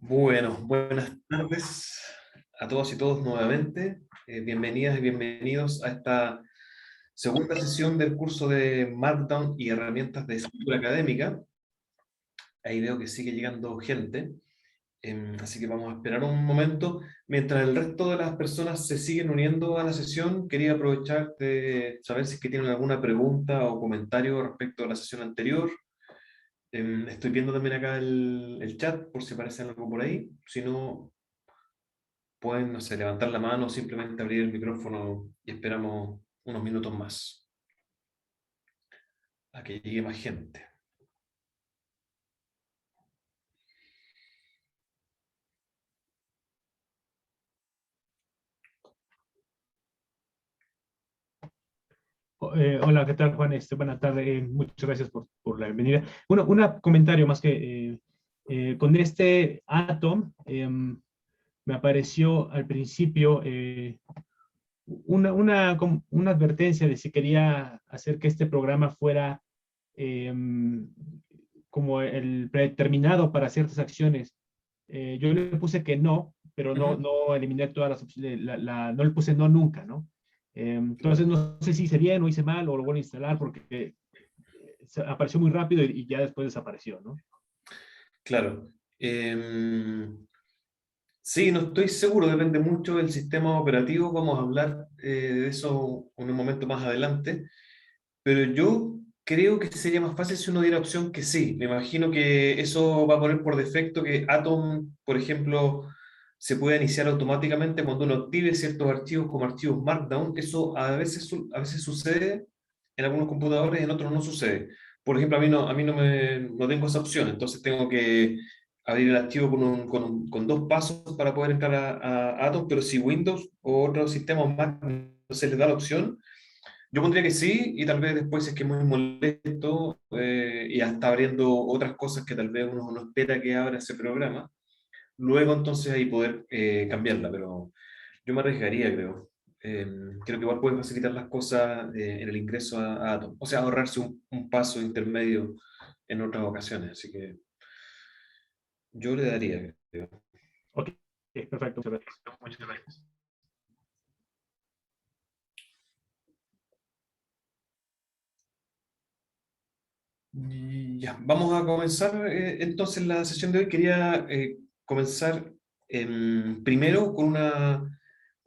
Bueno, buenas tardes a todos y todos nuevamente. Bienvenidas y bienvenidos a esta segunda sesión del curso de Markdown y herramientas de escritura académica. Ahí veo que sigue llegando gente, así que vamos a esperar un momento. Mientras el resto de las personas se siguen uniendo a la sesión, quería aprovechar de saber si es que tienen alguna pregunta o comentario respecto a la sesión anterior. Estoy viendo también acá el chat por si aparece algo por ahí. Si no, pueden, no sé, levantar la mano o simplemente abrir el micrófono y esperamos unos minutos más a que llegue más gente. Hola, ¿qué tal, Juan? Buenas tardes, muchas gracias por la bienvenida. Bueno, un comentario más que con este Atom me apareció al principio una advertencia de si quería hacer que este programa fuera como el predeterminado para ciertas acciones. Yo le puse que no, pero no eliminé todas las opciones, no le puse no nunca, ¿no? Entonces no sé si hice bien o hice mal o lo vuelvo a instalar porque apareció muy rápido y ya después desapareció, ¿no? Claro. Sí, no estoy seguro, depende mucho del sistema operativo. Vamos a hablar de eso en un momento más adelante. Pero yo creo que sería más fácil si uno diera opción que sí. Me imagino que eso va a poner por defecto que Atom, por ejemplo, se puede iniciar automáticamente cuando uno active ciertos archivos como archivos Markdown. Eso a veces sucede en algunos computadores, en otros no sucede. Por ejemplo, no tengo esa opción, entonces tengo que abrir el archivo con dos pasos para poder entrar a Atom, pero si Windows o otros sistemas Mac no se les da la opción, yo pondría que sí, y tal vez después si es que es muy molesto y hasta abriendo otras cosas que tal vez uno no espera que abra ese programa, luego entonces ahí poder cambiarla, pero yo me arriesgaría, creo. Eh, Creo que igual puede facilitar las cosas en el ingreso a Atom, o sea, ahorrarse un paso intermedio en otras ocasiones, así que yo le daría, creo. Ok, perfecto, muchas gracias. Muchas gracias. Ya, vamos a comenzar entonces la sesión de hoy. Quería comenzar primero con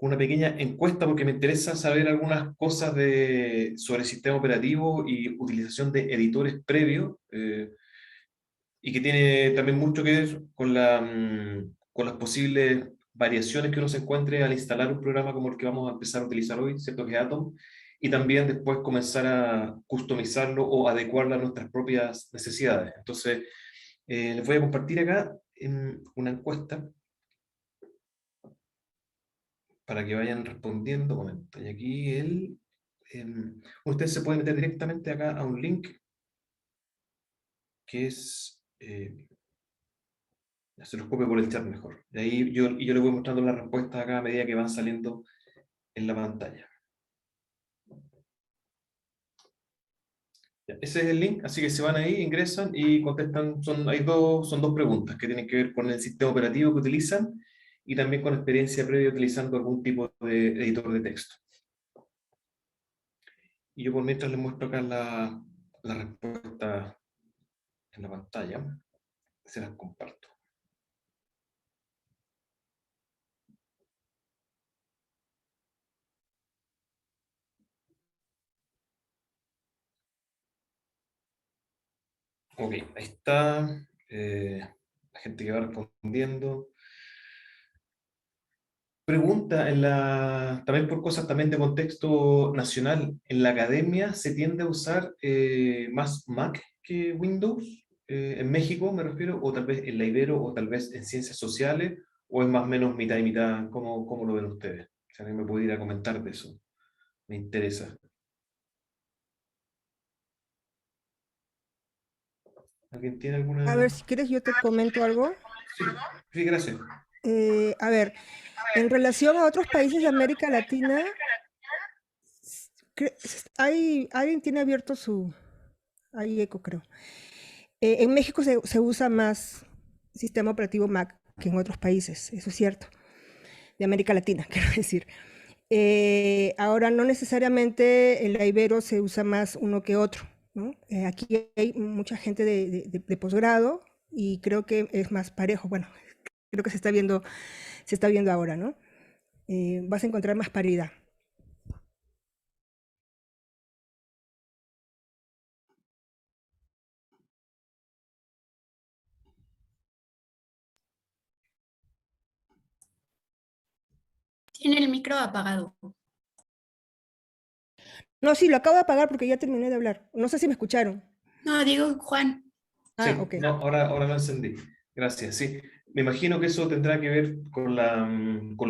una pequeña encuesta porque me interesa saber algunas cosas sobre el sistema operativo y utilización de editores previos y que tiene también mucho que ver con las posibles variaciones que uno se encuentre al instalar un programa como el que vamos a empezar a utilizar hoy, ¿cierto? Que es Atom, y también después comenzar a customizarlo o adecuarlo a nuestras propias necesidades. Entonces, les voy a compartir acá una encuesta para que vayan respondiendo. Un momento. Y aquí ustedes se pueden meter directamente acá a un link que es... se los copio por el chat mejor. De ahí yo les voy mostrando las respuestas acá a medida que van saliendo en la pantalla. Ya, ese es el link, así que se van ahí, ingresan y contestan. Son dos preguntas que tienen que ver con el sistema operativo que utilizan y también con experiencia previa utilizando algún tipo de editor de texto. Y yo por mientras les muestro acá la respuesta en la pantalla, se las comparto. Ok, ahí está. La gente que va respondiendo. Pregunta, también por cosas también de contexto nacional, ¿en la academia se tiende a usar más Mac que Windows? En México me refiero, o tal vez en la Ibero, o tal vez en ciencias sociales, o es más o menos mitad y mitad. ¿Cómo lo ven ustedes? Si alguien me pudiera comentar de eso, me interesa. ¿Alguien tiene A alguna...? ver, si quieres yo te comento algo. Sí, sí, gracias. A ver, en relación a otros países de América Latina, alguien tiene abierto hay eco creo. En México se usa más sistema operativo Mac, que en otros países, eso es cierto, de América Latina, quiero decir. Ahora, no necesariamente en la Ibero se usa más uno que otro, ¿no? Aquí hay mucha gente de posgrado y creo que es más parejo. Bueno, creo que se está viendo ahora, ¿no? Vas a encontrar más paridad. Tiene el micro apagado. No, sí, lo acabo de apagar porque ya terminé de hablar. No sé si me escucharon. No, digo Juan. Ah, Sí, ok. no, ahora lo encendí. Gracias, sí. Me imagino que eso tendrá que ver con la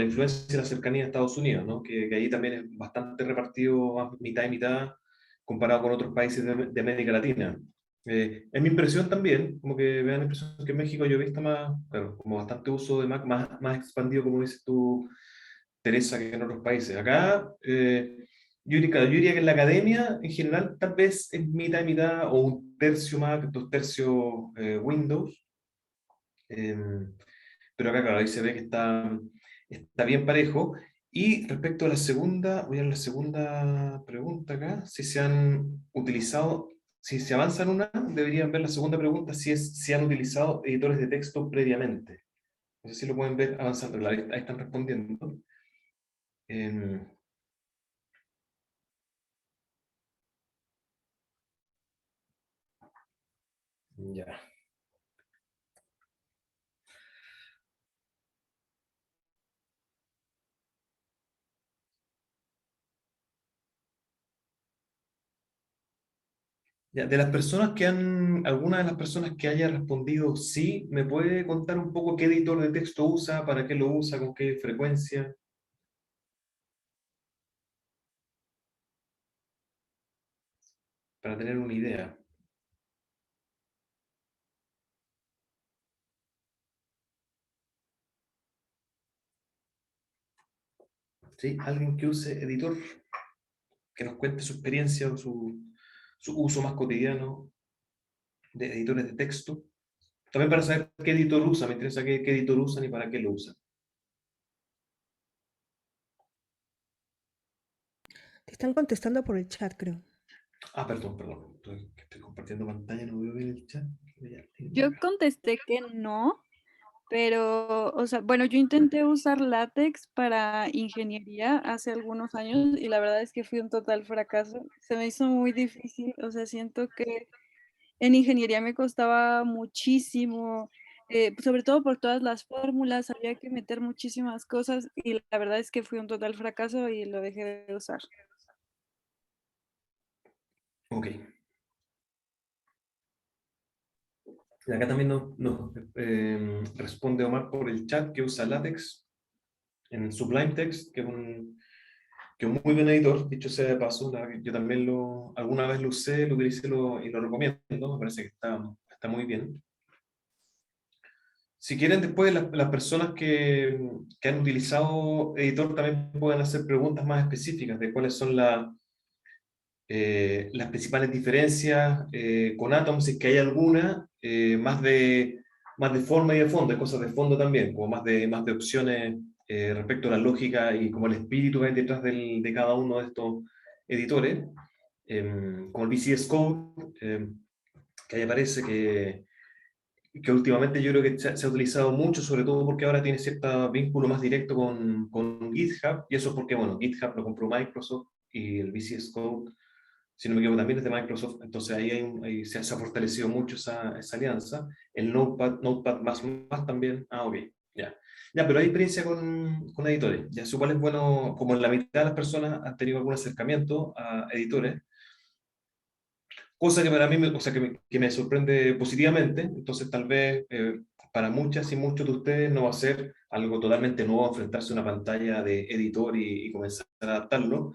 influencia y la cercanía de Estados Unidos, ¿no? Que ahí también es bastante repartido, más mitad y mitad, comparado con otros países de América Latina. Es mi impresión también, como que me da la impresión que en México yo he visto más, claro, como bastante uso de Mac, más expandido, como dices tú, Teresa, que en otros países. Acá, yo diría que en la academia, en general, tal vez es mitad y mitad, o un tercio Mac, dos tercios Windows. Em, pero acá, claro, ahí se ve que está bien parejo. Y respecto a la segunda, voy a la segunda pregunta acá, si se han utilizado, si se avanza en una, deberían ver la segunda pregunta, si han utilizado editores de texto previamente. No sé si lo pueden ver avanzando, claro, ahí están respondiendo. Em, ya. Ya, de las personas alguna de las personas que haya respondido sí, ¿me puede contar un poco qué editor de texto usa, para qué lo usa, con qué frecuencia, para tener una idea? ¿Sí? Alguien que use editor, que nos cuente su experiencia o su uso más cotidiano de editores de texto. También para saber qué editor usa, me interesa qué editor usan y para qué lo usan. Te están contestando por el chat, creo. Ah, perdón. Estoy compartiendo pantalla, no veo bien el chat. Yo contesté que no, pero, o sea, bueno, yo intenté usar látex para ingeniería hace algunos años y la verdad es que fui un total fracaso. Se me hizo muy difícil, o sea, siento que en ingeniería me costaba muchísimo, sobre todo por todas las fórmulas, había que meter muchísimas cosas y la verdad es que fui un total fracaso y lo dejé de usar. Ok. Y acá también responde Omar por el chat que usa LaTeX en Sublime Text, que es un muy buen editor, dicho sea de paso. Yo también alguna vez lo usé, lo utilicé y lo recomiendo. Me parece que está muy bien. Si quieren, después las personas que han utilizado editor también pueden hacer preguntas más específicas de cuáles son las principales diferencias con Atom, si es que hay alguna, más de forma y de fondo, hay cosas de fondo también, como más de opciones respecto a la lógica y como el espíritu que hay detrás de cada uno de estos editores, como el VCS Code, que ahí aparece que últimamente yo creo que se ha utilizado mucho, sobre todo porque ahora tiene cierto vínculo más directo con GitHub, y eso es porque, bueno, GitHub lo compró Microsoft y el VCS Code, si no me equivoco, también es de Microsoft, entonces ahí se ha fortalecido mucho esa alianza. El Notepad más también, ok, ya. Ya, pero hay experiencia con editores, ya, eso igual es bueno, como en la mitad de las personas han tenido algún acercamiento a editores, cosa que para mí, o sea, que me sorprende positivamente. Entonces tal vez para muchas y muchos de ustedes no va a ser algo totalmente nuevo enfrentarse a una pantalla de editor y comenzar a adaptarlo.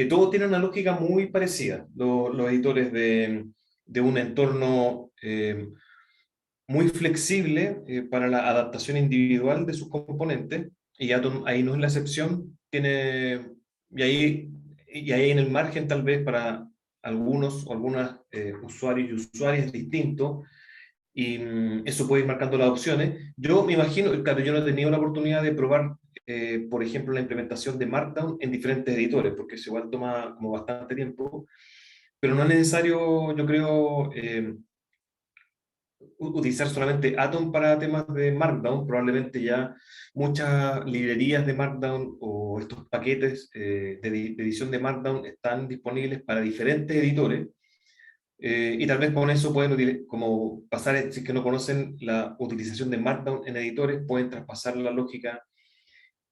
Todos tienen una lógica muy parecida, los editores de un entorno muy flexible para la adaptación individual de sus componentes, y Atom ahí no es la excepción, y ahí en el margen tal vez para algunos o algunas usuarios y usuarias distintos, y eso puede ir marcando las opciones. Yo me imagino, claro, yo no he tenido la oportunidad de probar, por ejemplo, la implementación de Markdown en diferentes editores, porque eso igual toma como bastante tiempo, pero no es necesario, yo creo, utilizar solamente Atom para temas de Markdown. Probablemente ya muchas librerías de Markdown o estos paquetes de edición de Markdown están disponibles para diferentes editores. Y tal vez con eso pueden como pasar, si es que no conocen la utilización de Markdown en editores, pueden traspasar la lógica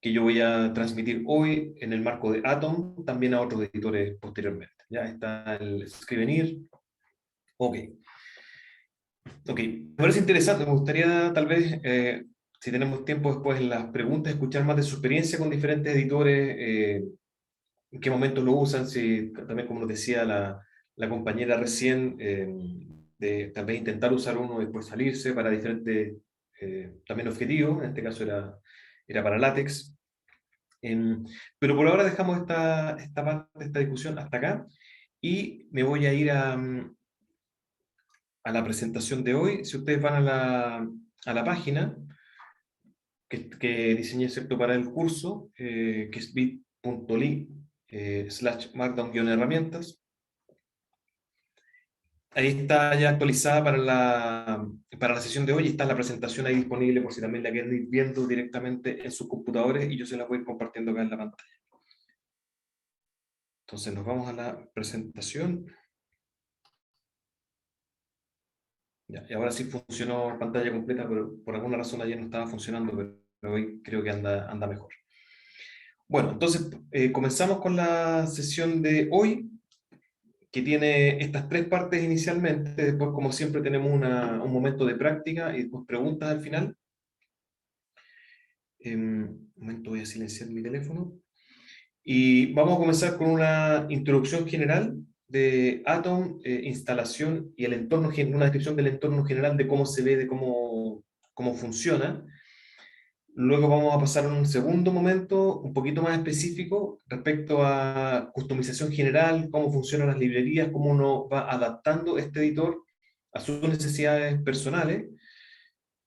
que yo voy a transmitir hoy en el marco de Atom también a otros editores posteriormente. Ya está el Scrivener. Ok. Ok, me parece interesante. Me gustaría tal vez, si tenemos tiempo después en las preguntas, escuchar más de su experiencia con diferentes editores, en qué momentos lo usan, si también como nos decía la compañera recién, de tal vez intentar usar uno y después salirse para diferentes también objetivos. En este caso era para látex. Pero por ahora dejamos esta parte de esta discusión hasta acá y me voy a ir a la presentación de hoy. Si ustedes van a la página que diseñé excepto para el curso, que es bit.ly /markdown-herramientas. Ahí está ya actualizada para la sesión de hoy, y está la presentación ahí disponible por si también la quieren ir viendo directamente en sus computadores, y yo se la voy a ir compartiendo acá en la pantalla. Entonces nos vamos a la presentación. Ya, y ahora sí funcionó pantalla completa, pero por alguna razón ayer no estaba funcionando, pero hoy creo que anda mejor. Bueno, entonces comenzamos con la sesión de hoy, que tiene estas tres partes inicialmente. Después, como siempre, tenemos un momento de práctica y después preguntas al final. Un momento, voy a silenciar mi teléfono. Y vamos a comenzar con una introducción general de Atom, instalación y el entorno, una descripción del entorno general, de cómo se ve, de cómo funciona. Luego vamos a pasar a un segundo momento un poquito más específico respecto a customización general, cómo funcionan las librerías, cómo uno va adaptando este editor a sus necesidades personales,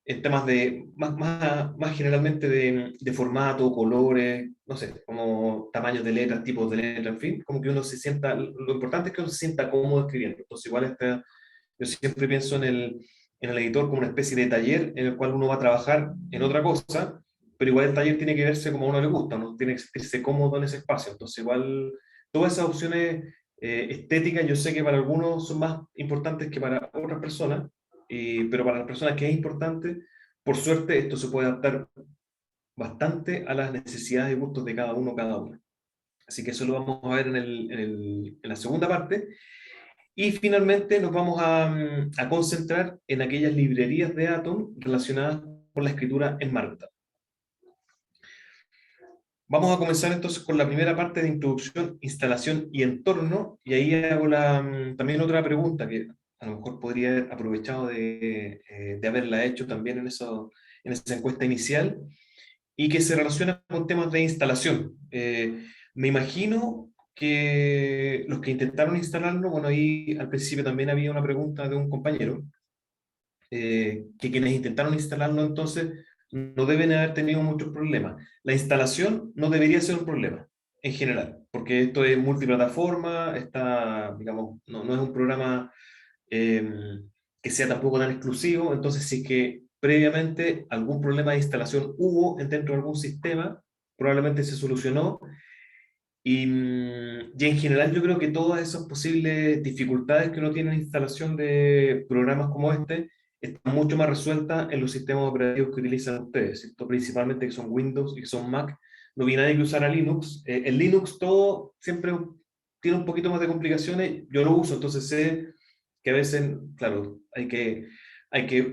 en temas más generalmente de formato, colores, no sé, como tamaños de letras, tipos de letras, en fin, como que uno se sienta, lo importante es que uno se sienta cómodo escribiendo. Entonces igual yo siempre pienso en el editor como una especie de taller en el cual uno va a trabajar en otra cosa, pero igual el taller tiene que verse como a uno le gusta, uno tiene que sentirse cómodo en ese espacio. Entonces igual todas esas opciones estéticas yo sé que para algunos son más importantes que para otras personas, pero para las personas que es importante, por suerte esto se puede adaptar bastante a las necesidades y gustos de cada uno, cada una. Así que eso lo vamos a ver en la segunda parte. Y finalmente nos vamos a concentrar en aquellas librerías de Atom relacionadas con la escritura en Markdown. Vamos a comenzar entonces con la primera parte de introducción, instalación y entorno, y ahí hago también otra pregunta que a lo mejor podría haber aprovechado de haberla hecho también en esa encuesta inicial, y que se relaciona con temas de instalación. Me imagino que los que intentaron instalarlo, bueno, ahí al principio también había una pregunta de un compañero, que quienes intentaron instalarlo entonces no deben haber tenido muchos problemas. La instalación no debería ser un problema en general, porque esto es multiplataforma, digamos, no es un programa que sea tampoco tan exclusivo. Entonces si es que previamente algún problema de instalación hubo dentro de algún sistema, probablemente se solucionó. Y en general yo creo que todas esas posibles dificultades que uno tiene en instalación de programas como este están mucho más resueltas en los sistemas operativos que utilizan ustedes, ¿cierto? Principalmente que son Windows y que son Mac. No vi nadie que usara Linux. En Linux todo siempre tiene un poquito más de complicaciones. Yo lo uso, entonces sé que a veces, claro, hay que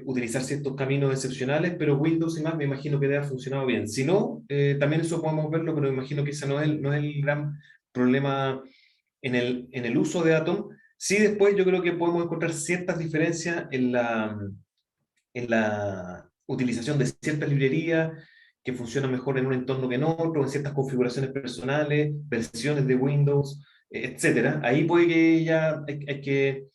utilizar ciertos caminos excepcionales, pero Windows y Mac me imagino que debe haber funcionado bien. Si no, también eso podemos verlo, pero me imagino que ese no es el gran problema en el uso de Atom. Sí, después yo creo que podemos encontrar ciertas diferencias en la utilización de ciertas librerías que funcionan mejor en un entorno que en otro, en ciertas configuraciones personales, versiones de Windows, etcétera. Ahí puede que ya hay que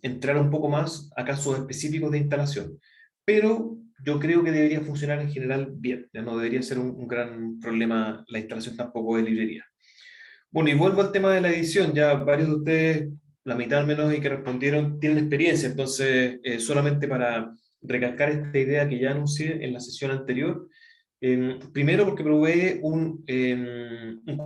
entrar un poco más a casos específicos de instalación. Pero yo creo que debería funcionar en general bien, ya no debería ser un gran problema la instalación tampoco de librería. Bueno, y vuelvo al tema de la edición, ya varios de ustedes, la mitad al menos y que respondieron, tienen experiencia, entonces solamente para recalcar esta idea que ya anuncié en la sesión anterior, primero porque provee un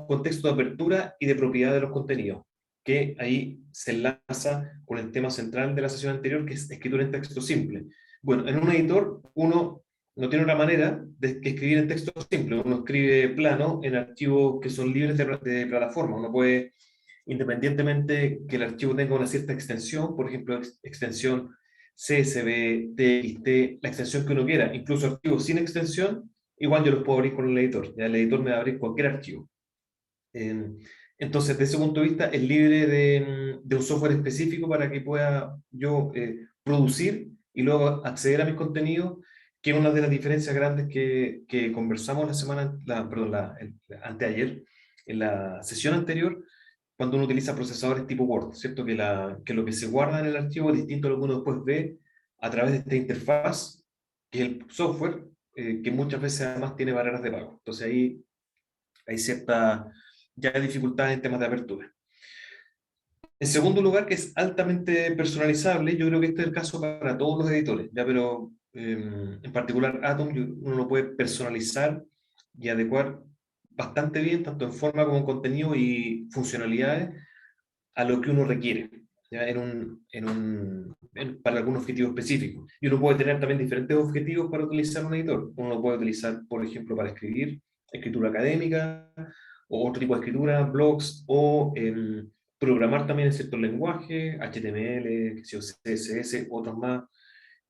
contexto de apertura y de propiedad de los contenidos, que ahí se enlaza con el tema central de la sesión anterior, que es escritura en texto simple. Bueno, en un editor uno no tiene una manera de escribir en texto simple, uno escribe plano en archivos que son libres de plataforma, uno puede, independientemente que el archivo tenga una cierta extensión, por ejemplo, extensión CSV, TXT, la extensión que uno quiera, incluso archivos sin extensión, igual yo los puedo abrir con el editor, ya el editor me va a abrir cualquier archivo. Entonces, desde ese punto de vista, es libre de un software específico para que pueda yo producir y luego acceder a mis contenidos, que es una de las diferencias grandes que conversamos la semana, anteayer, en la sesión anterior, cuando uno utiliza procesadores tipo Word, ¿cierto? Que lo que se guarda en el archivo es distinto a lo que uno después ve a través de esta interfaz, que es el software, que muchas veces además tiene barreras de pago. Entonces ahí hay cierta ya dificultades en temas de apertura. En segundo lugar, que es altamente personalizable, yo creo que este es el caso para todos los editores, ya, pero en particular Atom uno lo puede personalizar y adecuar bastante bien, tanto en forma como en contenido y funcionalidades, a lo que uno requiere, ¿ya? Para algún objetivo específico. Y uno puede tener también diferentes objetivos para utilizar un editor. Uno lo puede utilizar, por ejemplo, para escribir, escritura académica, o otro tipo de escritura, blogs, o programar también en ciertos lenguajes, HTML, CSS, otros más,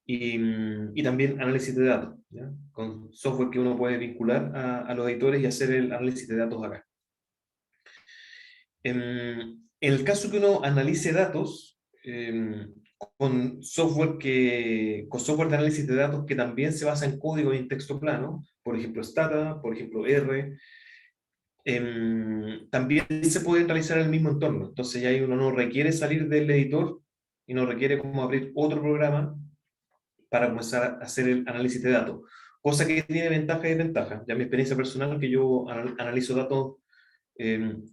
y también análisis de datos, ¿ya? Con software que uno puede vincular a los editores y hacer el análisis de datos acá. En el caso que uno analice datos, con software de análisis de datos que también se basa en código y en texto plano, por ejemplo Stata, por ejemplo R, también se pueden realizar en el mismo entorno. Entonces ya ahí uno no requiere salir del editor y no requiere como abrir otro programa para comenzar a hacer el análisis de datos. Cosa que tiene ventaja y desventaja. Ya mi experiencia personal, que yo analizo datos en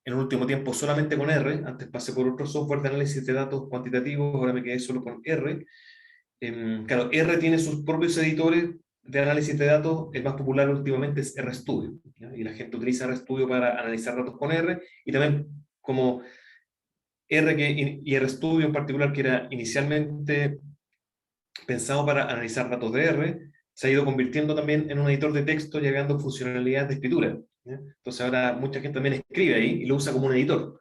el último tiempo solamente con R, antes pasé por otro software de análisis de datos cuantitativos, ahora me quedé solo con R. Claro, R tiene sus propios editores de análisis de datos, el más popular últimamente es RStudio, ¿ya? Y la gente utiliza RStudio para analizar datos con R, y también como y RStudio en particular, que era inicialmente pensado para analizar datos de R, se ha ido convirtiendo también en un editor de texto, llegando funcionalidades de escritura, ¿ya? Entonces ahora mucha gente también escribe ahí y lo usa como un editor.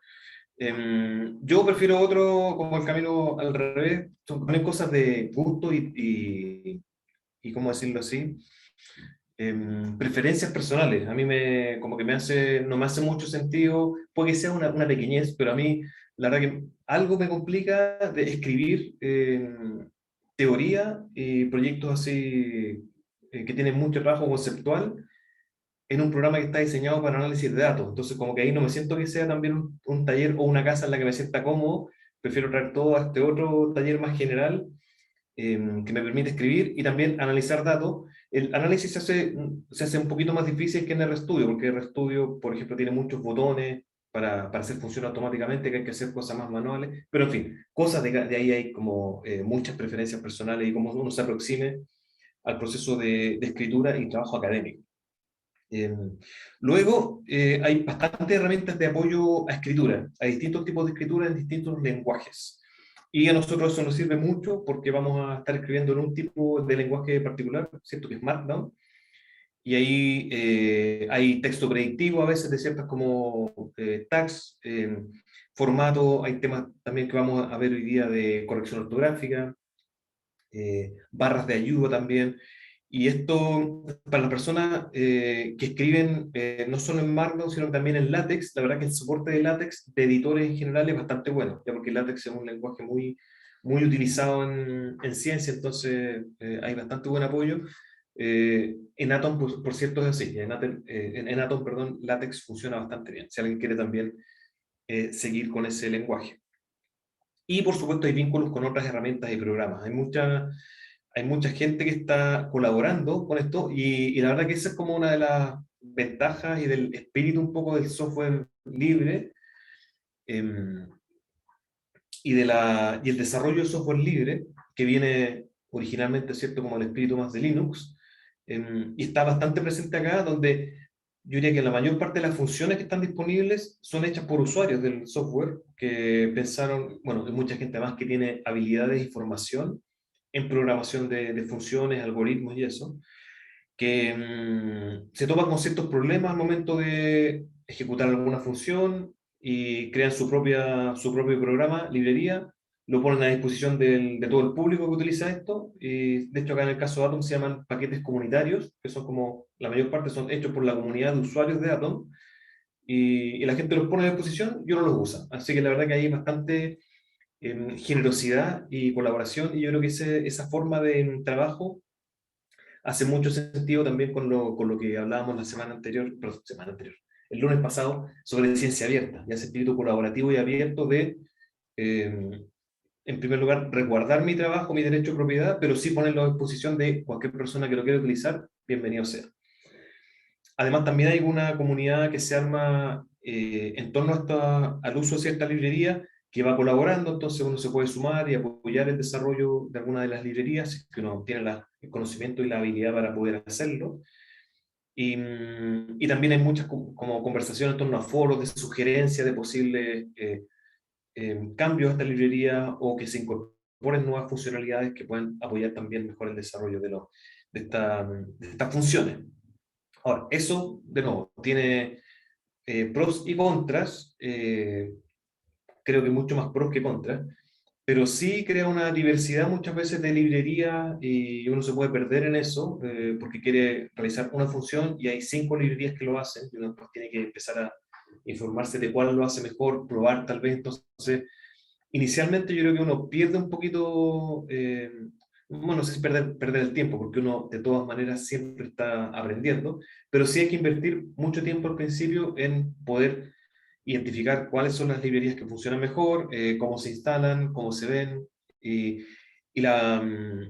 Yo prefiero otro, como el camino al revés, son también cosas de gusto y ¿cómo decirlo así? Preferencias personales. A mí como que no me hace mucho sentido, puede que sea una pequeñez, pero a mí la verdad que algo me complica de escribir teoría y proyectos así que tienen mucho trabajo conceptual en un programa que está diseñado para análisis de datos. Entonces, como que ahí no me siento que sea también un taller o una casa en la que me sienta cómodo, prefiero traer todo a este otro taller más general que me permite escribir y también analizar datos. El análisis se hace un poquito más difícil que en RStudio, porque RStudio, por ejemplo, tiene muchos botones para hacer funcionar automáticamente, que hay que hacer cosas más manuales, pero en fin, cosas de ahí hay como muchas preferencias personales y cómo uno se aproxime al proceso de escritura y trabajo académico. Luego, hay bastantes herramientas de apoyo a escritura, a distintos tipos de escritura en distintos lenguajes. Y a nosotros eso nos sirve mucho porque vamos a estar escribiendo en un tipo de lenguaje particular, ¿cierto? Que es Markdown. Y ahí hay texto predictivo a veces de ciertas como tags, formato, hay temas también que vamos a ver hoy día de corrección ortográfica, barras de ayuda también. Y esto, para las personas que escriben no solo en Markdown, sino también en LaTeX, la verdad que el soporte de LaTeX de editores en general es bastante bueno, ya porque LaTeX es un lenguaje muy utilizado en ciencia, entonces hay bastante buen apoyo. En Atom, por cierto, es así. En Atom, perdón, LaTeX funciona bastante bien, si alguien quiere también seguir con ese lenguaje. Y por supuesto hay vínculos con otras herramientas y programas. Hay mucha gente que está colaborando con esto y la verdad que esa es como una de las ventajas y del espíritu un poco del software libre, em, y el desarrollo de software libre, que viene originalmente, ¿cierto?, como el espíritu más de Linux, y está bastante presente acá, donde yo diría que la mayor parte de las funciones que están disponibles son hechas por usuarios del software, que pensaron, bueno, hay mucha gente más que tiene habilidades y formación en programación de funciones, algoritmos y eso, que se topan con ciertos problemas al momento de ejecutar alguna función y crean su propio programa, librería, lo ponen a disposición de todo el público que utiliza esto. Y de hecho, acá en el caso de Atom se llaman paquetes comunitarios, que son como, la mayor parte son hechos por la comunidad de usuarios de Atom, y la gente los pone a disposición y uno los usa. Así que la verdad que hay bastante generosidad y colaboración, y yo creo que esa forma de trabajo hace mucho sentido también con lo que hablábamos la semana anterior, perdón, semana anterior, el lunes pasado, sobre ciencia abierta, y ese espíritu colaborativo y abierto de, eh, en primer lugar, resguardar mi trabajo, mi derecho de propiedad, pero sí ponerlo a disposición de cualquier persona que lo quiera utilizar, bienvenido sea. Además, también hay una comunidad que se arma en torno al uso de cierta librería que va colaborando, entonces uno se puede sumar y apoyar el desarrollo de alguna de las librerías, si es que uno tiene el conocimiento y la habilidad para poder hacerlo. Y también hay muchas como conversaciones en torno a foros de sugerencia de posibles cambios a esta librería o que se incorporen nuevas funcionalidades que puedan apoyar también mejor el desarrollo de estas funciones. Ahora, eso, de nuevo, tiene pros y contras, creo que mucho más pros que contras, pero sí crea una diversidad muchas veces de librería y uno se puede perder en eso porque quiere realizar una función y hay 5 librerías que lo hacen y uno pues tiene que empezar a informarse de cuál lo hace mejor, probar tal vez. Entonces, inicialmente yo creo que uno pierde un poquito, bueno, no sé si perder el tiempo, porque uno de todas maneras siempre está aprendiendo, pero sí hay que invertir mucho tiempo al principio en poder identificar cuáles son las librerías que funcionan mejor, cómo se instalan, cómo se ven. Y,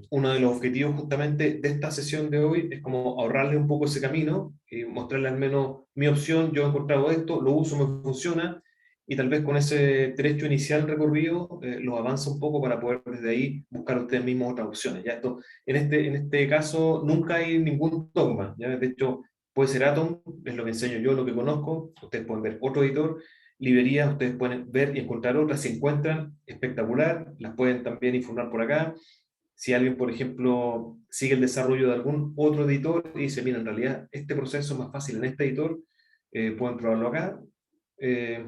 uno de los objetivos justamente de esta sesión de hoy es como ahorrarle un poco ese camino y mostrarle al menos mi opción, yo he encontrado esto, lo uso, me funciona, y tal vez con ese trecho inicial recorrido los avanza un poco para poder desde ahí buscar ustedes mismos otras opciones. ¿Ya? Esto, en este caso nunca hay ningún dogma, ¿ya? De hecho, puede ser Atom, es lo que enseño yo, lo que conozco, ustedes pueden ver otro editor, librerías, ustedes pueden ver y encontrar otras, si encuentran, espectacular, las pueden también informar por acá. Si alguien, por ejemplo, sigue el desarrollo de algún otro editor y dice, mira, en realidad este proceso es más fácil en este editor, pueden probarlo acá. Eh,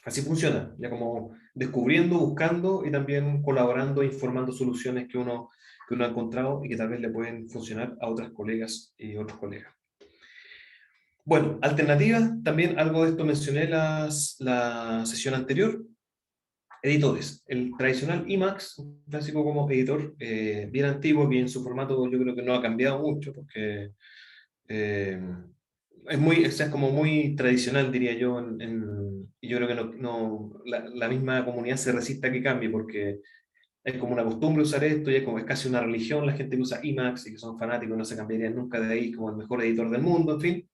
Así funciona, ya como descubriendo, buscando y también colaborando, informando soluciones que uno ha encontrado y que tal vez le pueden funcionar a otras colegas y otros colegas. Bueno, alternativas, también algo de esto mencioné la sesión anterior. Editores, el tradicional Emacs, un clásico como editor, bien antiguo, bien su formato yo creo que no ha cambiado mucho porque eh, es como muy tradicional, diría yo, y yo creo que la misma comunidad se resiste a que cambie porque es como una costumbre usar esto y es casi una religión la gente que usa Emacs y que son fanáticos, no se cambiarían nunca de ahí como el mejor editor del mundo, en fin.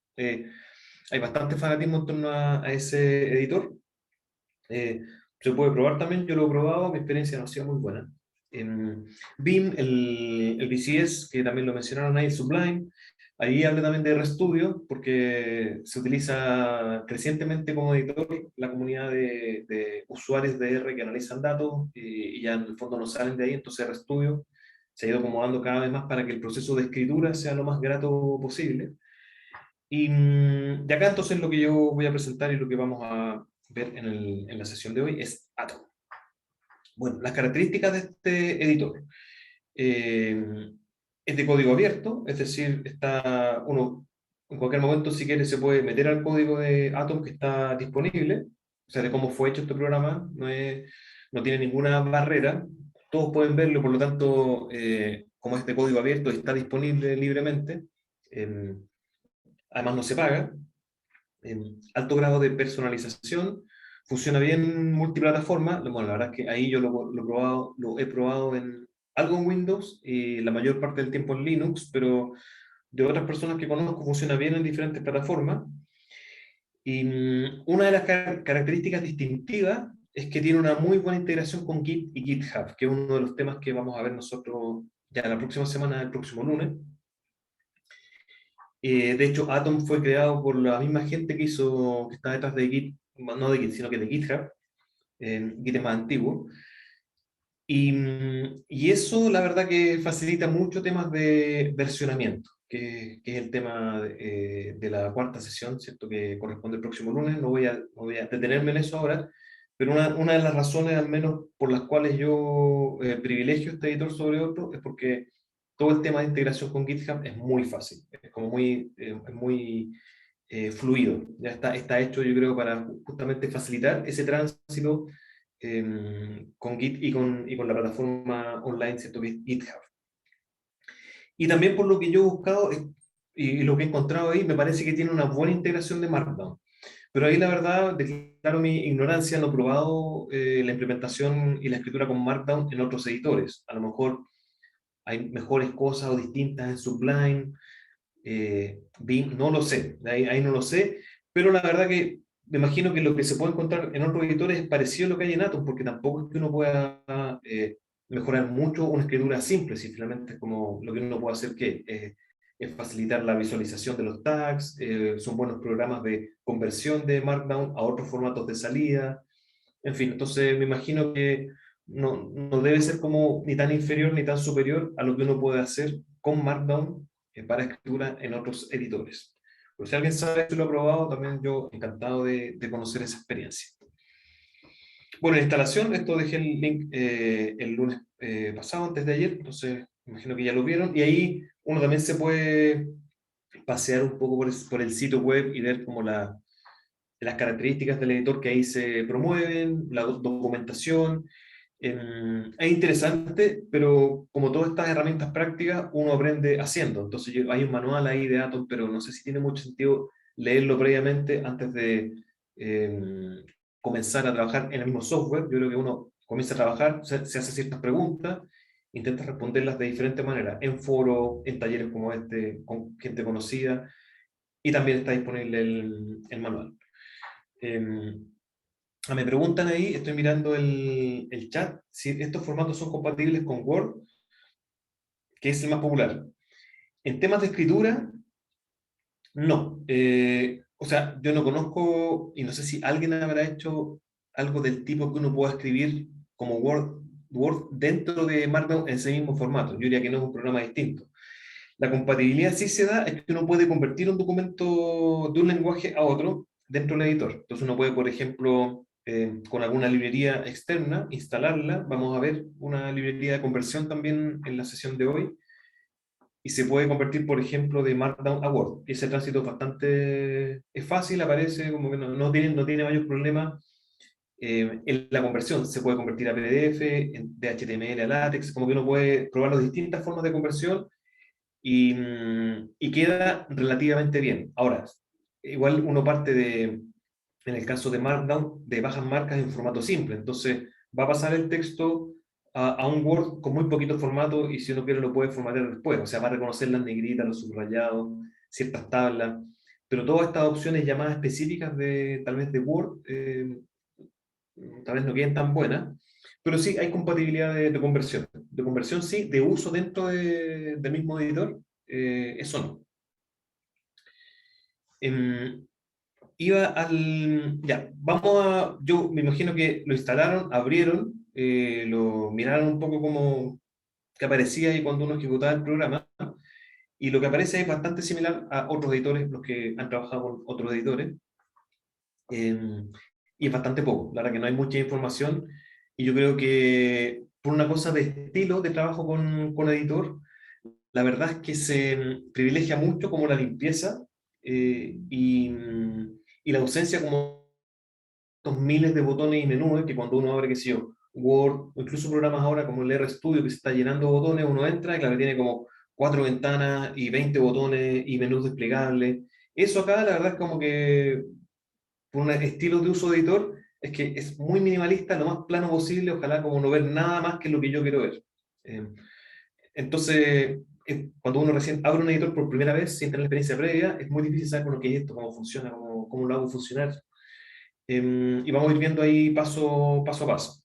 Hay bastante fanatismo en torno a ese editor. Se puede probar también, yo lo he probado, mi experiencia no ha sido muy buena. Vim, el VCS, que también lo mencionaron ahí, Sublime, ahí habla también de RStudio, porque se utiliza crecientemente como editor la comunidad de usuarios de R que analizan datos y ya en el fondo no salen de ahí, entonces RStudio se ha ido acomodando cada vez más para que el proceso de escritura sea lo más grato posible. Y de acá entonces lo que yo voy a presentar y lo que vamos a ver en la sesión de hoy es Atom. Bueno, las características de este editor. Es de código abierto, es decir, uno en cualquier momento si quiere se puede meter al código de Atom que está disponible, o sea, de cómo fue hecho este programa, no tiene ninguna barrera, todos pueden verlo, por lo tanto, como este código abierto está disponible libremente, además no se paga, alto grado de personalización, funciona bien multiplataforma. Bueno, la verdad es que ahí yo lo he probado en algo en Windows y la mayor parte del tiempo en Linux, pero de otras personas que conozco funciona bien en diferentes plataformas. Y una de las características distintivas es que tiene una muy buena integración con Git y GitHub, que es uno de los temas que vamos a ver nosotros ya la próxima semana, el próximo lunes. De hecho, Atom fue creado por la misma gente que está detrás de Git, no de Git, sino que de GitHub. Git es más antiguo. Y eso, la verdad, que facilita mucho temas de versionamiento, que es el tema de la cuarta sesión, ¿cierto? Que corresponde el próximo lunes. No voy a detenerme en eso ahora, pero una de las razones, al menos, por las cuales yo privilegio este editor sobre otro, es porque todo el tema de integración con GitHub es muy fácil, es como muy fluido. Ya está hecho, yo creo, para justamente facilitar ese tránsito con Git y con la plataforma online, ¿cierto? Que es GitHub. Y también por lo que yo he buscado y lo que he encontrado ahí, me parece que tiene una buena integración de Markdown. Pero ahí la verdad, declaro mi ignorancia, no he probado la implementación y la escritura con Markdown en otros editores. A lo mejor hay mejores cosas o distintas en Sublime, Vim, no lo sé, ahí no lo sé, pero la verdad que me imagino que lo que se puede encontrar en otros editores es parecido a lo que hay en Atom, porque tampoco es que uno pueda mejorar mucho una escritura simple, si finalmente es como lo que uno puede hacer que es facilitar la visualización de los tags, son buenos programas de conversión de Markdown a otros formatos de salida, en fin, entonces me imagino que no debe ser como ni tan inferior ni tan superior a lo que uno puede hacer con Markdown para escritura en otros editores. Pero si alguien sabe si lo ha probado, también yo encantado de conocer esa experiencia. Bueno, la instalación, esto dejé el link el lunes pasado, antes de ayer, entonces me imagino que ya lo vieron, y ahí uno también se puede pasear un poco por el sitio web y ver como las características del editor que ahí se promueven, la documentación. Es interesante, pero como todas estas herramientas prácticas, uno aprende haciendo. Entonces hay un manual ahí de Atom, pero no sé si tiene mucho sentido leerlo previamente antes de comenzar a trabajar en el mismo software. Yo creo que uno comienza a trabajar, se hace ciertas preguntas, intenta responderlas de diferentes maneras, en foros, en talleres como este, con gente conocida, y también está disponible el manual. Me preguntan ahí, estoy mirando el chat, si estos formatos son compatibles con Word, que es el más popular. En temas de escritura, no. O sea, yo no conozco, y no sé si alguien habrá hecho algo del tipo que uno pueda escribir como Word dentro de Markdown en ese mismo formato. Yo diría que no es un programa distinto. La compatibilidad sí se da, es que uno puede convertir un documento de un lenguaje a otro dentro del editor. Entonces uno puede, por ejemplo, con alguna librería externa, instalarla. Vamos a ver una librería de conversión también en la sesión de hoy. Y se puede convertir, por ejemplo, de Markdown a Word. Y ese tránsito es fácil, aparece como que no tiene mayor problema. En la conversión se puede convertir a PDF, de HTML a LaTeX, como que uno puede probar las distintas formas de conversión y queda relativamente bien. Ahora, igual uno parte en el caso de Markdown, de bajas marcas en formato simple. Entonces, va a pasar el texto a un Word con muy poquito formato y si uno quiere lo puede formatear después. O sea, va a reconocer las negritas, los subrayados, ciertas tablas. Pero todas estas opciones llamadas específicas de tal vez de Word, tal vez no queden tan buenas. Pero sí, hay compatibilidad de conversión. De conversión sí, de uso dentro del mismo editor, eso no. Ya, yo me imagino que lo instalaron, abrieron, lo miraron un poco como que aparecía ahí cuando uno ejecutaba el programa, y lo que aparece es bastante similar a otros editores, los que han trabajado con otros editores, y es bastante poco, la verdad que no hay mucha información, y yo creo que por una cosa de estilo de trabajo con editor, la verdad es que se privilegia mucho como la limpieza y la ausencia como estos miles de botones y menús que cuando uno abre, qué sé yo, Word, o incluso programas ahora como el RStudio que se está llenando de botones, uno entra y claro, tiene como 4 ventanas y 20 botones y menús desplegables. Eso acá, la verdad, es como que por un estilo de uso de editor, es que es muy minimalista, lo más plano posible, ojalá como no ver nada más que lo que yo quiero ver. Eh, entonces, cuando uno recién abre un editor por primera vez, sin tener la experiencia previa, es muy difícil saber bueno, qué es esto, cómo funciona, cómo lo hago funcionar. Y vamos a ir viendo ahí paso a paso.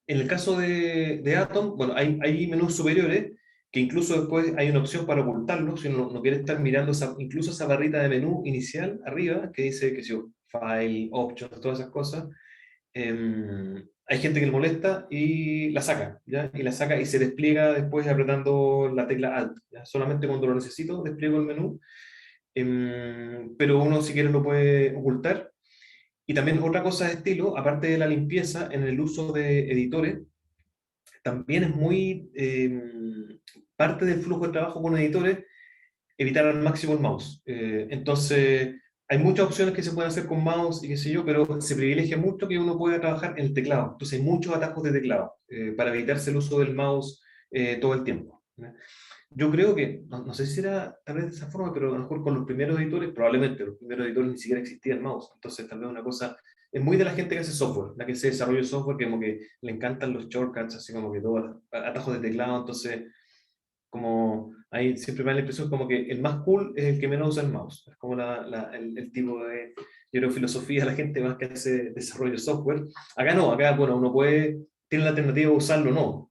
En el caso de Atom, bueno, hay menús superiores que incluso después hay una opción para ocultarlo, si uno no quiere estar mirando incluso esa barrita de menú inicial arriba, que dice que si File, Options, todas esas cosas. Hay gente que le molesta y la saca, ¿ya? Y la saca y se despliega después apretando la tecla Alt, ¿ya? Solamente cuando lo necesito despliego el menú, pero uno si quiere lo puede ocultar. Y también otra cosa de estilo, aparte de la limpieza en el uso de editores, también es muy parte del flujo de trabajo con editores evitar al máximo el mouse. Entonces, hay muchas opciones que se pueden hacer con mouse y qué sé yo, pero se privilegia mucho que uno pueda trabajar en el teclado. Entonces, hay muchos atajos de teclado para evitarse el uso del mouse todo el tiempo, ¿no? Yo creo que, no sé si era tal vez de esa forma, pero a lo mejor con los primeros editores, probablemente los primeros editores ni siquiera existía el mouse. Entonces, tal vez una cosa, es muy de la gente que hace software, la que se desarrolla software, que como que le encantan los shortcuts, así como que todo, atajos de teclado. Entonces, como ahí siempre me da la impresión como que el más cool es el que menos usa el mouse. Es como el tipo de, yo creo, filosofía de la gente más que hace desarrollo de software. Acá no, acá, bueno, uno puede, tiene la alternativa de usarlo o no.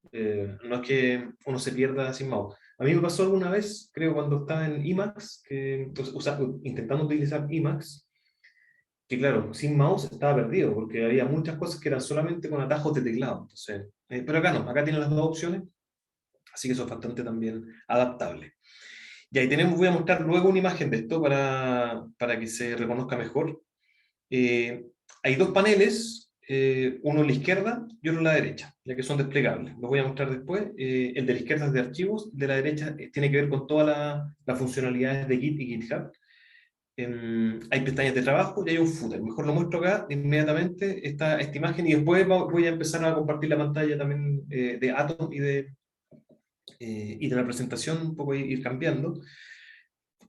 No es que uno se pierda sin mouse. A mí me pasó alguna vez, creo, cuando estaba en Emacs, que, intentando utilizar Emacs, que claro, sin mouse estaba perdido, porque había muchas cosas que eran solamente con atajos de teclado. Entonces, pero acá no, acá tienen las dos opciones, así que eso es bastante también adaptable. Y ahí tenemos, voy a mostrar luego una imagen de esto para que se reconozca mejor. Hay dos paneles, uno a la izquierda y otro a la derecha, ya que son desplegables. Los voy a mostrar después. El de la izquierda es de archivos, de la derecha tiene que ver con todas las funcionalidades de Git y GitHub. Hay pestañas de trabajo y hay un footer. Mejor lo muestro acá inmediatamente esta imagen y después voy a empezar a compartir la pantalla también de Atom y de la presentación, un poco ir cambiando.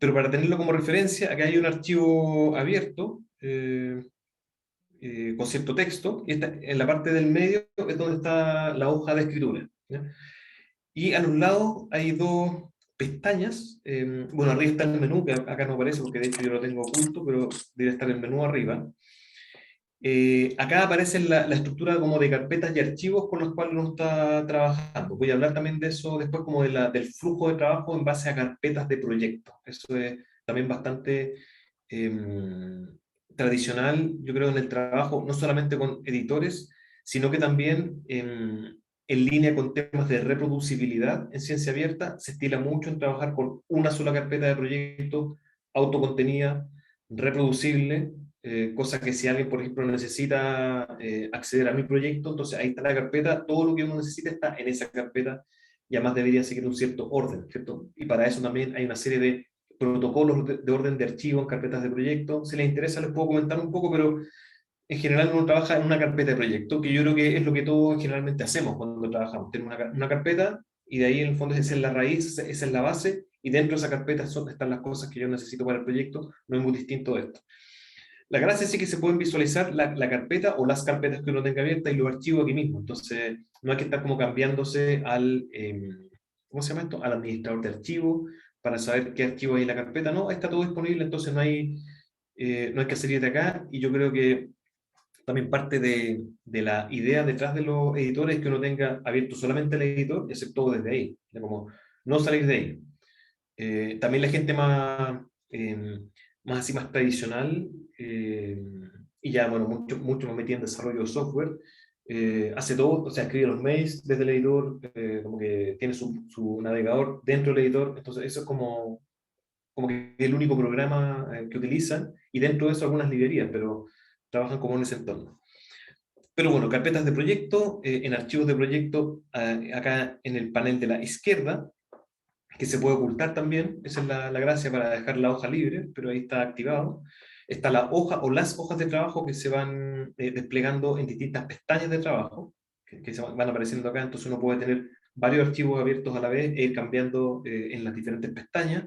Pero para tenerlo como referencia, acá hay un archivo abierto con cierto texto, y en la parte del medio es donde está la hoja de escritura, ¿ya? Y a los lados hay dos pestañas. Bueno, arriba está el menú, que acá no aparece porque de hecho yo lo tengo oculto, pero debe estar el menú arriba. Acá aparece la estructura como de carpetas y archivos con los cuales uno está trabajando. Voy a hablar también de eso después, como del flujo de trabajo en base a carpetas de proyectos. Eso es también bastante tradicional, yo creo, en el trabajo, no solamente con editores, sino que también en línea con temas de reproducibilidad en ciencia abierta. Se estila mucho en trabajar con una sola carpeta de proyecto, autocontenida, reproducible, cosa que si alguien, por ejemplo, necesita acceder a mi proyecto, entonces ahí está la carpeta, todo lo que uno necesita está en esa carpeta, y además debería seguir un cierto orden, ¿cierto? Y para eso también hay una serie de protocolos de orden de archivo en carpetas de proyecto. Si les interesa les puedo comentar un poco, pero en general uno trabaja en una carpeta de proyecto, que yo creo que es lo que todos generalmente hacemos cuando trabajamos. Tenemos una carpeta y de ahí en el fondo esa es la raíz, esa es la base, y dentro de esa carpeta están las cosas que yo necesito para el proyecto. No es muy distinto de esto. La gracia sí que se pueden visualizar la carpeta o las carpetas que uno tenga abiertas y los archivos aquí mismo. Entonces, no hay que estar como cambiándose ¿cómo se llama esto? Al administrador de archivos para saber qué archivo hay en la carpeta. No, ahí está todo disponible, entonces no hay que salir de acá. Y yo creo que también parte de la idea detrás de los editores es que uno tenga abierto solamente el editor y hacer todo desde ahí. Ya como no salir de ahí. También la gente más así, más tradicional, y ya, bueno, mucho más metida en desarrollo de software, hace todo, o sea, escribe los mails desde el editor, como que tiene su navegador dentro del editor, entonces eso es como que es el único programa que utilizan, y dentro de eso algunas librerías, pero trabajan como en ese entorno. Pero bueno, carpetas de proyecto, en archivos de proyecto, acá en el panel de la izquierda, que se puede ocultar también, esa es la gracia para dejar la hoja libre, pero ahí está activado. Está la hoja o las hojas de trabajo que se van desplegando en distintas pestañas de trabajo, que se van apareciendo acá, entonces uno puede tener varios archivos abiertos a la vez e ir cambiando en las diferentes pestañas,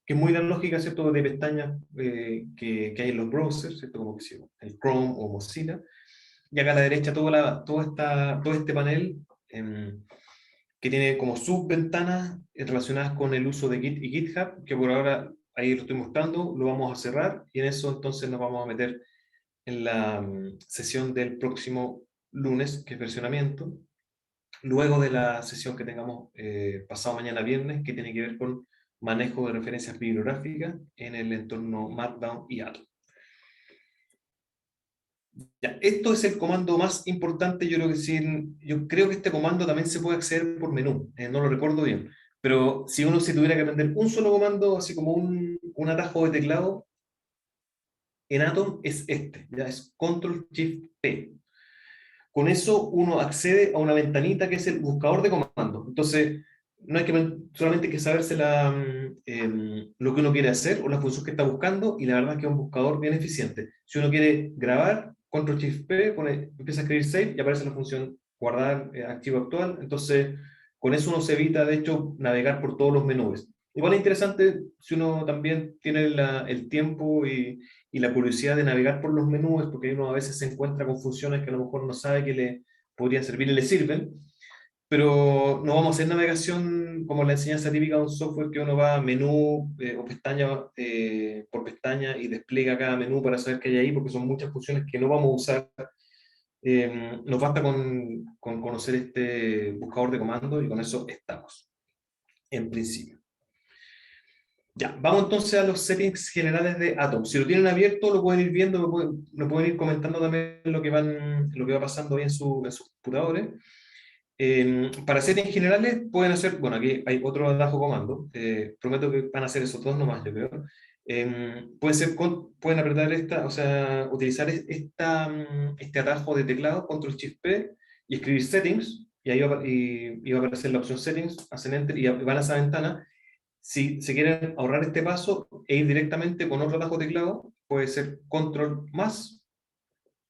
que es muy la lógica, ¿cierto?, de pestañas que hay en los browsers, ¿cierto?, como que el Chrome o Mozilla. y acá a la derecha todo este panel que tiene como subventanas relacionadas con el uso de Git y GitHub, que por ahora ahí lo estoy mostrando, lo vamos a cerrar y en eso entonces nos vamos a meter en la sesión del próximo lunes, que es versionamiento, luego de la sesión que tengamos pasado mañana viernes, que tiene que ver con manejo de referencias bibliográficas en el entorno Markdown y Atom. Ya, esto es el comando más importante, yo creo que sí, yo creo que este comando también se puede acceder por menú, no lo recuerdo bien, pero si uno se tuviera que aprender un solo comando, así como un atajo de teclado, en Atom es este, ya es Control-Shift-P. Con eso uno accede a una ventanita que es el buscador de comandos. Entonces, no hay que solamente hay que saberse lo que uno quiere hacer o la función que está buscando, y la verdad es que es un buscador bien eficiente. Si uno quiere grabar, Control Shift P, empieza a escribir save y aparece la función guardar archivo actual. Entonces, con eso uno se evita, de hecho, navegar por todos los menús. Igual es interesante si uno también tiene el tiempo y la curiosidad de navegar por los menús, porque uno a veces se encuentra con funciones que a lo mejor no sabe que le podrían servir y le sirven, pero no vamos a hacer navegación como la enseñanza típica de un software que uno va a menú o pestaña por pestaña y despliega cada menú para saber qué hay ahí, porque son muchas funciones que no vamos a usar. Nos basta con conocer este buscador de comandos y con eso estamos, en principio. Ya, vamos entonces a los settings generales de Atom. Si lo tienen abierto, lo pueden ir viendo, me pueden ir comentando también lo que va pasando ahí en sus computadores. Para settings generales pueden hacer, bueno, aquí hay otro atajo comando, prometo que van a hacer esos dos nomás, yo creo. Pueden apretar esta, o sea, utilizar este atajo de teclado, Control Shift P, y escribir settings, y ahí va a aparecer la opción settings, hacen enter y van a esa ventana. Si se quieren ahorrar este paso e ir directamente con otro atajo de teclado, puede ser Control más,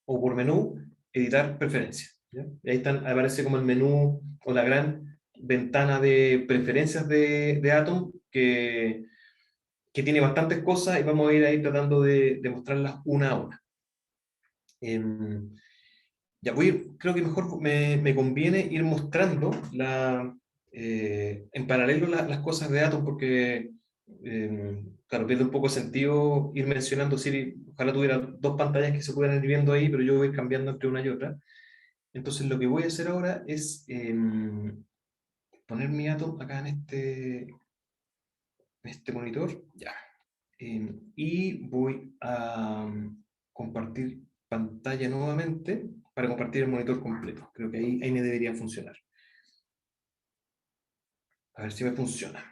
o por menú, editar preferencias. ¿Ya? Y ahí aparece como el menú o la gran ventana de preferencias de Atom que tiene bastantes cosas y vamos a ir ahí tratando de mostrarlas una a una. Ya creo que mejor me conviene ir mostrando en paralelo las cosas de Atom porque, claro, pierde un poco de sentido ir mencionando, si ojalá tuviera dos pantallas que se pudieran ir viendo ahí, pero yo voy cambiando entre una y otra. Entonces lo que voy a hacer ahora es poner mi Atom acá en este monitor, ya. Y voy a compartir pantalla nuevamente para compartir el monitor completo. Creo que ahí me debería funcionar. A ver si me funciona.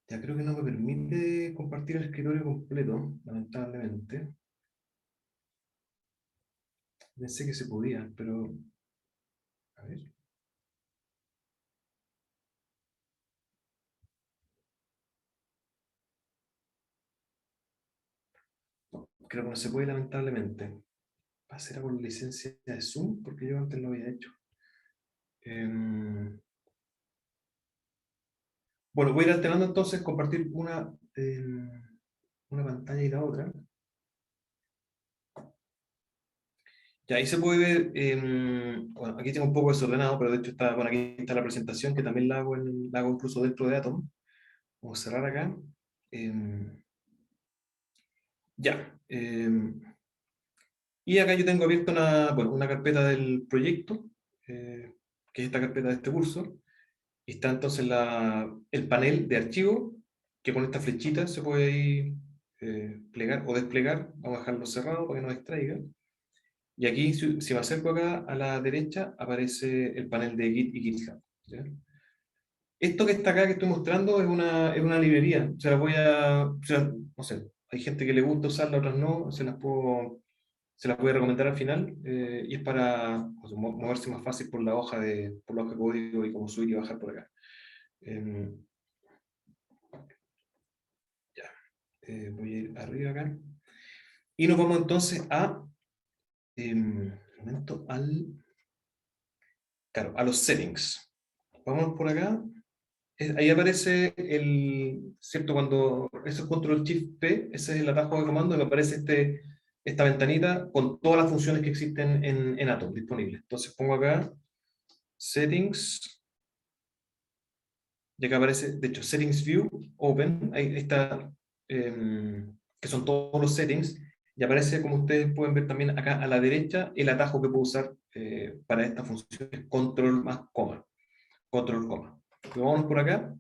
Ya creo que no me permite compartir el escritorio completo, lamentablemente. Pensé que se podía, pero... A ver. Creo que no se puede, lamentablemente. ¿Va a ser por licencia de Zoom? Porque yo antes lo había hecho. Bueno, voy a ir alternando entonces, compartir una pantalla y la otra. Ya ahí se puede ver, bueno, aquí tengo un poco desordenado, pero de hecho bueno, aquí está la presentación, que también la hago incluso dentro de Atom. Vamos a cerrar acá. Ya. Y acá yo tengo abierta una carpeta del proyecto, que es esta carpeta de este curso. Y está entonces el panel de archivo, que con esta flechita se puede ir plegar o desplegar. Vamos a dejarlo cerrado para que no distraiga. Y aquí, si me acerco acá a la derecha, aparece el panel de Git y GitHub. ¿Ya? Esto que está acá que estoy mostrando es una librería. No sé, hay gente que le gusta usarla, otras no, se las voy a recomendar al final, y es para moverse más fácil por la hoja de código y como subir y bajar por acá. Ya, voy a ir arriba acá. Y nos vamos entonces a los settings. Vamos por acá. Ahí aparece ¿cierto? Cuando eso es Control Shift P, ese es el atajo de comando, que aparece esta ventanita con todas las funciones que existen en Atom disponibles. Entonces pongo acá Settings, y acá aparece, de hecho, Settings View, Open, ahí está, que son todos los settings, y aparece, como ustedes pueden ver también acá a la derecha, el atajo que puedo usar para esta función, es Control más coma, Control coma. Vamos por acá.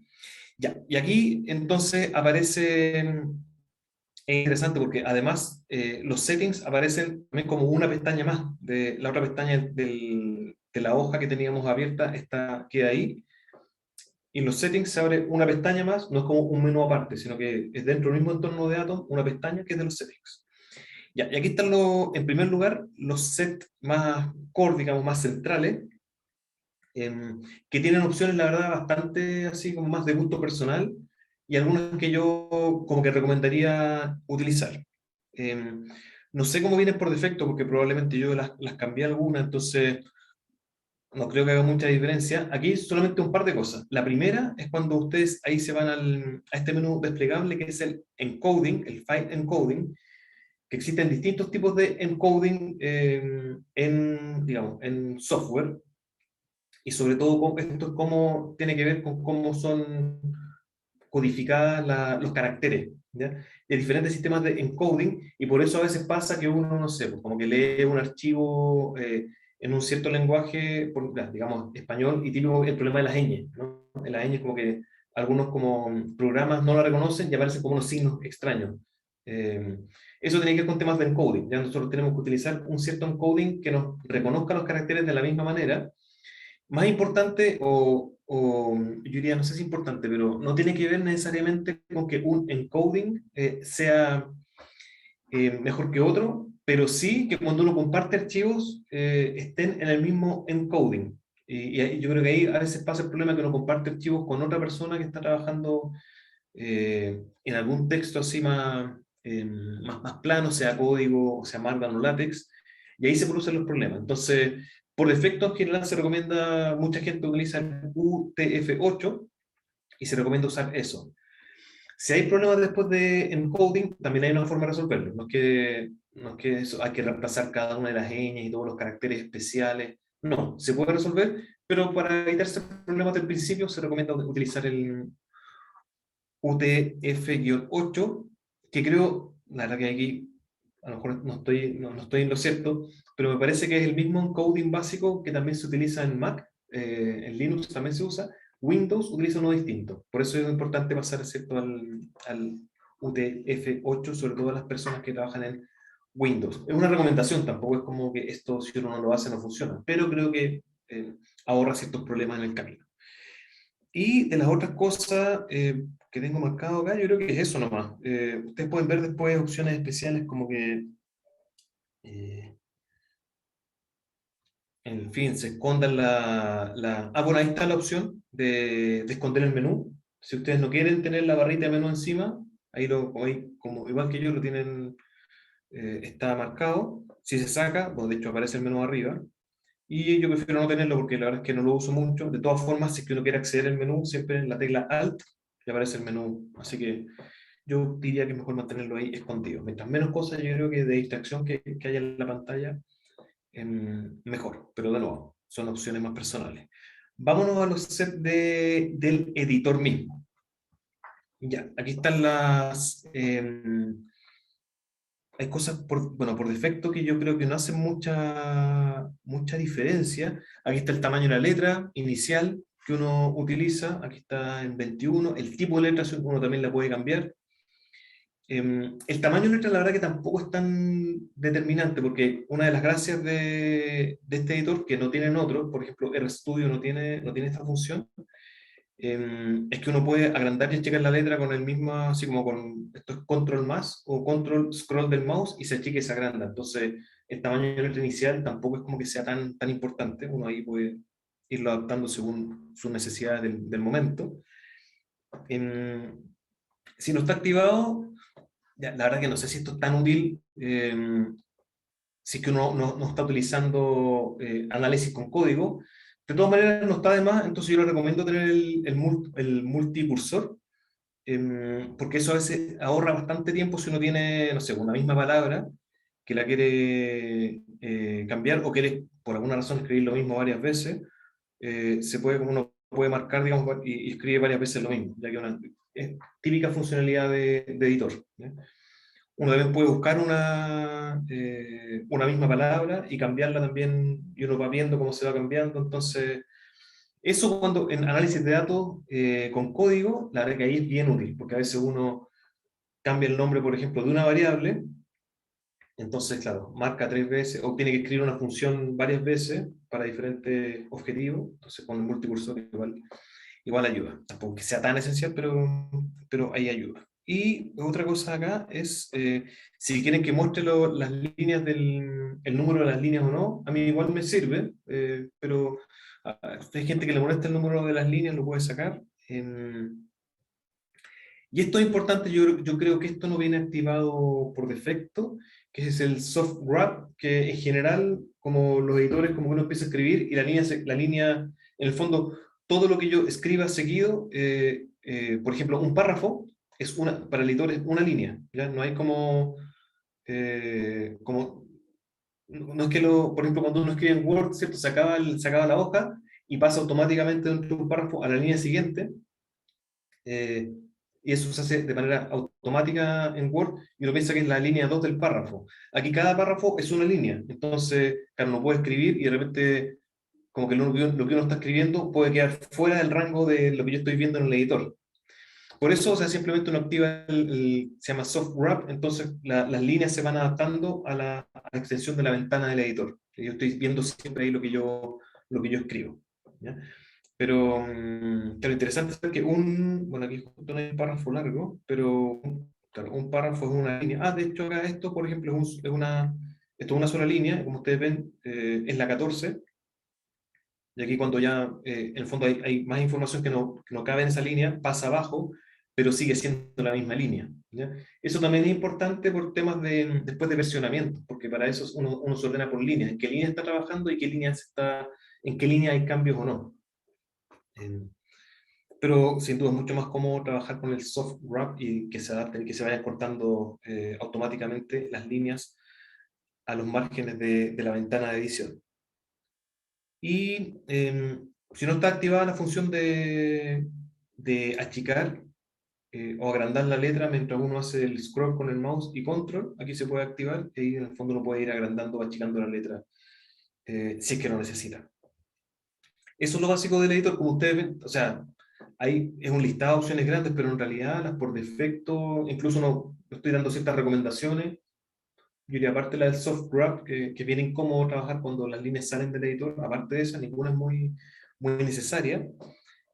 Ya, y aquí entonces aparece, es interesante porque además los settings aparecen también como una pestaña más, de la otra pestaña de la hoja que teníamos abierta, queda ahí, y en los settings se abre una pestaña más, no es como un menú aparte, sino que es dentro del mismo entorno de Atom, una pestaña que es de los settings. Ya, y aquí están en primer lugar los sets más core, digamos, más centrales, que tienen opciones, la verdad, bastante así como más de gusto personal, y algunas que yo como que recomendaría utilizar. Em, no sé cómo vienen por defecto, porque probablemente yo las cambié algunas, entonces no creo que haga mucha diferencia. Aquí solamente un par de cosas. La primera es cuando ustedes ahí se van a este menú desplegable que es el encoding, el file encoding, que existen distintos tipos de encoding digamos, en software, y sobre todo esto es cómo tiene que ver con cómo son codificadas los caracteres, ¿ya? De diferentes sistemas de encoding, y por eso a veces pasa que uno, no sé, pues como que lee un archivo en un cierto lenguaje, digamos, español, y típico el problema de las ñ, ¿no? En las ñ es como que algunos como programas no la reconocen y aparecen como unos signos extraños. Eh, Eso tiene que ver con temas de encoding, ya nosotros tenemos que utilizar un cierto encoding que nos reconozca los caracteres de la misma manera. Más importante, yo diría, no sé si es importante, pero no tiene que ver necesariamente con que un encoding sea mejor que otro, pero sí que cuando uno comparte archivos estén en el mismo encoding. Y yo creo que ahí a veces pasa el problema que uno comparte archivos con otra persona que está trabajando en algún texto así más plano, sea código, o sea Markdown o LaTeX, y ahí se producen los problemas. Entonces, por defecto, en general se recomienda, mucha gente utiliza el UTF-8 y se recomienda usar eso. Si hay problemas después de encoding, también hay una forma de resolverlo. No es que eso, hay que reemplazar cada una de las ñ y todos los caracteres especiales. No, se puede resolver, pero para evitarse problemas del principio se recomienda utilizar el UTF-8, que creo, la verdad que aquí a lo mejor no estoy en lo cierto, pero me parece que es el mismo encoding básico que también se utiliza en Mac, en Linux también se usa. Windows utiliza uno distinto, por eso es importante pasar, ¿cierto?, al UTF-8, sobre todo a las personas que trabajan en Windows. Es una recomendación, tampoco es como que esto, si uno no lo hace, no funciona, pero creo que ahorra ciertos problemas en el camino. Y de las otras cosas que tengo marcado acá, yo creo que es eso nomás. Ustedes pueden ver después opciones especiales como que, eh, en fin, se escondan bueno, ahí está la opción de esconder el menú. Si ustedes no quieren tener la barrita de menú encima, como igual que yo lo tienen, está marcado. Si se saca, bueno, de hecho aparece el menú arriba. Y yo prefiero no tenerlo porque la verdad es que no lo uso mucho. De todas formas, si es que uno quiere acceder al menú, siempre en la tecla Alt le aparece el menú. Así que yo diría que es mejor mantenerlo ahí escondido. Mientras menos cosas yo creo que de distracción que haya en la pantalla, mejor. Pero de nuevo, son opciones más personales. Vámonos a los sets del editor mismo. Ya, aquí están hay cosas por defecto que yo creo que no hacen mucha diferencia. Aquí está el tamaño de la letra inicial que uno utiliza. Aquí está en 21. El tipo de letra uno también la puede cambiar. El tamaño de letra, la verdad que tampoco es tan determinante, porque una de las gracias de este editor, que no tienen otros, por ejemplo, RStudio no tiene esta función, es que uno puede agrandar y achicar la letra con el mismo, así como con, esto es control más o control scroll del mouse, y se achica y se agranda. Entonces, el tamaño de letra inicial tampoco es como que sea tan importante. Uno ahí puede irlo adaptando según sus necesidades del momento. Si no está activado, la verdad que no sé si esto es tan útil si es que uno no está utilizando análisis con código, De todas maneras, no está de más, entonces yo le recomiendo tener el multicursor, porque eso a veces ahorra bastante tiempo si uno tiene, no sé, una misma palabra que la quiere cambiar o quiere por alguna razón escribir lo mismo varias veces, se puede, como uno puede marcar, digamos, y escribe varias veces lo mismo, ya que es típica funcionalidad de editor. ¿Ya? Uno también puede buscar una misma palabra y cambiarla también, y uno va viendo cómo se va cambiando. Entonces, eso cuando en análisis de datos con código, la verdad que ahí es bien útil, porque a veces uno cambia el nombre, por ejemplo, de una variable, entonces, claro, marca 3 veces, o tiene que escribir una función varias veces para diferentes objetivos, entonces con el multicursor igual ayuda. Tampoco que sea tan esencial, pero ahí ayuda. Y otra cosa acá es, si quieren que muestre las líneas el número de las líneas o no, a mí igual me sirve, pero hay gente que le molesta el número de las líneas, lo puede sacar. Y esto es importante, yo creo que esto no viene activado por defecto, que es el soft wrap, que en general, como los editores, como uno empieza a escribir y la línea, en el fondo, todo lo que yo escriba seguido, por ejemplo, un párrafo, para el editor es una línea, ¿ya? No hay como no es que por ejemplo, cuando uno escribe en Word, ¿cierto? Se acaba la hoja y pasa automáticamente dentro de un párrafo a la línea siguiente, eh, y eso se hace de manera automática en Word, y uno piensa que es la línea 2 del párrafo. Aquí cada párrafo es una línea, entonces, claro, uno puede escribir y de repente, como que lo que uno está escribiendo puede quedar fuera del rango de lo que yo estoy viendo en el editor. Por eso, o sea, simplemente uno activa se llama soft wrap, entonces las líneas se van adaptando a la extensión de la ventana del editor. Yo estoy viendo siempre ahí lo que yo escribo. ¿Ya? Pero lo interesante es que bueno, aquí justo no hay un párrafo largo, pero claro, un párrafo es una línea. De hecho, acá esto, por ejemplo, esto es una sola línea, como ustedes ven, es la 14, y aquí cuando ya, en el fondo hay más información que no cabe en esa línea, pasa abajo, pero sigue siendo la misma línea. ¿Ya? Eso también es importante por temas después de versionamiento, porque para eso uno se ordena por líneas, en qué línea está trabajando y en qué línea hay cambios o no. Pero sin duda es mucho más cómodo trabajar con el soft wrap y que se adapten, que se vayan cortando automáticamente las líneas a los márgenes de la ventana de edición. Y si no está activada la función de achicar o agrandar la letra mientras uno hace el scroll con el mouse y control, aquí se puede activar y en el fondo uno puede ir agrandando o achicando la letra si es que lo necesita. Eso es lo básico del editor, como ustedes ven, o sea, ahí es un listado de opciones grandes, pero en realidad las por defecto, incluso no estoy dando ciertas recomendaciones. Yo diría, aparte la del soft wrap, que es bien incómodo trabajar cuando las líneas salen del editor, aparte de esa, ninguna es muy necesaria.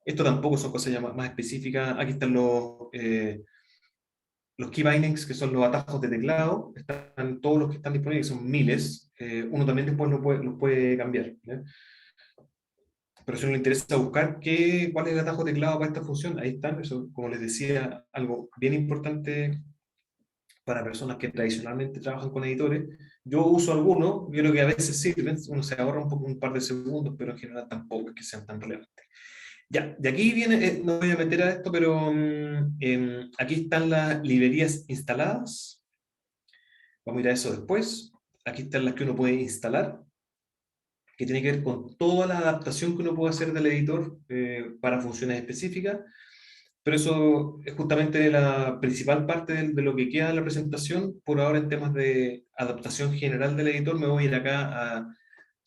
Esto tampoco son cosas ya más específicas. Aquí están los key bindings, que son los atajos de teclado. Están todos los que están disponibles, que son miles. Uno también después los puede cambiar. ¿Ya? Pero si no le interesa buscar cuál es el atajo de teclado para esta función, ahí están. Eso, como les decía, algo bien importante para personas que tradicionalmente trabajan con editores. Yo uso algunos, yo creo que a veces sirven, uno se ahorra un par de segundos, pero en general tampoco es que sean tan relevantes. Ya, de aquí viene, no voy a meter a esto, pero aquí están las librerías instaladas. Vamos a ir a eso después. Aquí están las que uno puede instalar, que tiene que ver con toda la adaptación que uno puede hacer del editor para funciones específicas. Pero eso es justamente la principal parte de lo que queda en la presentación. Por ahora, en temas de adaptación general del editor, me voy a ir acá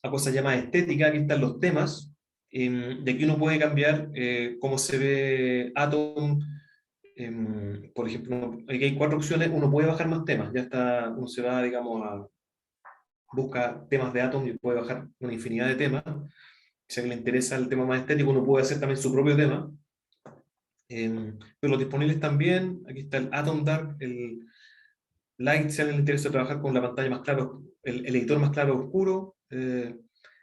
a cosas llamadas estéticas. Aquí están los temas. De aquí uno puede cambiar cómo se ve Atom. Por ejemplo, aquí hay 4 opciones. Uno puede bajar más temas. Ya está, uno se va, digamos, busca temas de Atom y puede bajar una infinidad de temas. Si a alguien le interesa el tema más estético, uno puede hacer también su propio tema. Pero los disponibles también, aquí está el Atom Dark, el Light, si a alguien le interesa trabajar con la pantalla más claro, el editor más claro o oscuro,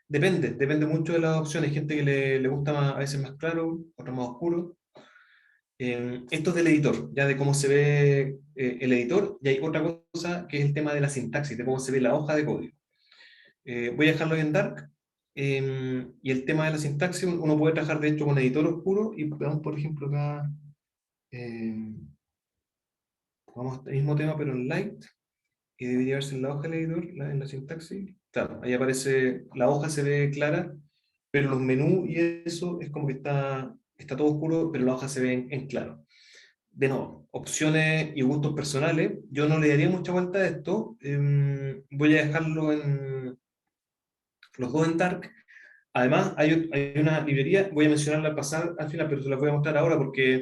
depende mucho de las opciones, hay gente que le gusta a veces más claro, otros más oscuro. Esto es del editor, ya de cómo se ve el editor, y hay otra cosa que es el tema de la sintaxis, de cómo se ve la hoja de código. Voy a dejarlo en Dark, Y el tema de la sintaxis, uno puede trabajar de hecho con editor oscuro, y veamos por ejemplo acá, pongamos el mismo tema pero en light, y debería verse en la hoja del editor, en la sintaxis. Claro, ahí aparece, la hoja se ve clara, pero los menús y eso es como que está todo oscuro, pero la hoja se ve en claro. De nuevo, opciones y gustos personales. Yo no le daría mucha vuelta a esto. Voy a dejarlo en los dos en dark. Además, hay una librería, voy a mencionarla al pasar al final, pero se la voy a mostrar ahora porque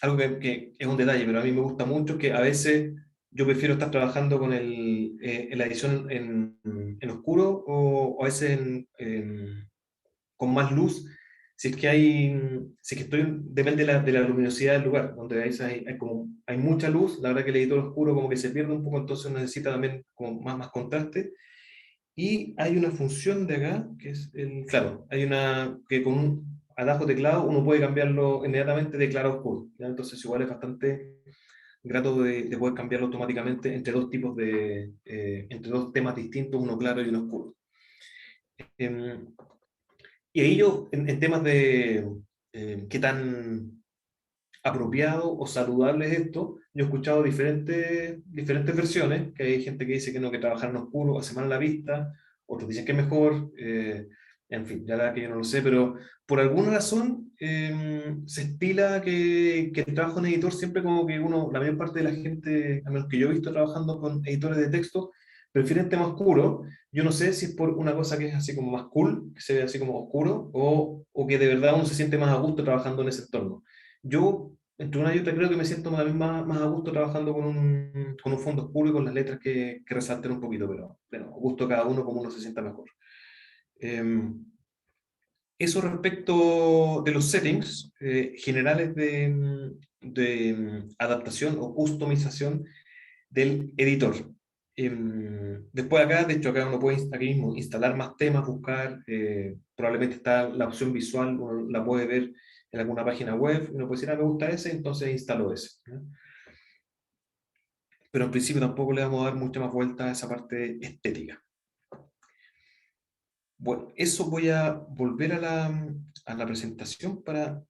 algo que es un detalle, pero a mí me gusta mucho, que a veces yo prefiero estar trabajando con en la edición en oscuro o a veces con más luz, si es que si es que depende de la luminosidad del lugar, donde hay mucha luz, la verdad que el editor oscuro como que se pierde un poco, entonces necesita también como más contraste. Y hay una función de acá, que es claro, hay una que con un atajo teclado uno puede cambiarlo inmediatamente de claro a oscuro, ¿ya? Entonces igual es bastante grato de poder cambiarlo automáticamente entre dos tipos entre dos temas distintos, uno claro y uno oscuro. Y ahí yo, en temas de qué tan apropiado o saludable es esto, yo he escuchado diferentes versiones, que hay gente que dice que no, que trabajar en oscuro hace mal a la vista, otros dicen que es mejor, en fin, ya la verdad que yo no lo sé, pero por alguna razón se estila que el trabajo en editor siempre como que la mayor parte de la gente, a menos que yo he visto trabajando con editores de texto, prefieren tema oscuro. Yo no sé si es por una cosa que es así como más cool, que se ve así como oscuro, o que de verdad uno se siente más a gusto trabajando en ese entorno. Yo, entre una y otra, creo que me siento más a gusto trabajando con un fondo oscuro y con las letras que resalten un poquito, pero bueno, a gusto cada uno como uno se sienta mejor. Eso respecto de los settings generales de adaptación o customización del editor. Después acá, de hecho acá uno puede aquí mismo instalar más temas, buscar, probablemente está la opción visual, uno la puede ver en alguna página web, uno puede decir, me gusta ese, entonces instalo ese, ¿no? Pero en principio tampoco le vamos a dar mucha más vuelta a esa parte estética. Bueno, eso voy a volver a la presentación para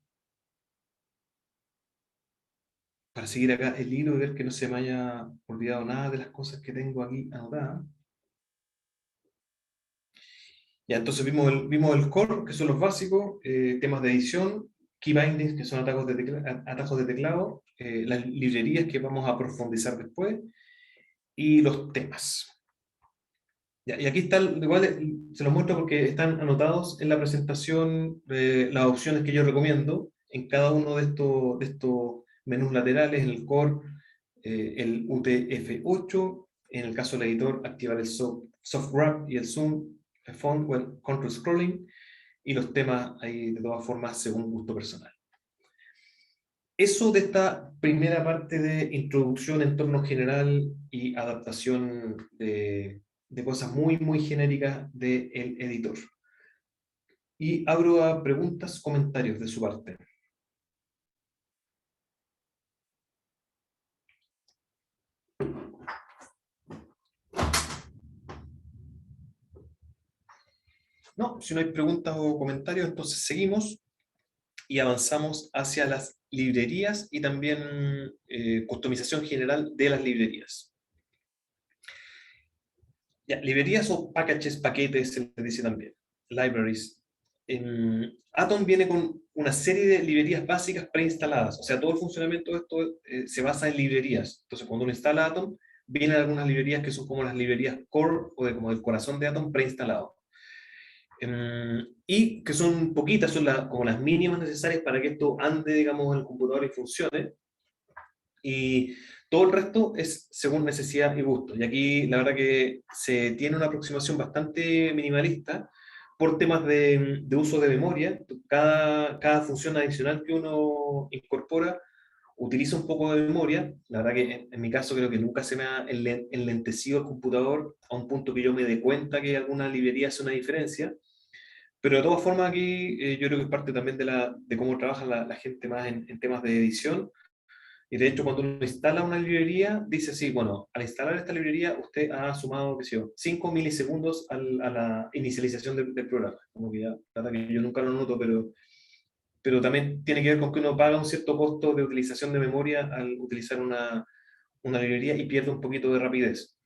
seguir acá el hilo y ver que no se me haya olvidado nada de las cosas que tengo aquí anotadas. Ya, entonces vimos el core, que son los básicos, temas de edición, key bindings, que son atajos de teclado, las librerías que vamos a profundizar después, y los temas. Ya, y aquí está, igual se los muestro porque están anotados en la presentación las opciones que yo recomiendo en cada uno de estos menús laterales, en el core, el UTF-8, en el caso del editor, activar el soft wrap y el zoom, el font o el control scrolling, y los temas ahí de todas formas según gusto personal. Eso de esta primera parte de introducción, entorno general y adaptación de cosas muy genéricas del editor. Y abro a preguntas, comentarios de su parte. No, si no hay preguntas o comentarios, entonces seguimos y avanzamos hacia las librerías y también customización general de las librerías. Ya, librerías o packages, paquetes, se les dice también. Libraries. Atom viene con una serie de librerías básicas preinstaladas, o sea, todo el funcionamiento de esto se basa en librerías. Entonces, cuando uno instala Atom, vienen algunas librerías que son como las librerías core o como del corazón de Atom preinstalado. Y que son poquitas, son como las mínimas necesarias para que esto ande, digamos, en el computador y funcione. Y todo el resto es según necesidad y gusto. Y aquí la verdad que se tiene una aproximación bastante minimalista por temas de uso de memoria. Cada función adicional que uno incorpora utiliza un poco de memoria. La verdad que en mi caso creo que nunca se me ha enlentecido el computador a un punto que yo me dé cuenta que alguna librería hace una diferencia. Pero de todas formas aquí yo creo que es parte también de cómo trabaja la gente más en temas de edición. Y de hecho, cuando uno instala una librería, dice así, bueno, al instalar esta librería, usted ha sumado, qué sé yo, 5 milisegundos a la inicialización del programa. Como que ya, la verdad que yo nunca lo noto, pero también tiene que ver con que uno paga un cierto costo de utilización de memoria al utilizar una librería y pierde un poquito de rapidez.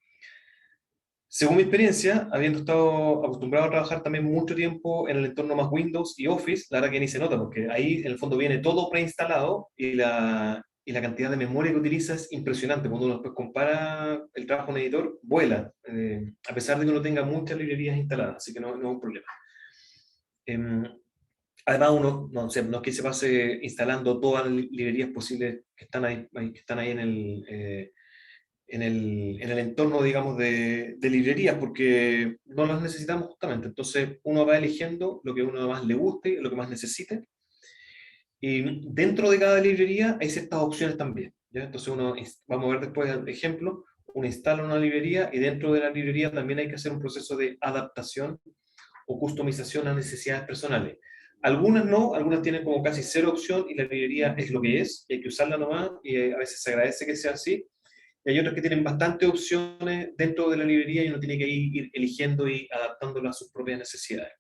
Según mi experiencia, habiendo estado acostumbrado a trabajar también mucho tiempo en el entorno más Windows y Office, la verdad que ni se nota, porque ahí en el fondo viene todo preinstalado y la cantidad de memoria que utiliza es impresionante. Cuando uno después compara el trabajo en editor, vuela, a pesar de que uno tenga muchas librerías instaladas, así que no es un problema. Además, uno no sé, no es que se pase instalando todas las librerías posibles que están ahí en el entorno, digamos, de librerías, porque no las necesitamos justamente. Entonces, uno va eligiendo lo que a uno más le guste, lo que más necesite, y dentro de cada librería hay ciertas opciones también, ¿ya? Entonces, vamos a ver después el ejemplo, uno instala una librería y dentro de la librería también hay que hacer un proceso de adaptación o customización a necesidades personales. Algunas no, algunas tienen como casi cero opción y la librería es lo que es, y hay que usarla nomás, y a veces se agradece que sea así. Y hay otras que tienen bastantes opciones dentro de la librería y uno tiene que ir eligiendo y adaptándolas a sus propias necesidades.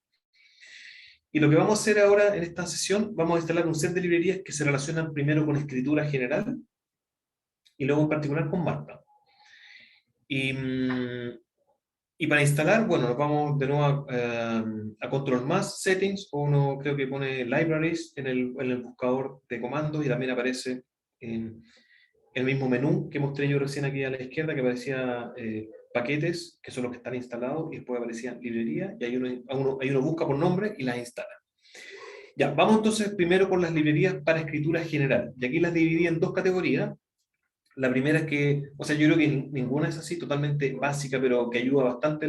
Y lo que vamos a hacer ahora en esta sesión, vamos a instalar un set de librerías que se relacionan primero con escritura general y luego en particular con Markdown. Y para instalar, bueno, nos vamos de nuevo a Control más Settings, o uno creo que pone Libraries en el buscador de comandos y también aparece en el mismo menú que mostré yo recién aquí a la izquierda, que aparecía paquetes, que son los que están instalados, y después aparecía librería, y ahí uno busca por nombre y las instala. Ya, vamos entonces primero con las librerías para escritura general, y aquí las dividí en dos categorías. La primera es que, o sea, yo creo que ninguna es así, totalmente básica, pero que ayuda bastante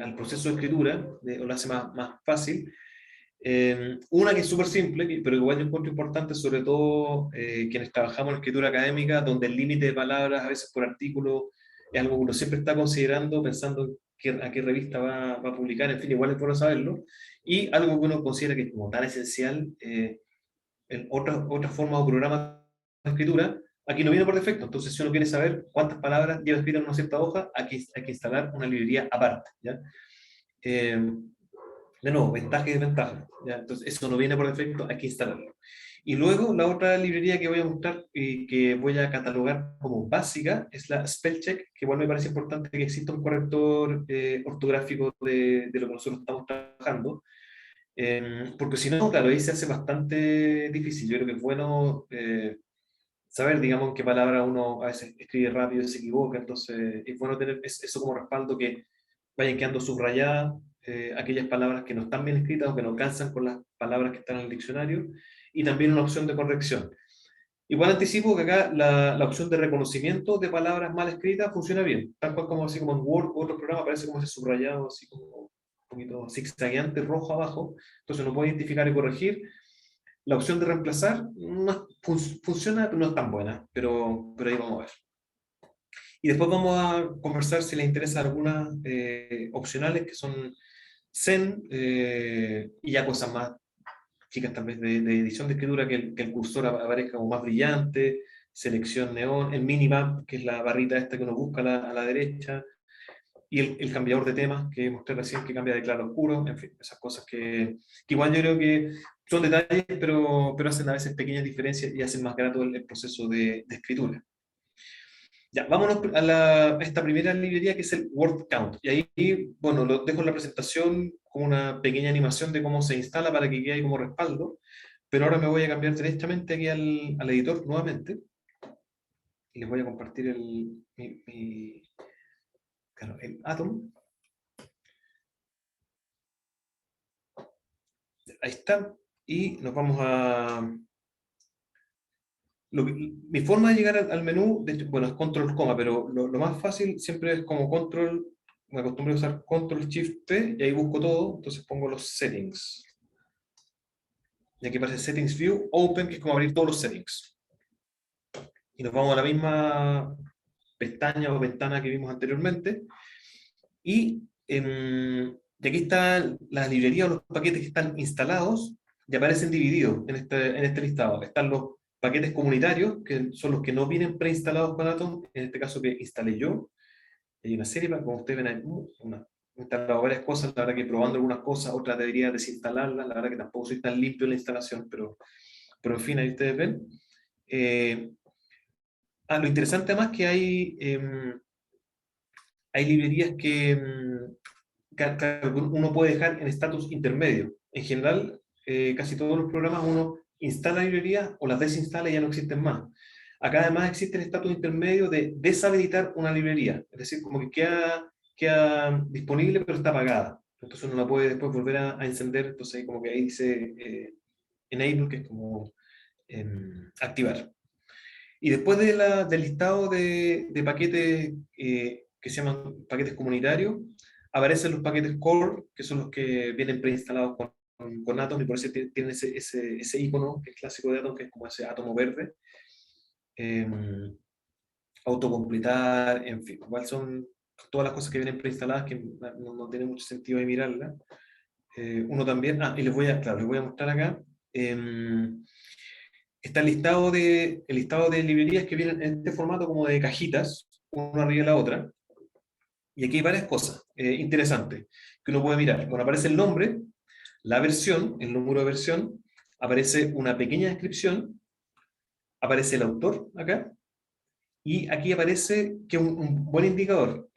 al proceso de escritura, o lo hace más fácil. Una que es súper simple, pero igual yo encuentro importante, sobre todo quienes trabajamos en escritura académica, donde el límite de palabras, a veces por artículo, es algo que uno siempre está considerando, pensando a qué revista va a publicar, en fin, igual es bueno saberlo. Y algo que uno considera que es como tan esencial, en otras formas o programas de escritura, aquí no viene por defecto. Entonces, si uno quiere saber cuántas palabras lleva escritas en una cierta hoja, aquí hay que instalar una librería aparte, ¿ya? De nuevo, ventaja y desventaja, ¿ya? Entonces, eso no viene por defecto, hay que instalarlo. Y luego, la otra librería que voy a mostrar y que voy a catalogar como básica es la Spellcheck, que igual me parece importante que exista un corrector ortográfico de lo que nosotros estamos trabajando. Porque si no, claro, ahí se hace bastante difícil. Yo creo que es bueno saber, digamos, en qué palabra uno a veces escribe rápido y se equivoca. Entonces, es bueno tener eso como respaldo, que vayan quedando subrayadas aquellas palabras que no están bien escritas o que no calzan con las palabras que están en el diccionario. Y también una opción de corrección. Igual anticipo que acá la opción de reconocimiento de palabras mal escritas funciona bien. Tal cual como así como en Word u otros programas aparece como ese subrayado, así como poquito zigzagueante rojo abajo, entonces uno puede identificar y corregir. La opción de reemplazar funciona, pero no es tan buena, pero ahí vamos a ver. Y después vamos a conversar si les interesa algunas opcionales que son Zen y ya cosas más chicas tal vez de edición de escritura, que el cursor aparezca como más brillante, selección neón, el minimap, que es la barrita esta que uno busca a la derecha, y el cambiador de temas que mostré recién, que cambia de claro a oscuro, en fin, esas cosas que igual yo creo que son detalles, pero hacen a veces pequeñas diferencias y hacen más grato el proceso de escritura. Ya, vámonos a esta primera librería, que es el Word Count. Y ahí, bueno, lo dejo en la presentación como una pequeña animación de cómo se instala para que quede ahí como respaldo, pero ahora me voy a cambiar directamente aquí al editor nuevamente y les voy a compartir claro, el Atom. Ahí está. Y nos vamos a... mi forma de llegar al menú, de hecho, bueno, es control coma, pero lo más fácil siempre es como control, me acostumbré a usar control shift P y ahí busco todo, entonces pongo los settings. Y aquí aparece settings view, open, que es como abrir todos los settings. Y nos vamos a la misma pestaña o ventana que vimos anteriormente. Y aquí están las librerías o los paquetes que están instalados y aparecen divididos en este listado. Están paquetes comunitarios, que son los que no vienen preinstalados con Atom, en este caso que instalé yo. Hay una serie, como ustedes ven, hay he instalado varias cosas, la verdad que probando algunas cosas, otras debería desinstalarlas, la verdad que tampoco soy tan limpio en la instalación, pero en fin, ahí ustedes ven. Lo interesante además que hay librerías que uno puede dejar en estatus intermedio. En general, casi todos los programas uno instala librerías o las desinstala y ya no existen más. Acá además existe el estatus intermedio de deshabilitar una librería, es decir, como que queda disponible pero está apagada. Entonces uno la puede después volver a encender, entonces como que ahí dice enable, que es como activar. Y después del listado de paquetes que se llaman paquetes comunitarios, aparecen los paquetes core, que son los que vienen preinstalados con Atom, y por eso tienen ese icono que es clásico de Atom, que es como ese átomo verde. Autocompletar, en fin, igual son todas las cosas que vienen preinstaladas que no tiene mucho sentido de mirarlas. Uno también, y les voy a mostrar acá. Está el listado de librerías que vienen en este formato como de cajitas, una arriba de la otra. Y aquí hay varias cosas interesantes que uno puede mirar. Bueno, aparece el nombre, la versión, el número de versión, aparece una pequeña descripción, aparece el autor acá, y aquí aparece que un buen indicador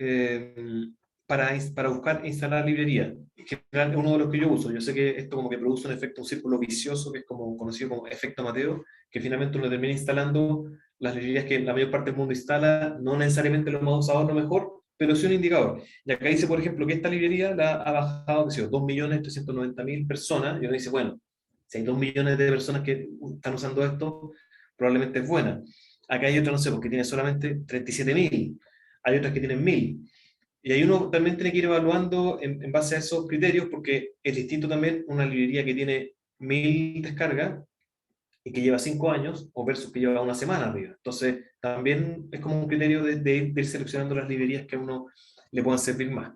para buscar e instalar librería. En general es uno de los que yo uso. Yo sé que esto como que produce un efecto, un círculo vicioso, que es como conocido como efecto Mateo, que finalmente uno termina instalando las librerías que la mayor parte del mundo instala, no necesariamente lo más usado es lo mejor, pero sí un indicador. Y acá dice, por ejemplo, que esta librería la ha bajado, qué sé yo, 2.390.000 personas, y uno dice, bueno, si hay 2 millones de personas que están usando esto, probablemente es buena. Acá hay otra, no sé, porque tiene solamente 37.000, hay otras que tienen 1.000. Y ahí uno también tiene que ir evaluando en base a esos criterios, porque es distinto también una librería que tiene 1.000 descargas y que lleva 5 años, o versus que lleva una semana arriba. Entonces, también es como un criterio de ir seleccionando las librerías que a uno le puedan servir más.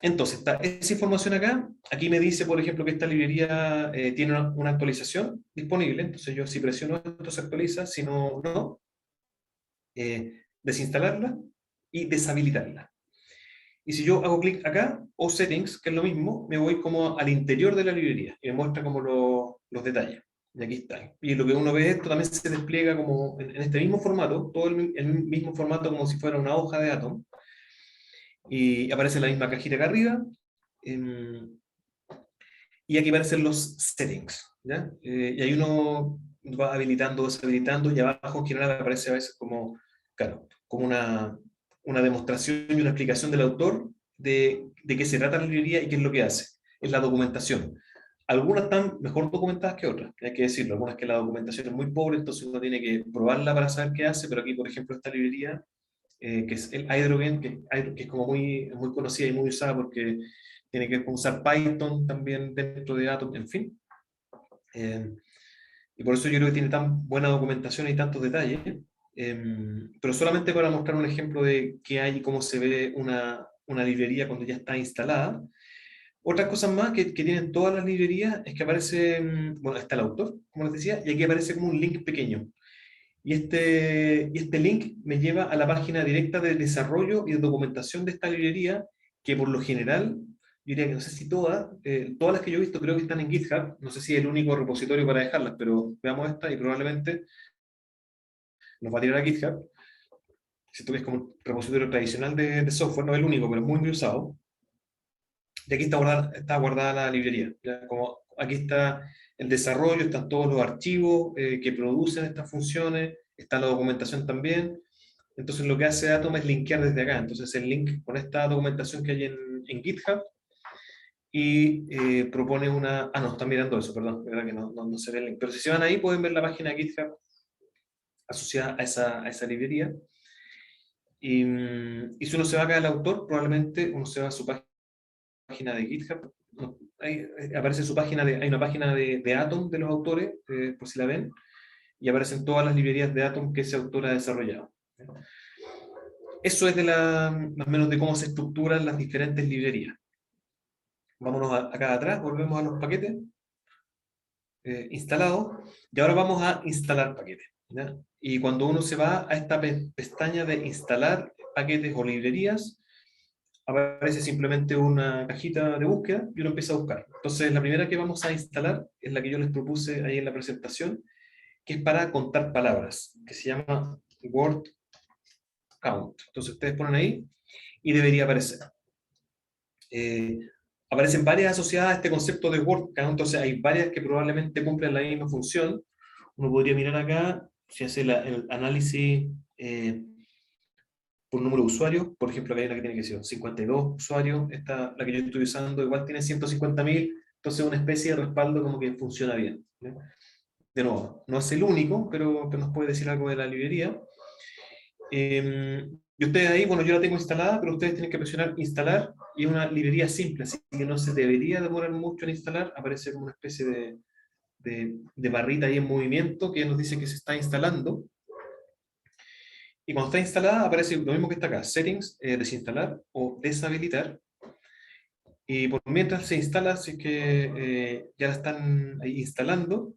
Entonces, está esa información acá. Aquí me dice, por ejemplo, que esta librería tiene una actualización disponible. Entonces, yo si presiono esto se actualiza, si no, no. Desinstalarla y deshabilitarla. Y si yo hago clic acá, o settings, que es lo mismo, me voy como al interior de la librería y me muestra como los detalles. Y aquí está. Y lo que uno ve, esto también se despliega como en este mismo formato, todo el mismo formato como si fuera una hoja de Atom. Y aparece la misma cajita acá arriba. Y aquí aparecen los settings. ¿Ya? Y ahí uno va habilitando, deshabilitando, y abajo en general aparece a veces como, claro, como una demostración y una explicación del autor de qué se trata la librería y qué es lo que hace. Es la documentación. Algunas están mejor documentadas que otras, hay que decirlo. Algunas que la documentación es muy pobre, entonces uno tiene que probarla para saber qué hace, pero aquí, por ejemplo, esta librería, que es el Hydrogen, que es como muy conocida y muy usada porque tiene que usar Python también dentro de Atom, en fin. Y por eso yo creo que tiene tan buena documentación y tantos detalles. Pero solamente para mostrar un ejemplo de qué hay y cómo se ve una librería cuando ya está instalada. Otras cosas más que tienen todas las librerías es que aparece, bueno, está el autor, como les decía, y aquí aparece como un link pequeño. Y este link me lleva a la página directa de desarrollo y de documentación de esta librería, que por lo general, yo diría que no sé si todas las que yo he visto creo que están en GitHub, no sé si es el único repositorio para dejarlas, pero veamos esta y probablemente nos va a tirar a GitHub. Siento que es como un repositorio tradicional de software, no es el único, pero es muy usado. Y aquí está guardada la librería. ¿Ya? Como aquí está el desarrollo, están todos los archivos que producen estas funciones, está la documentación también. Entonces lo que hace Atom es linkear desde acá. Entonces el link con esta documentación que hay en GitHub y propone una... no, están mirando eso, perdón, verdad que no se ve el link. Pero si se van ahí pueden ver la página de GitHub asociada a esa librería. Y si uno se va acá al autor, probablemente uno se va a su página de GitHub. Ahí aparece su página, hay una página de Atom de los autores, por si la ven, y aparecen todas las librerías de Atom que ese autor ha desarrollado. Eso es más o menos de cómo se estructuran las diferentes librerías. Vámonos acá atrás, volvemos a los paquetes. instalado, y ahora vamos a instalar paquetes, ¿ya? Y cuando uno se va a esta pestaña de instalar paquetes o librerías, aparece simplemente una cajita de búsqueda y uno empieza a buscar. Entonces, la primera que vamos a instalar es la que yo les propuse ahí en la presentación, que es para contar palabras, que se llama Word Count. Entonces, ustedes ponen ahí y debería aparecer. Eh, Aparecen varias asociadas a este concepto de Word Count, entonces hay varias que probablemente cumplen la misma función. Uno podría mirar acá, si hace el análisis por número de usuarios, por ejemplo, acá hay una que tiene que ser 52 usuarios, esta, la que yo estoy usando, igual tiene 150.000, entonces una especie de respaldo como que funciona bien, ¿no? De nuevo, no es el único, pero nos puede decir algo de la librería. Y ustedes ahí, bueno, yo la tengo instalada, pero ustedes tienen que presionar instalar, y es una librería simple, así que no se debería demorar mucho en instalar, aparece como una especie de barrita ahí en movimiento que nos dice que se está instalando. Y cuando está instalada aparece lo mismo que está acá, settings, desinstalar o deshabilitar. Y por mientras se instala, si es que ya la están ahí instalando,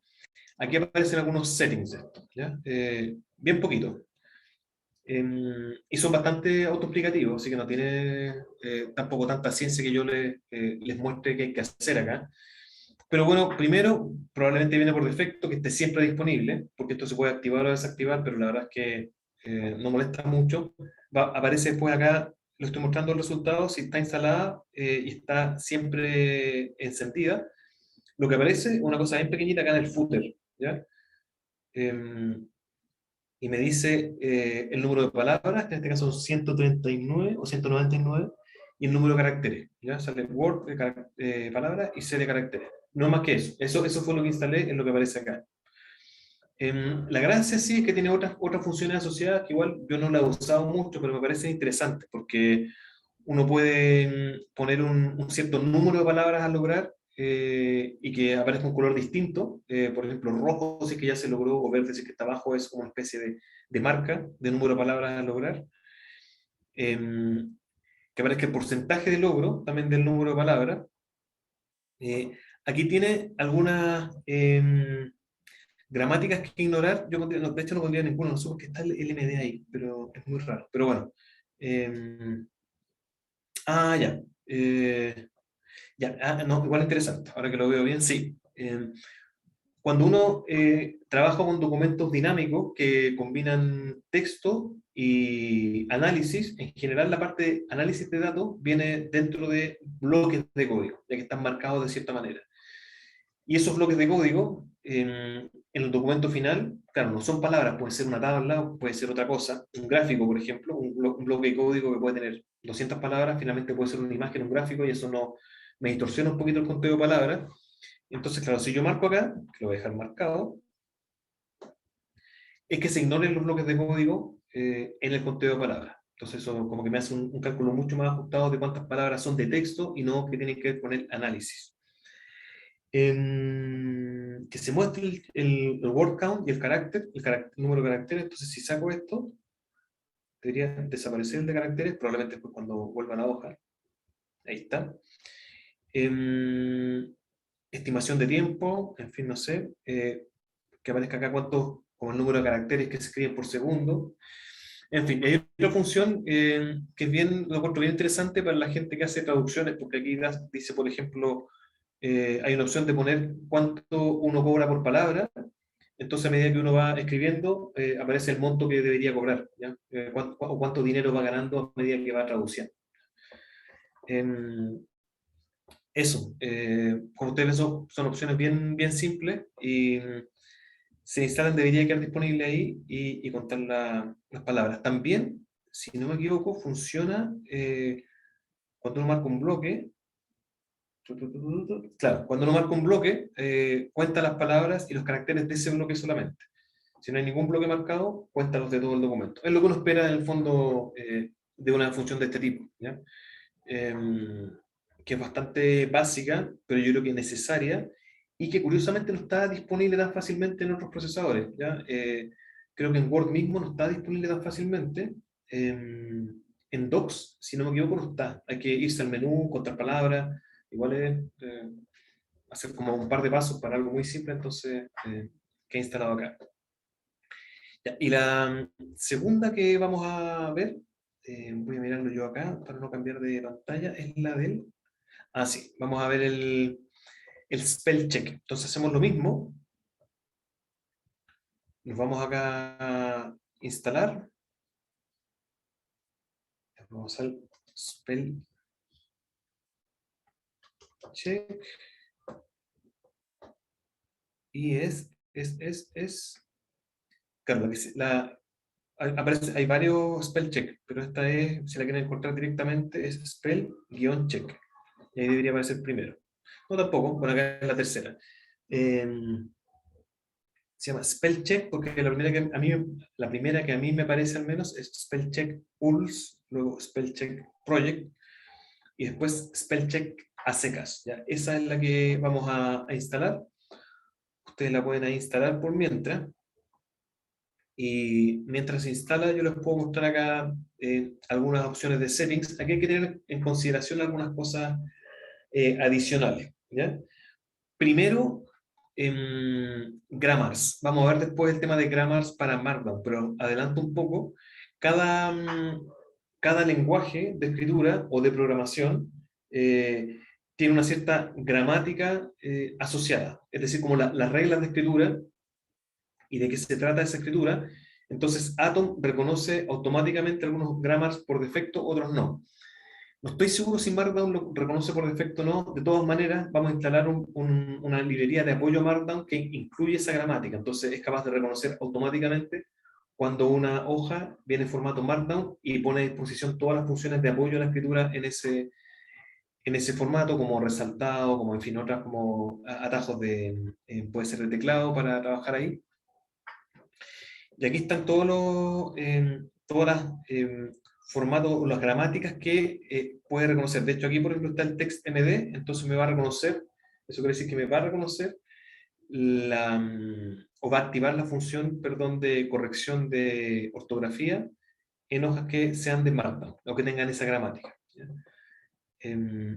aquí aparecen algunos settings de esto, ¿ya? Bien poquito. Y son bastante autoexplicativos, así que no tiene tampoco tanta ciencia que yo les muestre qué hay que hacer acá. Pero bueno, primero, probablemente viene por defecto que esté siempre disponible, porque esto se puede activar o desactivar, pero la verdad es que no molesta mucho. Aparece después acá, lo estoy mostrando el resultado, si está instalada y está siempre encendida. Lo que aparece es una cosa bien pequeñita acá en el footer, ¿ya? Y me dice el número de palabras, que en este caso son 139 o 199, y el número de caracteres. ¿Ya? Sale Word de palabras y C de caracteres. No más que eso. Eso fue lo que instalé en lo que aparece acá. La gracia sí es que tiene otras funciones asociadas que igual yo no la he usado mucho, pero me parecen interesantes, porque uno puede poner un cierto número de palabras a lograr y que aparezca un color distinto, por ejemplo rojo si es que ya se logró, o verde si es que está abajo, es como una especie de marca de número de palabras a lograr. Que aparezca el porcentaje de logro también del número de palabras. Aquí tiene algunas gramáticas que ignorar. Yo de hecho no pondría ninguno, no sé por qué está el LMD ahí, pero es muy raro. Pero bueno. Ya. Ya, no, igual interesante, ahora que lo veo bien, sí. Cuando uno trabaja con documentos dinámicos que combinan texto y análisis, en general la parte de análisis de datos viene dentro de bloques de código, ya que están marcados de cierta manera. Y esos bloques de código, en el documento final, claro, no son palabras, puede ser una tabla, puede ser otra cosa, un gráfico, por ejemplo, un bloque de código que puede tener 200 palabras, finalmente puede ser una imagen, un gráfico, y eso no me distorsiona un poquito el conteo de palabras. Entonces, claro, si yo marco acá, que lo voy a dejar marcado, es que se ignoren los bloques de código en el conteo de palabras. Entonces, eso como que me hace un cálculo mucho más ajustado de cuántas palabras son de texto y no que tienen que ver con el análisis. Que se muestre el word count y el número de caracteres. Entonces, si saco esto, debería desaparecer el de caracteres, probablemente después cuando vuelvan a la hoja. Ahí está. Estimación de tiempo, en fin, no sé. Que aparezca acá como el número de caracteres que se escriben por segundo. En fin, hay otra función que es bien, lo encuentro bien interesante para la gente que hace traducciones, porque aquí dice, por ejemplo, hay una opción de poner cuánto uno cobra por palabra. Entonces, a medida que uno va escribiendo, aparece el monto que debería cobrar, ¿ya? O cuánto dinero va ganando a medida que va traduciendo. Eso, como ustedes ven, son opciones bien, bien simples y se instalan, debería quedar disponible ahí y contar las palabras. También, si no me equivoco, funciona cuando uno marca un bloque. Claro, cuando uno marca un bloque, cuenta las palabras y los caracteres de ese bloque solamente. Si no hay ningún bloque marcado, cuenta los de todo el documento. Es lo que uno espera en el fondo de una función de este tipo, ¿ya? Que es bastante básica, pero yo creo que necesaria, y que curiosamente no está disponible tan fácilmente en otros procesadores, ¿ya? Creo que en Word mismo no está disponible tan fácilmente. En Docs, si no me equivoco, no está. Hay que irse al menú, contar palabras, igual es hacer como un par de pasos para algo muy simple, entonces queda instalado acá. Ya, y la segunda que vamos a ver, voy a mirarlo yo acá para no cambiar de pantalla, es la del... Ah, sí, vamos a ver el spell check. Entonces hacemos lo mismo. Nos vamos acá a instalar. Vamos al spell check. Y claro, aparece, hay varios spell check, pero esta es, si la quieren encontrar directamente, es spell-check. Y ahí debería aparecer primero. No tampoco, bueno, acá es la tercera. Se llama spell check porque la primera que a mí me parece al menos es spell check pulse, luego spell check project y después spell check a secas. ¿Ya? Esa es la que vamos a instalar. Ustedes la pueden instalar por mientras. Y mientras se instala, yo les puedo mostrar acá algunas opciones de settings. Aquí hay que tener en consideración algunas cosas adicionales. ¿Ya? Primero, grammars. Vamos a ver después el tema de grammars para Markdown, pero adelanto un poco. Cada lenguaje de escritura o de programación tiene una cierta gramática asociada. Es decir, como las reglas de escritura y de qué se trata esa escritura. Entonces, Atom reconoce automáticamente algunos grammars por defecto, otros no. No estoy seguro si Markdown lo reconoce por defecto o no. De todas maneras, vamos a instalar una librería de apoyo a Markdown que incluye esa gramática. Entonces, es capaz de reconocer automáticamente cuando una hoja viene en formato Markdown y pone a disposición todas las funciones de apoyo a la escritura en ese formato, como resaltado, como en fin, otras como atajos puede ser de teclado para trabajar ahí. Y aquí están todas las formatos, las gramáticas que puede reconocer. De hecho, aquí, por ejemplo, está el text MD, entonces me va a reconocer, eso quiere decir que me va a reconocer o va a activar la función, perdón, de corrección de ortografía en hojas que sean de Markdown, o que tengan esa gramática.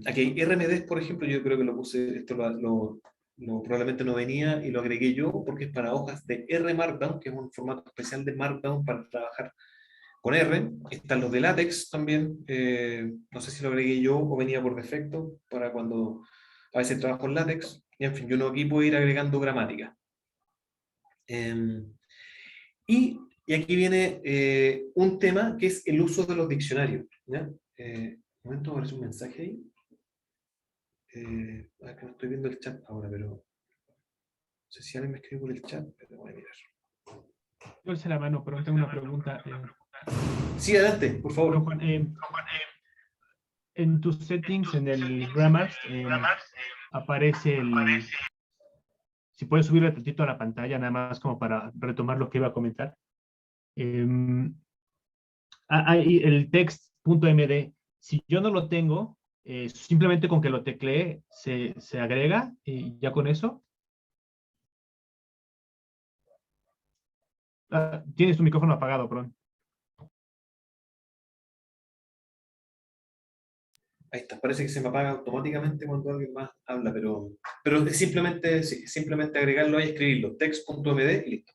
Aquí hay RMDs, por ejemplo, yo creo que lo puse, esto probablemente no venía y lo agregué yo porque es para hojas de R Markdown, que es un formato especial de Markdown para trabajar con R. Están los de LaTeX también, no sé si lo agregué yo o venía por defecto para cuando a veces trabajo en LaTeX. Y en fin, yo no aquí puedo ir agregando gramática. Y aquí viene un tema que es el uso de los diccionarios. ¿Ya? Un momento, aparece un mensaje ahí. Que no estoy viendo el chat ahora, pero no sé si alguien me escribe por el chat, pero voy a mirar. Yo alcé la mano, pero tengo una pregunta. Sí, adelante, por favor. Juan, en tus settings, en el grammars, aparece si puedes subirle tantito a la pantalla, nada más como para retomar lo que iba a comentar. Hay el text.md. Si yo no lo tengo, simplemente con que lo teclee se agrega y ya con eso. Tienes tu micrófono apagado, perdón. Ahí está, parece que se me apaga automáticamente cuando alguien más habla, pero es simplemente agregarlo ahí y escribirlo, text.md y listo.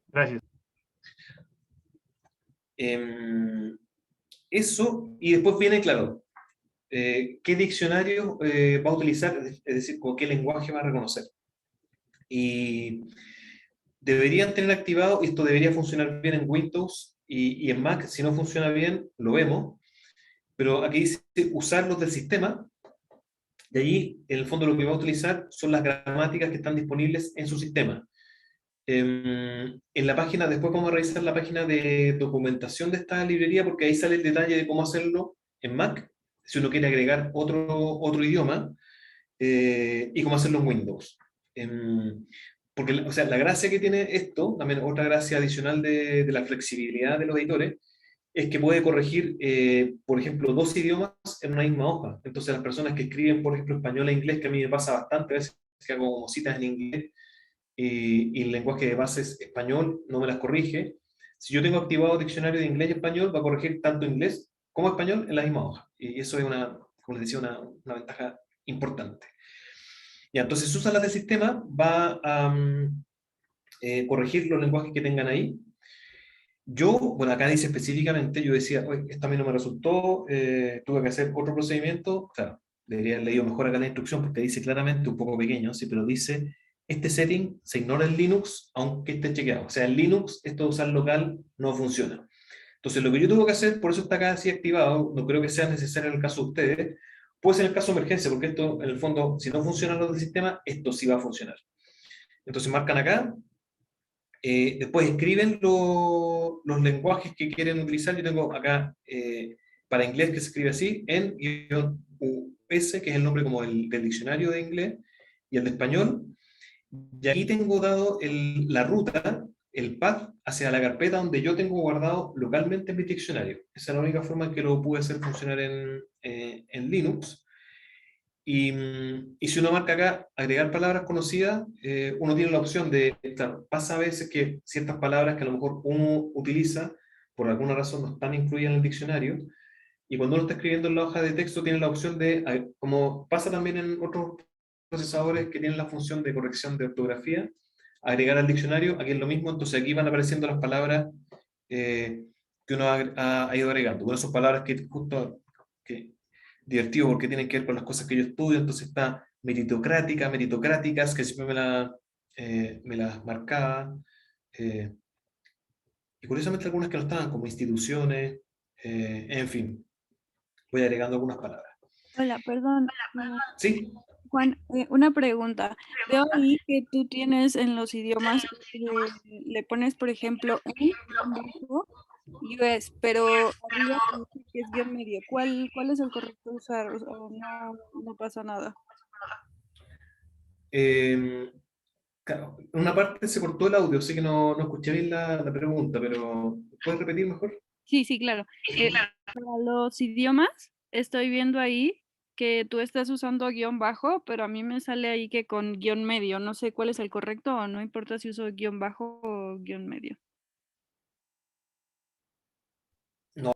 Gracias. Eso, y después viene, claro, qué diccionario va a utilizar, es decir, con qué lenguaje va a reconocer. Y deberían tener activado, y esto debería funcionar bien en Windows y en Mac. Si no funciona bien, lo vemos. Pero aquí dice usar los del sistema, y allí, en el fondo, lo que va a utilizar son las gramáticas que están disponibles en su sistema. En la página, después vamos a revisar la página de documentación de esta librería, porque ahí sale el detalle de cómo hacerlo en Mac, si uno quiere agregar otro idioma, y cómo hacerlo en Windows. Porque, o sea, la gracia que tiene esto, también otra gracia adicional de la flexibilidad de los editores, es que puede corregir, por ejemplo, 2 idiomas en una misma hoja. Entonces, las personas que escriben, por ejemplo, español e inglés, que a mí me pasa bastante, a veces que hago como citas en inglés, y el lenguaje de base es español, no me las corrige. Si yo tengo activado diccionario de inglés y español, va a corregir tanto inglés como español en la misma hoja. Y eso es como les decía, una ventaja importante. Ya, entonces usa las del sistema, va a corregir los lenguajes que tengan ahí. Yo, bueno, acá dice específicamente, yo decía, oye, esto a mí no me resultó, tuve que hacer otro procedimiento, claro, debería haber leído mejor acá la instrucción porque dice claramente, un poco pequeño, sí, pero dice, este setting se ignora en Linux aunque esté chequeado. O sea, en Linux esto de usar local no funciona. Entonces lo que yo tuve que hacer, por eso está acá así activado, no creo que sea necesario en el caso de ustedes, puede ser en el caso de emergencia, porque esto, en el fondo, si no funciona lo del sistema, esto sí va a funcionar. Entonces marcan acá, después escriben los lenguajes que quieren utilizar. Yo tengo acá para inglés que se escribe así, en-us, que es el nombre como del diccionario de inglés, y el de español. Y aquí tengo dado la ruta, el path hacia la carpeta donde yo tengo guardado localmente mi diccionario. Esa es la única forma en que lo pude hacer funcionar en Linux. Y si uno marca acá, agregar palabras conocidas, uno tiene la opción de, claro, pasa a veces que ciertas palabras que a lo mejor uno utiliza, por alguna razón no están incluidas en el diccionario, y cuando uno está escribiendo en la hoja de texto tiene la opción de, como pasa también en otros procesadores que tienen la función de corrección de ortografía, agregar al diccionario, aquí es lo mismo, entonces aquí van apareciendo las palabras que uno ha ido agregando. Bueno, son palabras que justo... que divertido porque tienen que ver con las cosas que yo estudio, entonces está meritocrática, meritocráticas, que siempre me las marcaba, y curiosamente algunas que no estaban, como instituciones, en fin, voy agregando algunas palabras. Hola, perdón. ¿Sí? Juan, una pregunta. Veo ahí que tú tienes en los idiomas, le pones, por ejemplo, en bajo US, pero arriba te dice que es guión medio. ¿Cuál es el correcto usar? O no pasa nada. Claro, una parte se cortó el audio, así que no escuché bien la pregunta, pero ¿puedes repetir mejor? Sí, sí, claro. Para los idiomas, estoy viendo ahí que tú estás usando guión bajo, pero a mí me sale ahí que con guión medio. No sé cuál es el correcto o no importa si uso guión bajo o guión medio. No,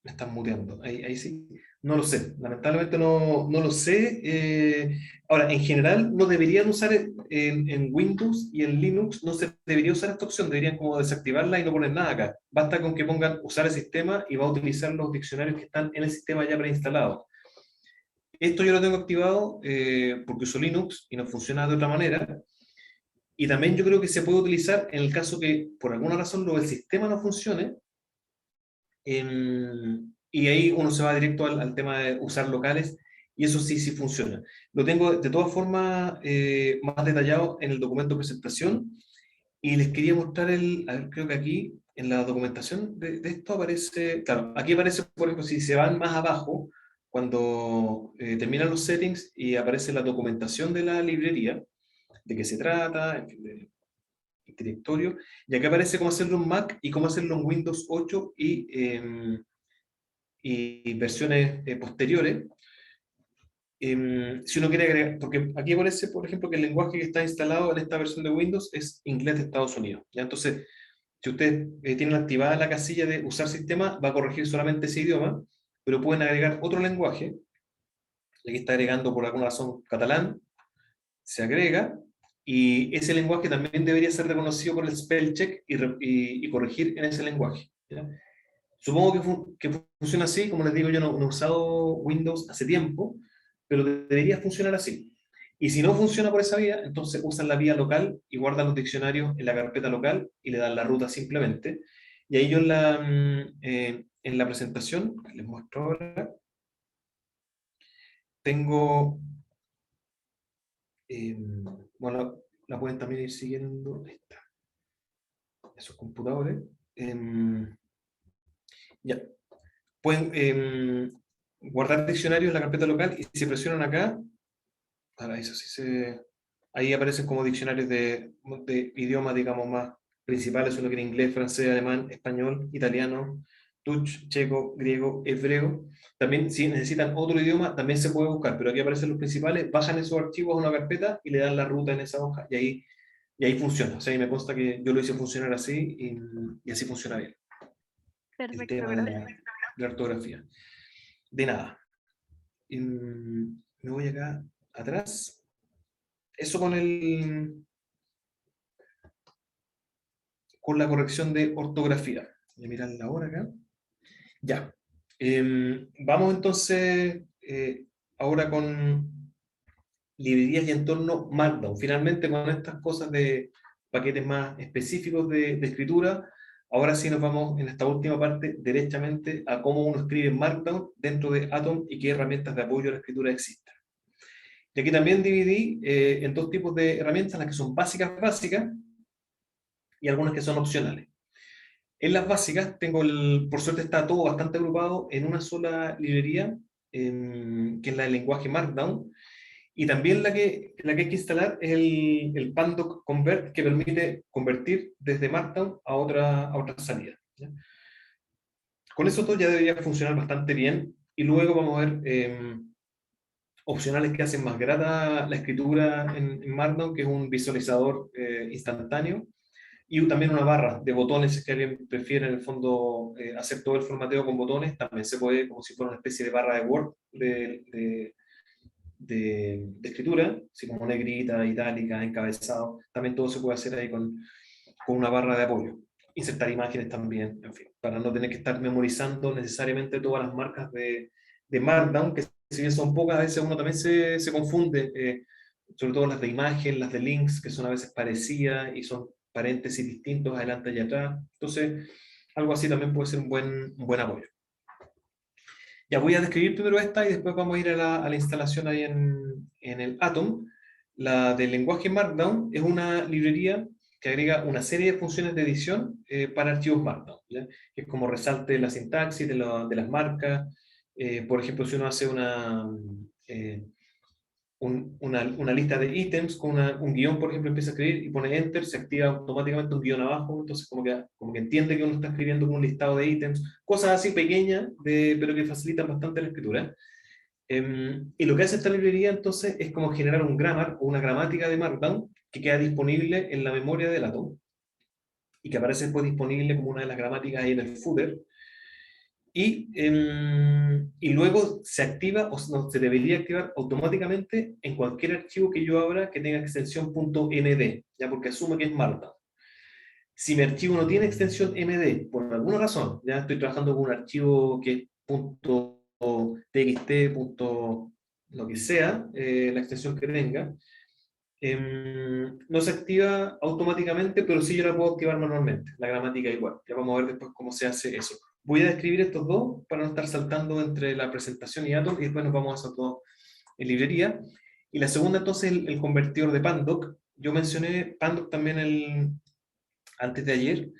me están muteando. Ahí sí. No lo sé. Lamentablemente no lo sé. Ahora, en general, no deberían usar en Windows y en Linux, no se debería usar esta opción. Deberían como desactivarla y no poner nada acá. Basta con que pongan usar el sistema y va a utilizar los diccionarios que están en el sistema ya preinstalado. Esto yo lo tengo activado porque uso Linux y no funciona de otra manera. Y también yo creo que se puede utilizar en el caso que por alguna razón lo del sistema no funcione. Y ahí uno se va directo al tema de usar locales, y eso sí, sí funciona. Lo tengo de todas formas más detallado en el documento de presentación, y les quería mostrar a ver, creo que aquí en la documentación de esto aparece, claro, aquí aparece, por ejemplo, si se van más abajo, cuando terminan los settings y aparece la documentación de la librería, de qué se trata, en fin, del directorio, y aquí aparece cómo hacerlo en Mac y cómo hacerlo en Windows 8 y versiones posteriores. Si uno quiere agregar, porque aquí aparece, por ejemplo, que el lenguaje que está instalado en esta versión de Windows es inglés de Estados Unidos. ¿Ya? Entonces, si ustedes tienen activada la casilla de usar sistema, va a corregir solamente ese idioma, pero pueden agregar otro lenguaje. Aquí está agregando por alguna razón catalán, se agrega, y ese lenguaje también debería ser reconocido por el spell check y corregir en ese lenguaje. ¿Ya? Supongo que funciona así, como les digo, yo no he usado Windows hace tiempo, pero debería funcionar así. Y si no funciona por esa vía, entonces usan la vía local y guardan los diccionarios en la carpeta local y le dan la ruta simplemente. Y ahí yo en la presentación, que les muestro ahora, tengo, bueno, la pueden también ir siguiendo, ahí está, esos computadores. Ya, pueden guardar diccionarios en la carpeta local, y si presionan acá, ahora eso sí ahí aparecen como diccionarios de idiomas, digamos, más principales, uno que en inglés, francés, alemán, español, italiano, Dutch, checo, griego, hebreo. También, si necesitan otro idioma, también se puede buscar, pero aquí aparecen los principales, bajan esos archivos a una carpeta y le dan la ruta en esa hoja, y ahí funciona. O sea, ahí me consta que yo lo hice funcionar así, y así funciona bien el Perfecto, tema de gracias. la ortografía. de nada. Y, me voy acá atrás. Eso con la corrección de ortografía. Voy a mirar la hora acá. Ya. Vamos entonces ahora con librerías y entorno Markdown. Finalmente, con estas cosas de paquetes más específicos de escritura, ahora sí nos vamos en esta última parte derechamente a cómo uno escribe Markdown dentro de Atom y qué herramientas de apoyo a la escritura existen. Y aquí también dividí en dos tipos de herramientas, las que son básicas y algunas que son opcionales. En las básicas, por suerte está todo bastante agrupado en una sola librería, que es la de lenguaje Markdown, y también la que hay que instalar es el Pandoc Convert, que permite convertir desde Markdown a otra salida, ¿ya? Con eso todo ya debería funcionar bastante bien, y luego vamos a ver opcionales que hacen más grata la escritura en Markdown, que es un visualizador instantáneo, y también una barra de botones, si es que alguien prefiere en el fondo hacer todo el formateo con botones, también se puede, como si fuera una especie de barra de Word de escritura, así como negrita, itálica, encabezado, también todo se puede hacer ahí con una barra de apoyo. Insertar imágenes también, en fin, para no tener que estar memorizando necesariamente todas las marcas de Markdown, que si bien son pocas, a veces uno también se confunde, sobre todo las de imagen, las de links, que son a veces parecidas y son paréntesis distintos adelante y atrás. Entonces, algo así también puede ser un buen apoyo. Ya voy a describir primero esta y después vamos a ir a la instalación ahí en el Atom. La del lenguaje Markdown es una librería que agrega una serie de funciones de edición para archivos Markdown, ¿ya? Que es como resalte de la sintaxis, de las marcas. Por ejemplo, si uno hace eh, una lista de ítems con un guión, por ejemplo, empieza a escribir y pone Enter, se activa automáticamente un guión abajo, entonces como que entiende que uno está escribiendo un listado de ítems, cosas así pequeñas, pero que facilitan bastante la escritura. Y lo que hace esta librería entonces es como generar un grammar o una gramática de Markdown que queda disponible en la memoria del Atom y que aparece después disponible como una de las gramáticas ahí en el footer. Y luego se activa o no, se debería activar automáticamente en cualquier archivo que yo abra que tenga extensión .md, ya porque asume que es Markdown. Si mi archivo no tiene extensión MD, por alguna razón, ya estoy trabajando con un archivo que es .txt, lo que sea, la extensión que tenga, no se activa automáticamente, pero sí yo la puedo activar manualmente, la gramática igual. Ya vamos a ver después cómo se hace eso. Voy a describir estos dos para no estar saltando entre la presentación y Atom, y después nos vamos a hacer todo en librería. Y la segunda entonces el convertidor de Pandoc. Yo mencioné Pandoc también antes de ayer,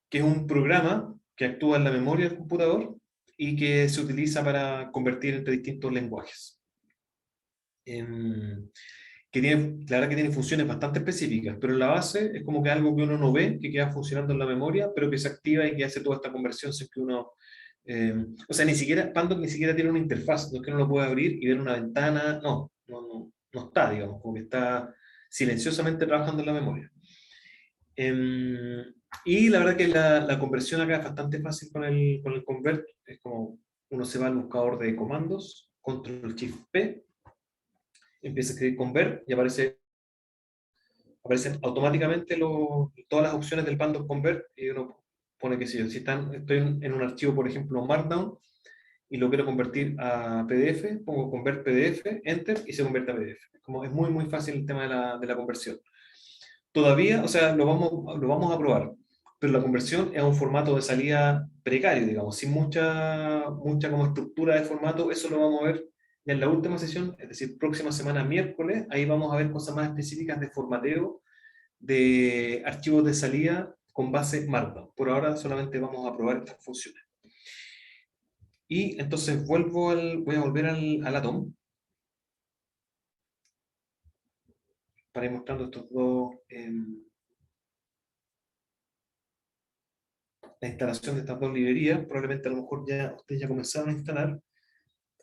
que es un programa que actúa en la memoria del computador y que se utiliza para convertir entre distintos lenguajes. La verdad que tiene funciones bastante específicas, pero en la base es como que algo que uno no ve, que queda funcionando en la memoria, pero que se activa y que hace toda esta conversión sin que uno... o sea, Pandoc ni siquiera tiene una interfaz, no es que uno lo pueda abrir y ver una ventana, no está, digamos, como que está silenciosamente trabajando en la memoria. Y la verdad que la conversión acá es bastante fácil con el convert, es como uno se va al buscador de comandos, Control Shift P, empieza a escribir convert y aparecen automáticamente todas las opciones del Pandoc Convert y uno pone que si estoy en un archivo, por ejemplo, Markdown, y lo quiero convertir a PDF, pongo Convert PDF, Enter, y se convierte a PDF. Es muy fácil el tema de la conversión. Todavía, o sea, lo vamos a probar, pero la conversión es un formato de salida precario, digamos, sin mucha como estructura de formato. Eso lo vamos a ver ya en la última sesión, es decir, próxima semana, miércoles. Ahí vamos a ver cosas más específicas de formateo de archivos de salida con base Markdown. Por ahora solamente vamos a probar estas funciones. Y entonces voy a volver al Atom para ir mostrando estos dos, la instalación de estas dos librerías. Probablemente a lo mejor ustedes ya comenzaron a instalar,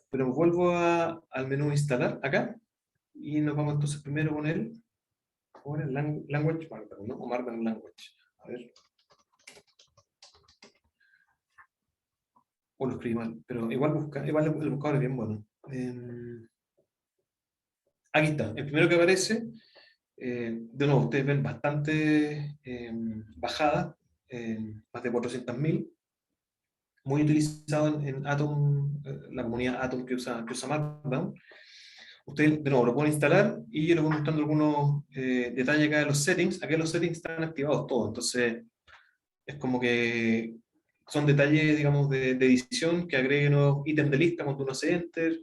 pero vuelvo al menú instalar acá y nos vamos entonces primero con ahora Language Markdown, ¿no? O Markdown Language. A ver. o lo escribí mal, pero igual, igual el buscador es bien bueno. Aquí está, el primero que aparece, de nuevo, ustedes ven bastante bajada, más de 400.000, muy utilizado en Atom, la comunidad Atom que usa Markdown. Ustedes, de nuevo, lo pueden instalar y yo les voy mostrando algunos detalles acá de los settings. Acá los settings están activados todos, entonces es como que son detalles, digamos, de edición que agreguen nuevos ítems de lista cuando uno hace Enter,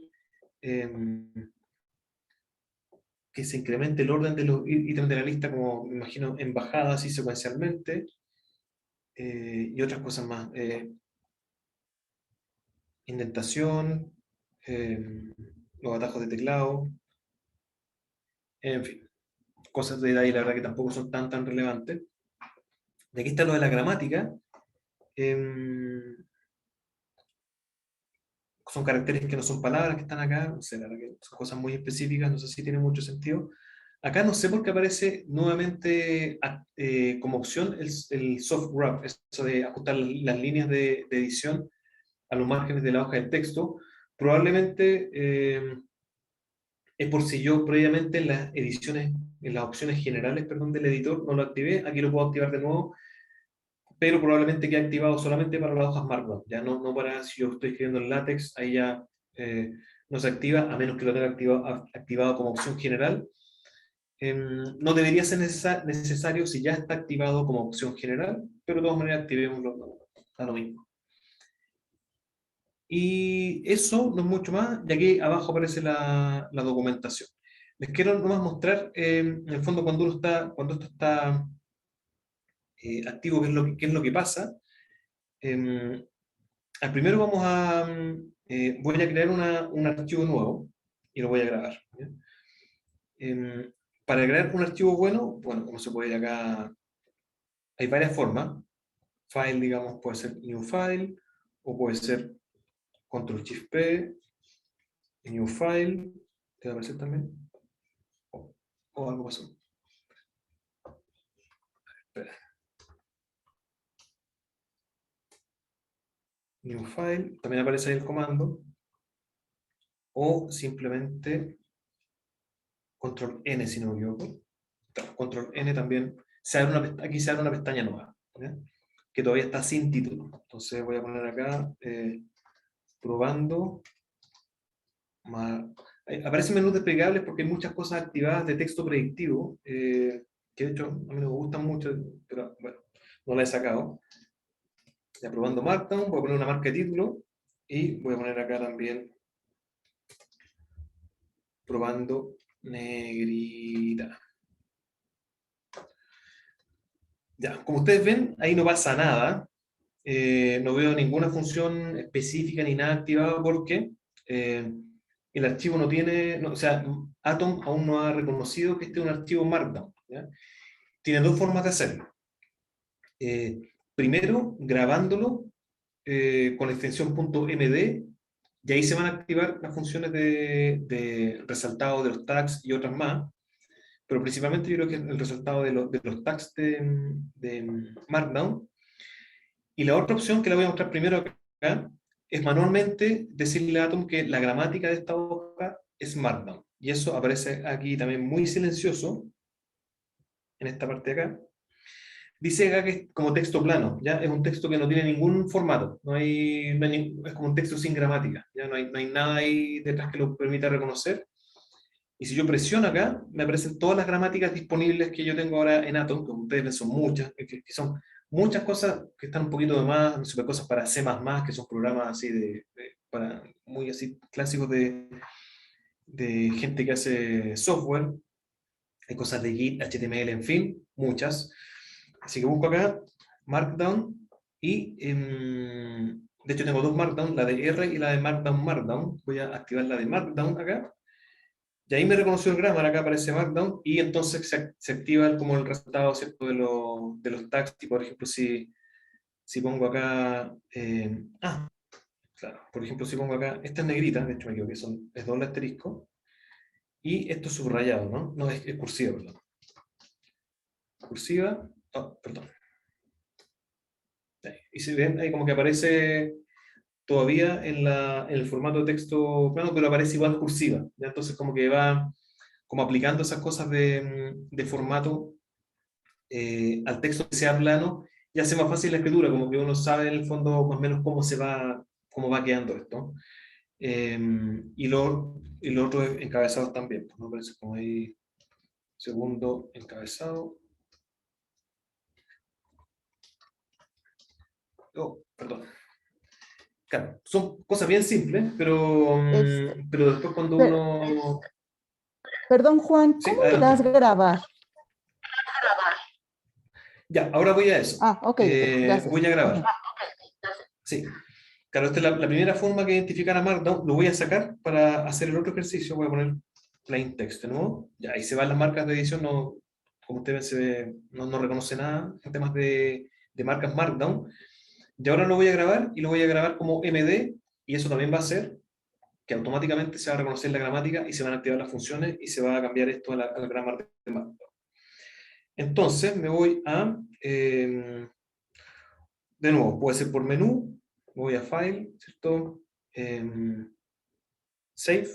que se incremente el orden de los ítems de la lista, como me imagino, en bajada, así secuencialmente, y otras cosas más. Indentación, los atajos de teclado, en fin, cosas de ahí, la verdad que tampoco son tan relevantes. Y aquí está lo de la gramática. Son caracteres que no son palabras que están acá, no sé, la verdad que son cosas muy específicas, no sé si tiene mucho sentido. Acá no sé por qué aparece nuevamente como opción el soft wrap, eso de ajustar las líneas de edición a los márgenes de la hoja de texto. Probablemente es por si yo previamente en las ediciones, en las opciones generales, perdón, del editor no lo activé, aquí lo puedo activar de nuevo, pero probablemente quede activado solamente para las hojas Markdown, ya no para si yo estoy escribiendo en LaTeX, ahí ya no se activa, a menos que lo tenga activado como opción general. No debería ser necesario si ya está activado como opción general, pero de todas maneras activémoslo, a lo mismo. Y eso no es mucho más, y aquí abajo aparece la documentación. Les quiero nomás mostrar, en el fondo, cuando esto está activo, qué es lo que pasa. Al primero voy a crear un archivo nuevo y lo voy a grabar. ¿Ya? Para crear un archivo bueno, como se puede ir acá, hay varias formas. File, digamos, puede ser New File, o puede ser Ctrl+Shift+P, New File, ¿te va a aparecer también? O algo pasó. Espera. New File, también aparece ahí el comando, o simplemente Control N, si no me equivoco. Control N también, aquí se abre una pestaña nueva, ¿ya? Que todavía está sin título. Entonces voy a poner acá, probando. Aparecen menús desplegables porque hay muchas cosas activadas de texto predictivo, que de hecho a mí no me gustan mucho, pero bueno, no la he sacado. Ya probando Markdown, voy a poner una marca de título y voy a poner acá también probando negrita. Ya, como ustedes ven, ahí no pasa nada. No veo ninguna función específica ni nada activado porque el archivo no tiene, o sea, Atom aún no ha reconocido que este es un archivo Markdown. ¿Ya? Tiene dos formas de hacerlo. Primero, grabándolo con la extensión .md, y ahí se van a activar las funciones de resaltado de los tags y otras más, pero principalmente yo creo que el resaltado de los tags de Markdown. Y la otra opción que la voy a mostrar primero acá es manualmente decirle a Atom que la gramática de esta hoja es Markdown. Y eso aparece aquí también muy silencioso, en esta parte de acá. Dice acá que es como texto plano, ¿ya? Es un texto que no tiene ningún formato, es como un texto sin gramática, ¿ya? No hay nada ahí detrás que lo permita reconocer. Y si yo presiono acá, me aparecen todas las gramáticas disponibles que yo tengo ahora en Atom, que ustedes ven son muchas, que son muchas cosas que están un poquito de más, super cosas para C++, que son programas así para muy así clásicos de gente que hace software. Hay cosas de Git, HTML, en fin, muchas. Así que busco acá Markdown y de hecho tengo dos Markdown, la de R y la de Markdown. Voy a activar la de Markdown acá. Y ahí me reconoció el grammar, acá aparece Markdown, y entonces se activa como el resultado, ¿cierto? de los tags. Y por ejemplo, si pongo acá, claro, por ejemplo, si pongo acá, esta es negrita, de hecho me equivoqué, es doble asterisco, y esto es subrayado, ¿no? No, es cursiva, perdón. Cursiva, perdón. Y si ven, ahí como que aparece todavía en el formato de texto plano, pero aparece igual cursiva, ¿ya? Entonces como que va como aplicando esas cosas de formato al texto que sea plano, y hace más fácil la escritura, como que uno sabe en el fondo más o menos cómo va quedando esto. Y lo otro es encabezados también, pues, ¿no? Parece como ahí, segundo encabezado. Oh, perdón. Claro, son cosas bien simples, Este, pero después cuando per- uno... perdón, Juan, Sí, ¿cómo le das adelante. grabar? Ya, ahora voy a eso. Ah, ok, gracias. Voy a grabar. Ujú. Sí. Claro, esta es la primera forma que identificar a Markdown. Lo voy a sacar para hacer el otro ejercicio. Voy a poner plain text de nuevo. Ya, ahí se van las marcas de edición. No, como ustedes ven, no reconoce nada en temas de marcas Markdown. Y ahora lo voy a grabar y lo voy a grabar como MD. Y eso también va a hacer que automáticamente se va a reconocer la gramática y se van a activar las funciones y se va a cambiar esto al grammar de Markdown. Entonces me voy a... de nuevo, puede ser por menú. Voy a File, ¿cierto? Save.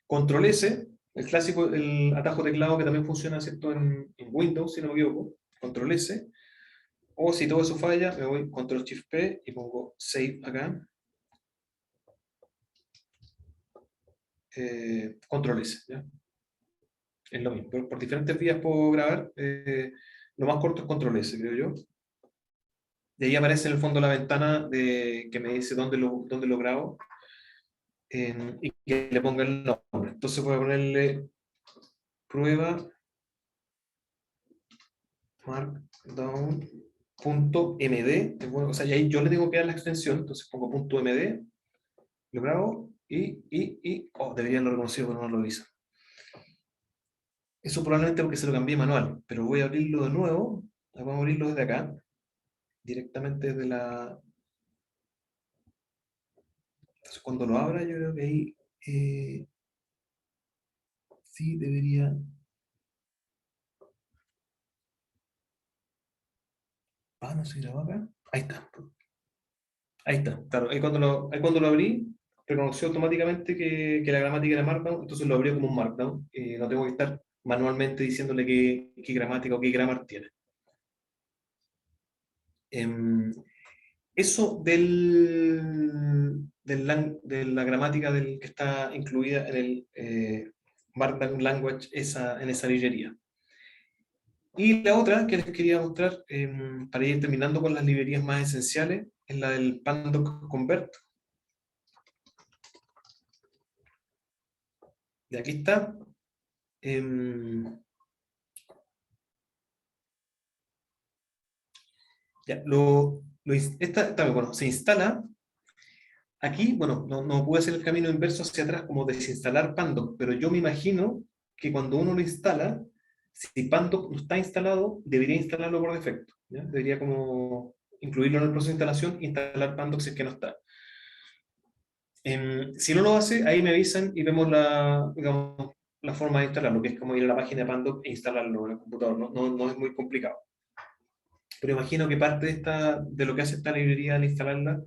Control S, el clásico, el atajo teclado que también funciona, ¿cierto? En Windows, si no me equivoco. Control S. O si todo eso falla, me voy Control Shift P y pongo Save acá. Control S, ¿ya? Es lo mismo. Por diferentes vías puedo grabar. Lo más corto es Control S, creo yo. De ahí aparece en el fondo la ventana que me dice dónde lo grabo. Y que le ponga el nombre. Entonces voy a ponerle prueba markdown.md. Bueno, o sea, y ahí yo le tengo que dar la extensión, entonces pongo .md, lo grabo debería haberlo reconocido, pero no lo hizo. Eso probablemente porque se lo cambié manual, pero voy a abrirlo de nuevo. Vamos a abrirlo desde acá, directamente desde la... Entonces cuando lo abra, yo creo que ahí sí debería... Ah, no se grabó acá. Ahí está. Ahí está, claro. Ahí cuando lo abrí, reconoció automáticamente que la gramática era Markdown, entonces lo abrió como un Markdown. No tengo que estar manualmente diciéndole qué gramática o qué grammar tiene. Eso de la gramática que está incluida en el Markdown Language en esa librería. Y la otra que les quería mostrar, para ir terminando con las librerías más esenciales, es la del Pandoc Convert. De aquí está. Ya, bueno, se instala. Aquí, bueno, no pude hacer el camino inverso hacia atrás como desinstalar Pandoc, pero yo me imagino que cuando uno lo instala, si Pandoc no está instalado, debería instalarlo por defecto, ¿ya? Debería como incluirlo en el proceso de instalación e instalar Pandoc si es que no está. Si no lo hace, ahí me avisan y vemos digamos, la forma de instalarlo, que es como ir a la página de Pandoc e instalarlo en el computador. No es muy complicado. Pero imagino que parte de lo que hace esta librería al instalarla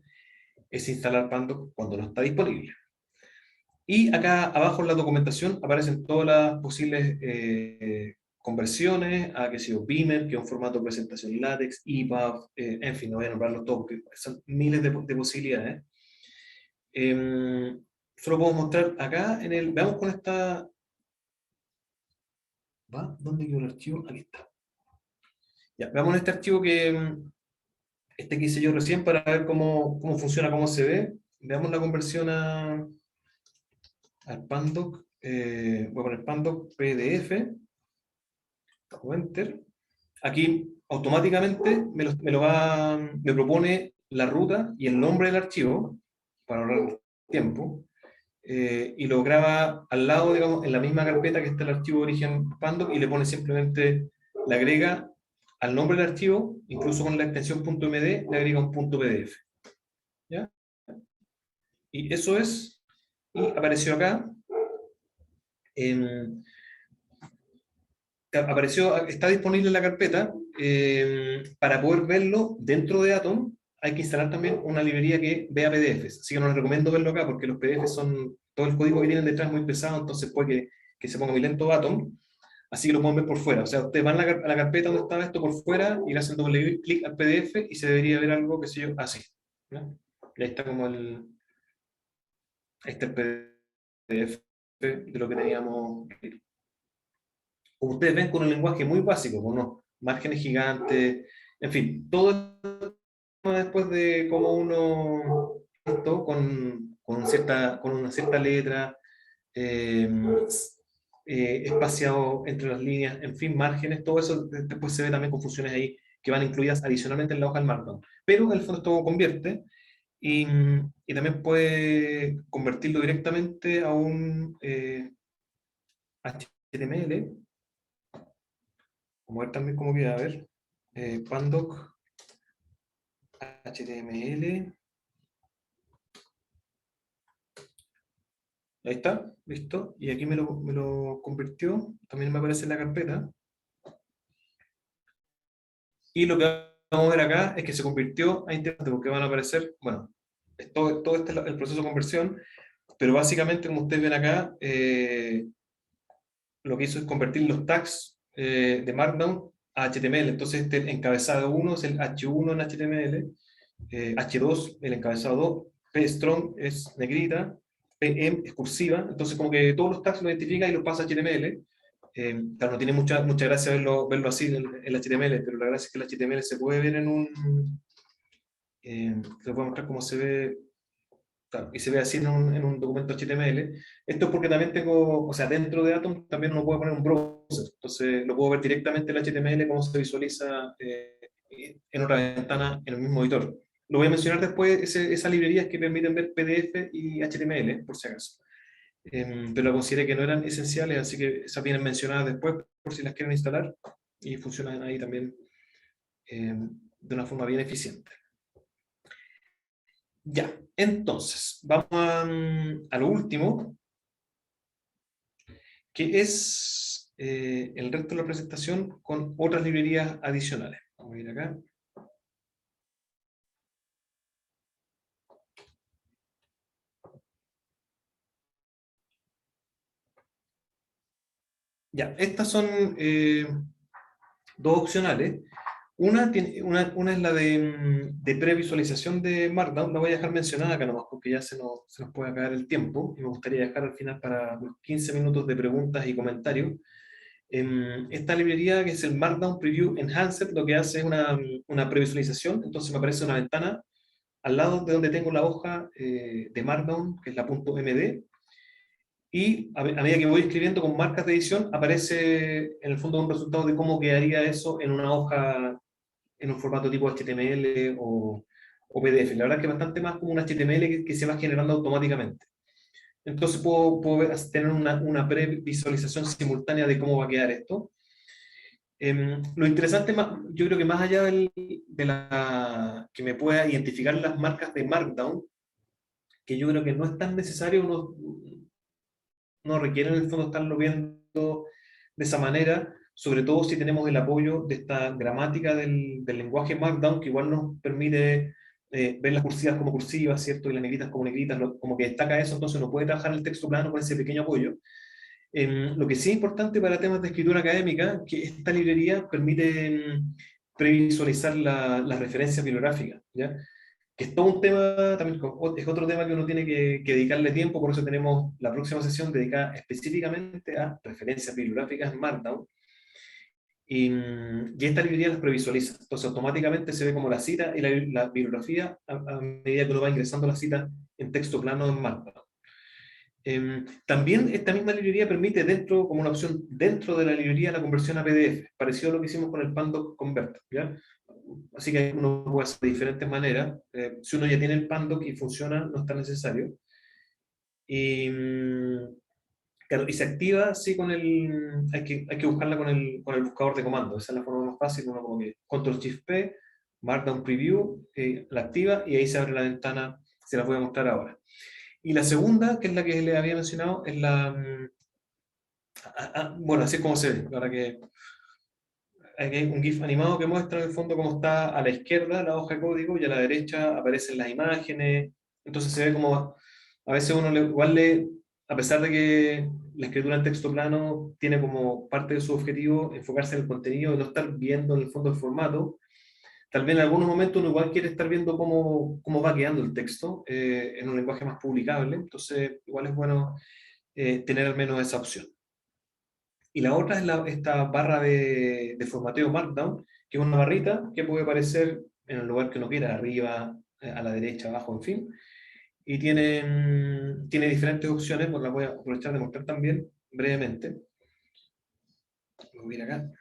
es instalar Pandoc cuando no está disponible. Y acá abajo en la documentación aparecen todas las posibles conversiones a que sea Beamer, que es un formato de presentación LaTeX, EPUB, en fin, no voy a nombrarlos todos, porque son miles de posibilidades. Solo puedo mostrar acá veamos con esta... ¿Va? ¿Dónde quedó el archivo? Aquí está. Ya, veamos este archivo que hice yo recién para ver cómo funciona, cómo se ve. Veamos la conversión al Pandoc. Voy a poner Pandoc PDF. Hago Enter. Aquí automáticamente me propone la ruta y el nombre del archivo para ahorrar tiempo. Y lo graba al lado, digamos, en la misma carpeta que está el archivo de origen Pandoc, y le pone simplemente, le agrega al nombre del archivo, incluso con la extensión .md, le agrega un .pdf. ¿Ya? Y eso es, y apareció acá, está disponible en la carpeta. Para poder verlo dentro de Atom, hay que instalar también una librería que vea PDFs. Así que no les recomiendo verlo acá, porque los PDFs son, todo el código que tienen detrás es muy pesado, entonces puede que se ponga muy lento Atom, así que lo pueden ver por fuera. O sea, ustedes van a la carpeta donde estaba esto por fuera, y le hacen doble clic al PDF, y se debería ver algo, que sé yo, así. ¿No? Y ahí está como ahí está el PDF de lo que teníamos. Como ustedes ven, con un lenguaje muy básico, con unos márgenes gigantes, en fin, todo después de cómo uno, esto con una cierta letra, eh, espaciado entre las líneas, en fin, márgenes, todo eso después se ve también con funciones ahí que van incluidas adicionalmente en la hoja del Markdown. Pero en el fondo esto convierte, y también puede convertirlo directamente a un HTML. Vamos a ver también cómo queda, a ver. Pandoc HTML. Ahí está, listo. Y aquí me lo convirtió. También me aparece en la carpeta. Y lo que vamos a ver acá es que se convirtió a internet, porque van a aparecer, bueno, todo este es el proceso de conversión, pero básicamente, como ustedes ven acá, lo que hizo es convertir los tags de Markdown a HTML. Entonces este encabezado 1 es el H1 en HTML, H2 el encabezado 2, P strong es negrita, PM es cursiva, entonces como que todos los tags lo identifica y los pasa a HTML. Claro, no tiene mucha gracia verlo así en el HTML, pero la gracia es que el HTML se puede ver en un... les voy a mostrar cómo se ve. Claro, y se ve así en un documento HTML. Esto es porque también tengo, o sea, dentro de Atom también uno puede poner un browser, entonces lo puedo ver directamente el HTML, cómo se visualiza en otra ventana en el mismo editor. Lo voy a mencionar después, esas librerías que permiten ver PDF y HTML, por si acaso. Pero lo consideré que no eran esenciales, así que esas vienen mencionadas después, por si las quieren instalar, y funcionan ahí también de una forma bien eficiente. Ya, entonces, vamos a lo último, que es el resto de la presentación con otras librerías adicionales. Vamos a ir acá. Ya, estas son dos opcionales. Una es la de previsualización de Markdown, la voy a dejar mencionada acá nomás, porque ya se nos puede acabar el tiempo, y me gustaría dejar al final para los 15 minutos de preguntas y comentarios. Esta librería, que es el Markdown Preview Enhanced, lo que hace es una previsualización. Entonces me aparece una ventana al lado de donde tengo la hoja de Markdown, que es la .md, y a medida que voy escribiendo con marcas de edición, aparece en el fondo un resultado de cómo quedaría eso en una hoja, en un formato tipo HTML o PDF. La verdad es que es bastante más como un HTML que se va generando automáticamente. Entonces puedo tener una previsualización simultánea de cómo va a quedar esto. Lo interesante, yo creo que más allá que me pueda identificar las marcas de Markdown, que yo creo que no es tan necesario, no requiere en el fondo estarlo viendo de esa manera, sobre todo si tenemos el apoyo de esta gramática del lenguaje Markdown, que igual nos permite ver las cursivas como cursivas, ¿cierto? Y las negritas como negritas, como que destaca eso, entonces uno puede trabajar el texto plano con ese pequeño apoyo. Lo que sí es importante para temas de escritura académica, que esta librería permite previsualizar las referencias bibliográficas, ¿ya? Que es todo un tema, también es otro tema que uno tiene que dedicarle tiempo, por eso tenemos la próxima sesión dedicada específicamente a referencias bibliográficas en Markdown, y esta librería las previsualiza, entonces automáticamente se ve como la cita y la bibliografía a medida que uno va ingresando la cita en texto plano en Markdown. También esta misma librería permite como una opción dentro de la librería, la conversión a PDF, parecido a lo que hicimos con el Pandoc Convert, ¿ya? Así que uno puede hacer de diferentes maneras. Si uno ya tiene el Pandoc y funciona, no es tan necesario. Y, claro, y se activa, sí, hay que buscarla con el buscador de comandos. Esa es la forma más fácil. Uno como que Ctrl+Shift+P, Markdown Preview, la activa y ahí se abre la ventana. Se la voy a mostrar ahora. Y la segunda, que es la que les había mencionado, es la... bueno, así es como se ve. Ahora que aquí hay un GIF animado que muestra en el fondo cómo está a la izquierda la hoja de código y a la derecha aparecen las imágenes. Entonces se ve como a veces uno igual a pesar de que la escritura en texto plano tiene como parte de su objetivo enfocarse en el contenido y no estar viendo en el fondo el formato, tal vez en algunos momentos uno igual quiere estar viendo cómo va quedando el texto en un lenguaje más publicable. Entonces igual es bueno tener al menos esa opción. Y la otra es esta barra de formateo Markdown, que es una barrita que puede aparecer en el lugar que uno quiera, arriba, a la derecha, abajo, en fin. Y tiene diferentes opciones, pues las voy a aprovechar de mostrar también brevemente. Lo voy a ir acá.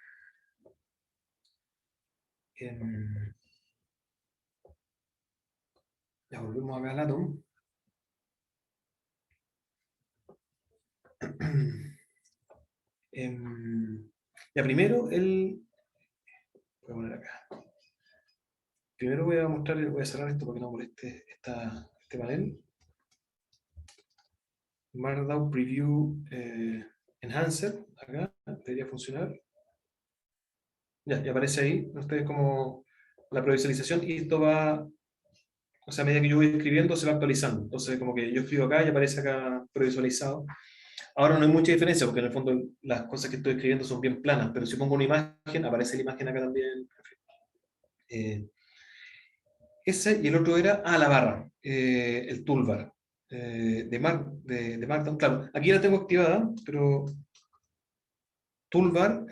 Ya volvemos acá al Atom. Ya primero, voy a poner acá. Primero voy a mostrar, voy a cerrar esto para que no moleste este panel. Markdown Preview Enhancer, acá, debería funcionar. Ya aparece ahí, ustedes como la previsualización y esto va, o sea, a medida que yo voy escribiendo se va actualizando. Entonces como que yo escribo acá y aparece acá previsualizado. Ahora no hay mucha diferencia porque en el fondo las cosas que estoy escribiendo son bien planas, pero si pongo una imagen, aparece la imagen acá también. Ese y el otro era, la barra, el toolbar de Markdown. Claro, aquí la tengo activada, pero toolbar,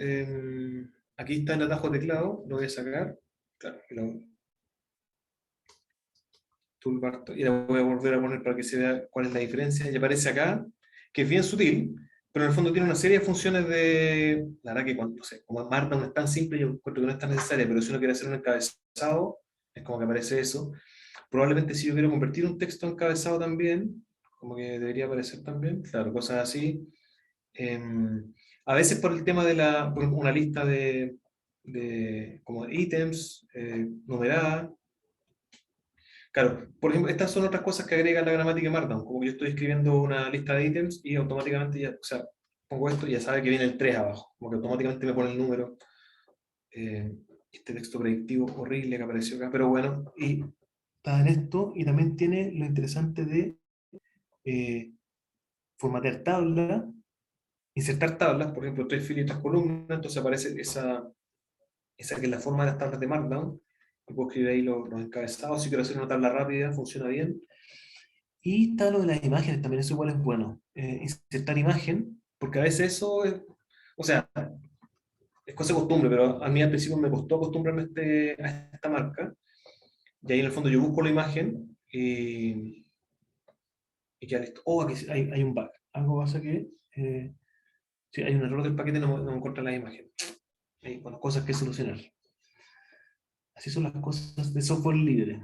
aquí está en el atajo de teclado, lo voy a sacar. Claro, toolbar, y la voy a volver a poner para que se vea cuál es la diferencia. Y aparece acá, que es bien sutil, pero en el fondo tiene una serie de funciones de. La verdad que cuando, no sé, como Markdown es tan simple, yo encuentro que no es tan necesaria, pero si uno quiere hacer un encabezado, es como que aparece eso. Probablemente si yo quiero convertir un texto en encabezado también, como que debería aparecer también, claro, cosas así. A veces por el tema de por una lista de como ítems numerada. Claro, por ejemplo, estas son otras cosas que agrega la gramática Markdown, como que yo estoy escribiendo una lista de ítems y automáticamente ya, o sea, pongo esto y ya sabe que viene el 3 abajo, como que automáticamente me pone el número. Este texto predictivo horrible que apareció acá, pero bueno, y está en esto, y también tiene lo interesante de formatear tablas, insertar tablas, por ejemplo, 3 filas y 3 columnas, entonces aparece esa que es la forma de las tablas de Markdown, y puedo escribir ahí los encabezados, si quiero hacer una tabla rápida, funciona bien. Y está lo de las imágenes, también eso igual es bueno, insertar imagen, porque a veces eso es, o sea, es cosa de costumbre, pero a mí al principio me costó acostumbrarme a esta marca, y ahí en el fondo yo busco la imagen, y queda listo. Oh, aquí hay un bug. Algo pasa que sí, hay un error del paquete, no me encuentra la imagen. Hay cosas que solucionar. Así son las cosas de software libre.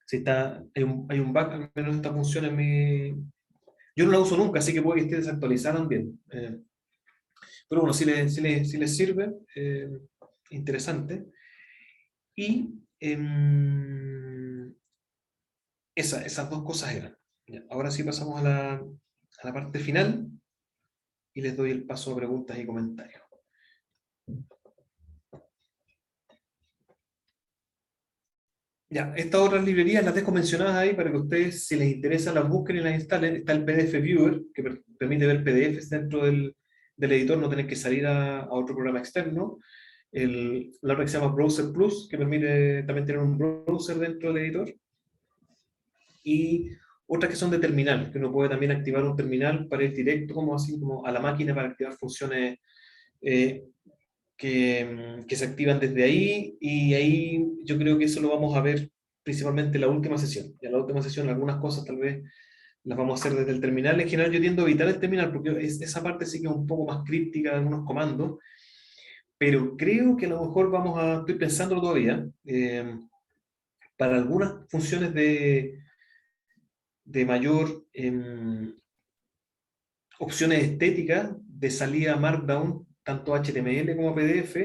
Si hay un bug, al menos esta función en mi. Yo no la uso nunca, así que puede que esté desactualizada también. Pero bueno, si les sirve, interesante. Y esas dos cosas eran. Ya, ahora sí pasamos a la parte final y les doy el paso a preguntas y comentarios. Ya, estas otras librerías las dejo mencionadas ahí para que ustedes, si les interesa, las busquen y las instalen. Está el PDF Viewer, que permite ver PDFs dentro del editor, no tener que salir a otro programa externo. La otra que se llama Browser Plus, que permite también tener un browser dentro del editor. Y otras que son de terminal, que uno puede también activar un terminal para ir directo así como a la máquina para activar funciones que se activan desde ahí, y ahí yo creo que eso lo vamos a ver principalmente en la última sesión. Y en la última sesión algunas cosas tal vez las vamos a hacer desde el terminal. En general yo tiendo a evitar el terminal porque esa parte sí que es un poco más críptica de algunos comandos, pero creo que a lo mejor estoy pensando todavía, para algunas funciones de mayor opciones estéticas de salida Markdown, tanto HTML como PDF,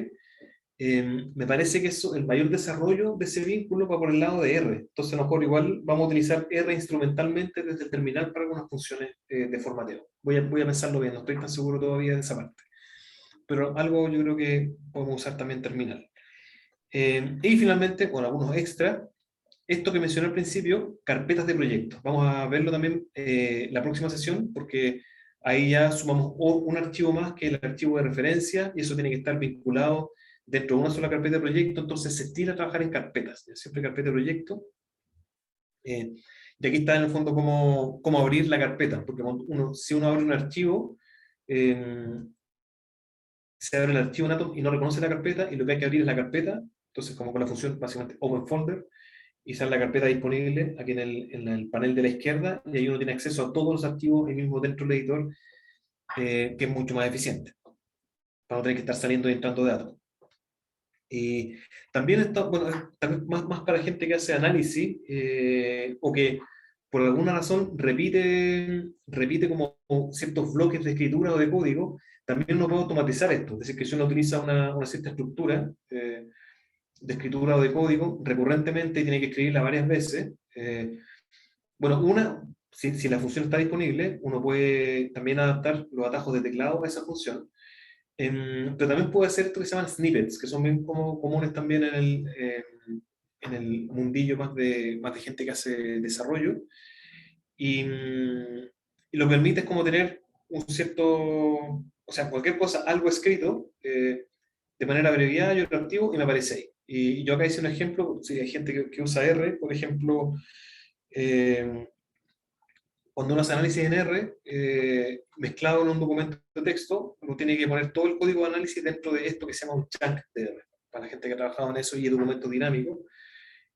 me parece que el mayor desarrollo de ese vínculo va por el lado de R. Entonces a lo mejor igual vamos a utilizar R instrumentalmente desde el terminal para algunas funciones de formateo. Voy a pensarlo bien, no estoy tan seguro todavía de esa parte. pero algo yo creo que podemos usar también terminal. Y finalmente, con algunos extras, esto que mencioné al principio, carpetas de proyectos. Vamos a verlo también la próxima sesión, porque ahí ya sumamos un archivo más, que es el archivo de referencia, y eso tiene que estar vinculado dentro de una sola carpeta de proyecto, entonces se estira a trabajar en carpetas, siempre carpeta de proyecto. Y aquí está en el fondo cómo abrir la carpeta, porque si uno abre un archivo, se abre el archivo en Atom y no reconoce la carpeta, y lo que hay que abrir es la carpeta, entonces como con la función básicamente Open Folder, y sale la carpeta disponible aquí en el panel de la izquierda, y ahí uno tiene acceso a todos los archivos ahí mismo dentro del editor, que es mucho más eficiente, para no tener que estar saliendo y entrando de datos. Y también está, bueno, también más para gente que hace análisis, o que por alguna razón repite como ciertos bloques de escritura o de código, también uno puede automatizar esto. Es decir, que si uno utiliza una cierta estructura de escritura o de código recurrentemente y tiene que escribirla varias veces, bueno, si la función está disponible, uno puede también adaptar los atajos de teclado a esa función. Pero también puede hacer esto que se llaman snippets, que son bien comunes también en el mundillo más de gente que hace desarrollo. Y lo que permite es como tener un cierto, o sea, cualquier cosa, algo escrito, de manera abreviada, yo lo activo y me aparece ahí. Y yo acá hice un ejemplo, si hay gente que usa R, por ejemplo, cuando uno hace análisis en R, mezclado en un documento de texto, uno tiene que poner todo el código de análisis dentro de esto que se llama un chunk de R, para la gente que ha trabajado en eso y es documento dinámico.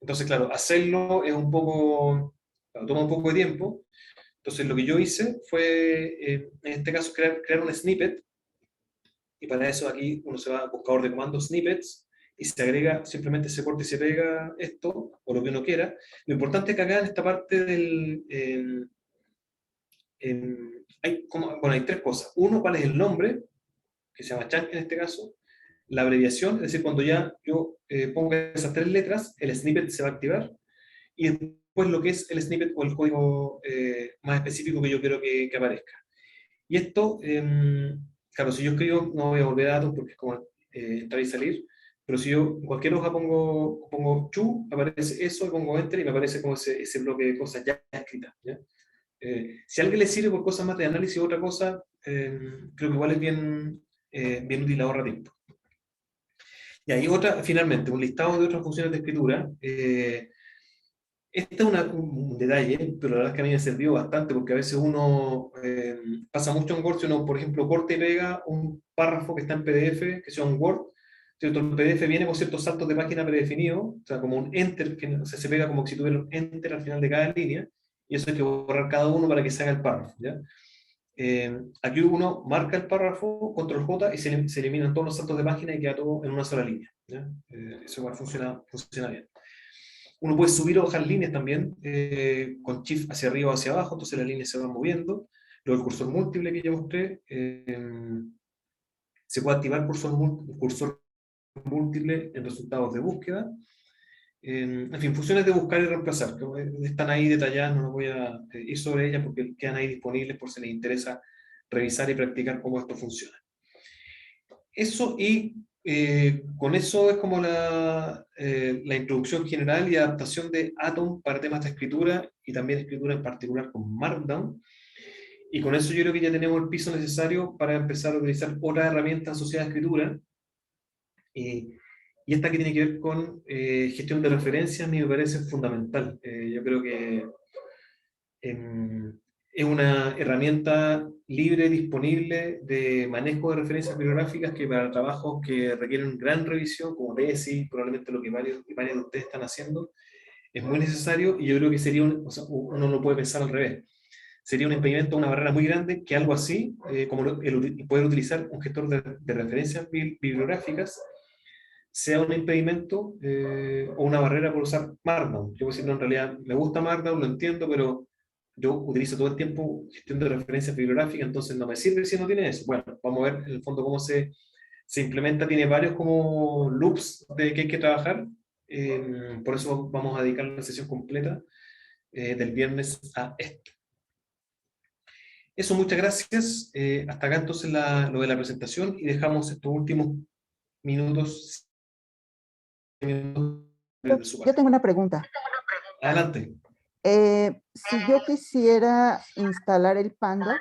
Entonces, claro, hacerlo es un poco, claro, toma un poco de tiempo. Entonces, lo que yo hice fue, en este caso, crear un snippet, y para eso aquí uno se va a buscador de comandos, snippets, y se agrega, simplemente se corta y se pega esto, o lo que uno quiera. Lo importante es que acá en esta parte hay tres cosas. Uno, cuál es el nombre, que se llama chunk en este caso, la abreviación, es decir, cuando ya yo pongo esas tres letras, el snippet se va a activar, y después lo que es el snippet o el código más específico que yo quiero que aparezca. Y esto, claro, si yo escribo, no voy a volver a datos porque es como entrar y salir, pero si yo en cualquier hoja pongo chu, aparece eso, y pongo enter y me aparece como ese bloque de cosas ya escritas. ¿Ya? Si a alguien le sirve por cosas más de análisis o otra cosa, creo que igual es bien útil, ahorra tiempo. Y hay otra, finalmente, un listado de otras funciones de escritura. Este es un detalle, pero la verdad es que a mí me sirvió bastante, porque a veces uno pasa mucho en Word, si uno, por ejemplo, corta y pega un párrafo que está en PDF, que sea un Word, ¿cierto? El PDF viene con ciertos saltos de página predefinidos, o sea, como un enter, que o sea, se pega como si tuviera un enter al final de cada línea, y eso hay que borrar cada uno para que se haga el párrafo, ¿ya? Aquí uno marca el párrafo, control J, y se eliminan todos los saltos de página y queda todo en una sola línea, ¿ya? Eso igual funciona bien. Uno puede subir o bajar líneas también, con shift hacia arriba o hacia abajo, entonces las líneas se van moviendo. Luego el cursor múltiple que ya mostré, se puede activar cursor múltiple en resultados de búsqueda. En fin, funciones de buscar y reemplazar, que están ahí detalladas, no voy a ir sobre ellas porque quedan ahí disponibles por si les interesa revisar y practicar cómo esto funciona. Eso, y con eso es como la introducción general y adaptación de Atom para temas de escritura, y también escritura en particular con Markdown. Y con eso yo creo que ya tenemos el piso necesario para empezar a utilizar otras herramientas asociadas a escritura. Y esta que tiene que ver con gestión de referencias, a mí me parece fundamental. Yo creo que es una herramienta libre, disponible, de manejo de referencias bibliográficas, que para trabajos que requieren gran revisión, como tesis, probablemente lo que varios de ustedes están haciendo, es muy necesario. Y yo creo que sería o sea, uno lo puede pensar al revés. Sería un impedimento, una barrera muy grande, que algo así, como poder utilizar un gestor de referencias bibliográficas, sea un impedimento o una barrera por usar Markdown. Yo voy a decir, no, en realidad me gusta Markdown, lo entiendo, pero yo utilizo todo el tiempo gestión de referencias bibliográficas, entonces no me sirve si no tiene eso. Bueno, vamos a ver en el fondo cómo se implementa. Tiene varios como loops de que hay que trabajar. Por eso vamos a dedicar la sesión completa del viernes a esto. Eso, muchas gracias. Hasta acá entonces lo de la presentación y dejamos estos últimos minutos de su Yo parte. tengo una pregunta. Adelante. Si yo quisiera instalar el Pandoc,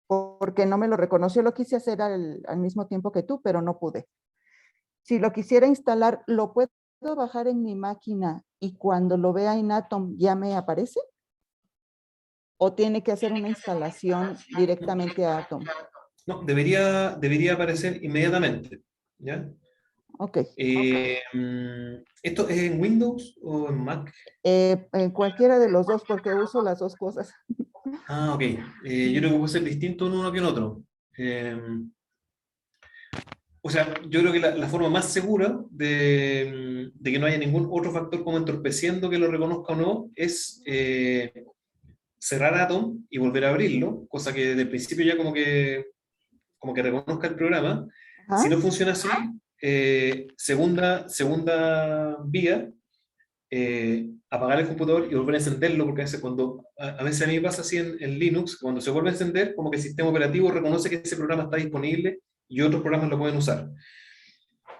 porque no me lo reconoció, lo quise hacer al mismo tiempo que tú, pero no pude. Si lo quisiera instalar, ¿lo puedo bajar en mi máquina y cuando lo vea en Atom ya me aparece? ¿O tiene que hacer una instalación directamente a Atom? No, debería aparecer inmediatamente. ¿Ya? Ok. ¿Esto es en Windows o en Mac? En cualquiera de los dos, porque uso las dos cosas. Ah, ok. Yo creo que puede ser distinto en uno que en otro. O sea, yo creo que la forma más segura de que no haya ningún otro factor como entorpeciendo que lo reconozca o no es cerrar Atom y volver a abrirlo, cosa que desde el principio ya como que reconozca el programa. Si Ajá. no funciona así, segunda vía, apagar el computador y volver a encenderlo, porque a veces a mí me pasa así en Linux, cuando se vuelve a encender, como que el sistema operativo reconoce que ese programa está disponible y otros programas lo pueden usar.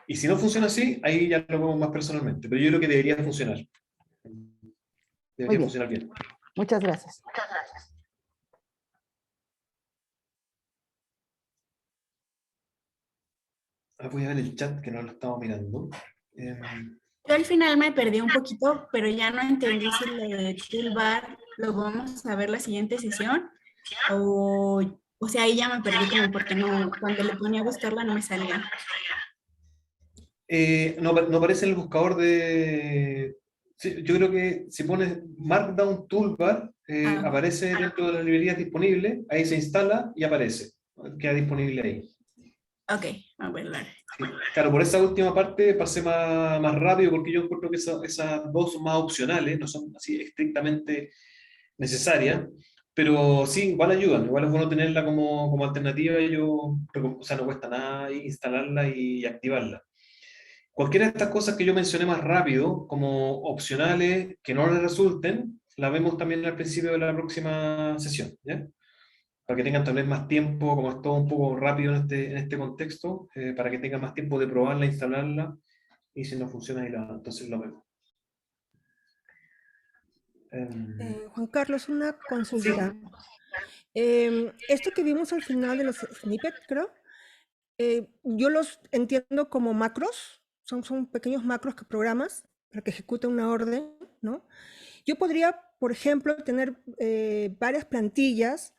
Y si no funciona así, ahí ya lo vemos más personalmente, pero yo creo que debería funcionar. Muy Debería bien. funcionar bien. Muchas gracias. Voy a ver el chat que no lo estaba mirando. Yo al final me perdí un poquito, pero ya no entendí si lo de toolbar lo vamos a ver la siguiente sesión o sea, ahí ya me perdí como porque no, cuando le ponía a buscarla no me salía. No aparece en el buscador de... Sí, yo creo que si pones Markdown Toolbar, Ah, aparece dentro de las librerías disponibles, ahí se instala y aparece. Queda disponible ahí. ok, a ver. Sí. Claro, por esa última parte pasé más rápido porque yo encuentro que esas dos son más opcionales, no son así estrictamente necesarias, pero sí, igual ayudan, igual es bueno tenerla como alternativa y o sea, no cuesta nada instalarla y activarla. Cualquiera de estas cosas que yo mencioné más rápido, como opcionales, que no les resulten, la vemos también al principio de la próxima sesión, ¿ya? Para que tengan tal vez más tiempo, como es todo un poco rápido en este contexto, para que tengan más tiempo de probarla, instalarla, y si no funciona, entonces lo vemos. Juan Carlos, una Sí. consulta. Esto que vimos al final de los snippets, creo, yo los entiendo como macros, son pequeños macros que programas para que ejecute una orden, ¿no? Yo podría, por ejemplo, tener varias plantillas.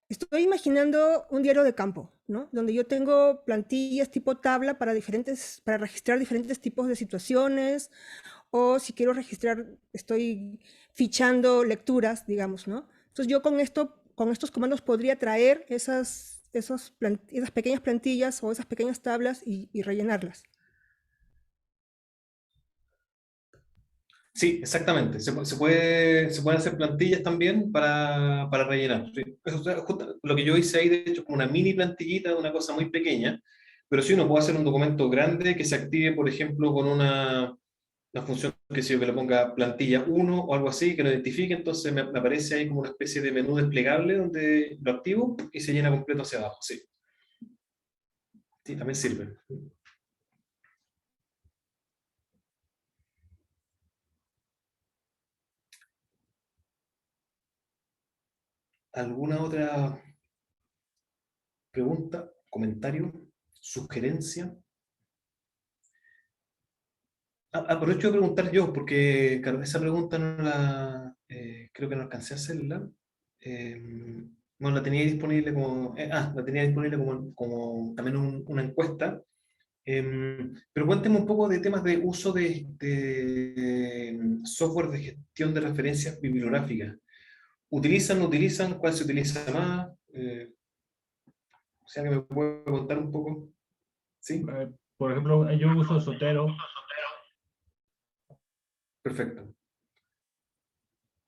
Estoy imaginando un diario de campo, ¿no? Donde yo tengo plantillas tipo tabla para registrar diferentes tipos de situaciones, o si quiero registrar, estoy fichando lecturas, digamos, ¿no? Entonces yo con estos comandos podría traer esas pequeñas plantillas o esas pequeñas tablas y rellenarlas. Sí, exactamente. Se pueden hacer plantillas también para rellenar. Sí. Eso es lo que yo hice ahí, de hecho, como una mini plantillita, una cosa muy pequeña, pero sí uno puede hacer un documento grande que se active, por ejemplo, con una función que si yo que le ponga plantilla 1 o algo así, que lo identifique, entonces me aparece ahí como una especie de menú desplegable donde lo activo y se llena completo hacia abajo. Sí, sí, también sirve. ¿Alguna otra pregunta, comentario, sugerencia? Aprovecho de preguntar yo, porque claro, esa pregunta creo que no alcancé a hacerla. No, la tenía disponible la tenía disponible como también una encuesta. Pero cuénteme un poco de temas de uso de software de gestión de referencias bibliográficas. ¿Utilizan, no utilizan? ¿Cuál se utiliza más? O sea, que me puede contar un poco. ¿Sí? Por ejemplo, yo uso Zotero. Perfecto.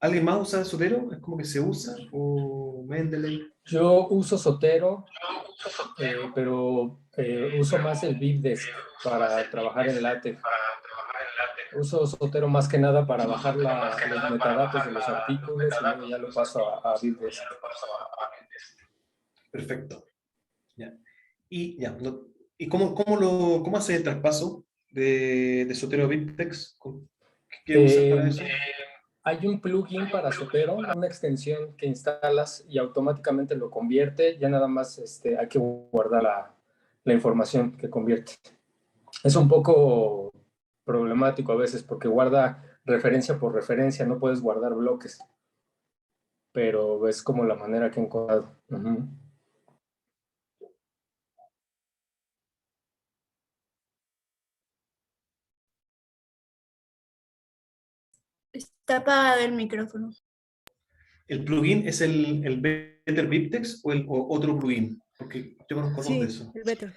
¿Alguien más usa Zotero? ¿Es como que se usa? ¿O Mendeley? Yo uso Zotero, pero uso más el BibDesk para trabajar en LaTeX. Uso Zotero más que nada para bajar los metadatos de los artículos y luego ya lo paso a BibDesk. Perfecto. Ya. ¿Y cómo hace el traspaso de Zotero a BibTeX? ¿Qué usas para eso? Hay un plugin para Zotero, una extensión que instalas y automáticamente lo convierte. Ya nada más hay que guardar la información que convierte. Es un poco problemático a veces porque guarda referencia por referencia, no puedes guardar bloques. Pero es como la manera que he encontrado. Está apagado el micrófono. ¿El plugin es el Better BibTeX o otro plugin? Porque yo conozco dos de esos. El Better.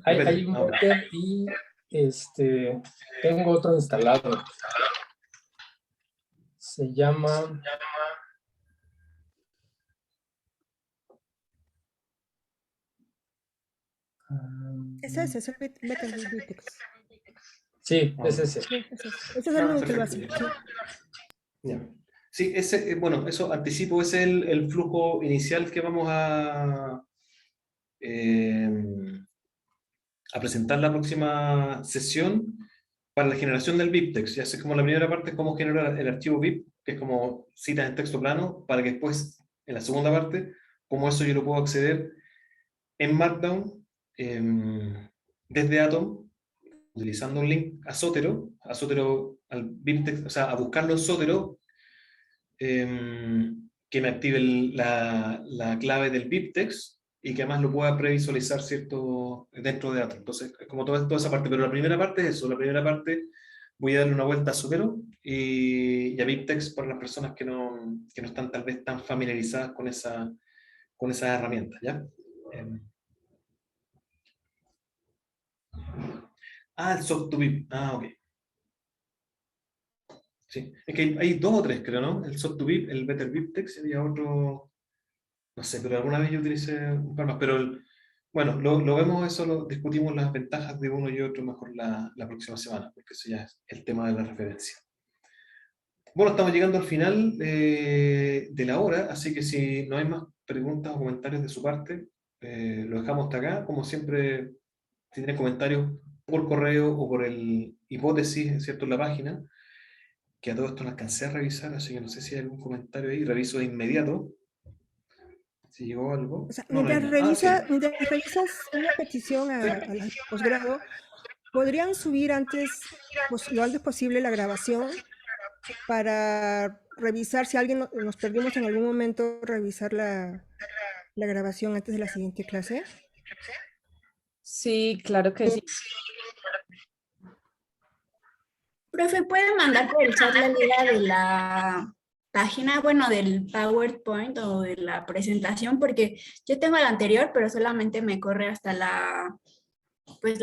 Hay un Better y tengo otro instalado. Se llama... Es ese, es el Better BibTeX. Sí, es ese. Sí, ese es el único que lo hace. Sí. Ya. Sí, ese, bueno, eso anticipo, es el flujo inicial que vamos a presentar la próxima sesión para la generación del BibTeX. Ya sé como la primera parte es cómo generar el archivo BIP, que es como citas en texto plano, para que después, en la segunda parte, cómo eso yo lo puedo acceder en Markdown, desde Atom, utilizando un link a Zotero, al BibTeX, o sea, a buscarlo en Zotero, que me active la clave del BibTeX y que además lo pueda previsualizar, ¿cierto?, dentro de Atom. Entonces, es como toda esa parte, pero la primera parte es eso, la primera parte voy a darle una vuelta a Zotero y a BibTeX para las personas que no están tal vez tan familiarizadas con esas herramientas, ¿ya? El Soft2Bib, ok. Sí, es que hay dos o tres, creo, ¿no? El Soft2Bib, el Better BibTeX, y había otro, no sé, pero alguna vez yo utilicé un par más, pero bueno, lo vemos, eso lo discutimos las ventajas de uno y otro mejor la próxima semana, porque eso ya es el tema de la referencia. Bueno, estamos llegando al final de la hora, así que si no hay más preguntas o comentarios de su parte, lo dejamos hasta acá. Como siempre, si tienen comentarios por correo o por el hipótesis, ¿cierto?, en la página, que a todo esto no alcancé a revisar, así que no sé si hay algún comentario ahí, reviso de inmediato. Si llegó algo. O sea, No, no hay mientras nada. revisas una petición al posgrado, podrían subir antes, pues, lo antes posible la grabación para revisar si alguien nos perdimos en algún momento, revisar la grabación antes de la siguiente clase. Sí, claro que sí. Profe, ¿puede mandar por el chat la liga de la página, bueno, del PowerPoint o de la presentación? Porque yo tengo la anterior, pero solamente me corre hasta la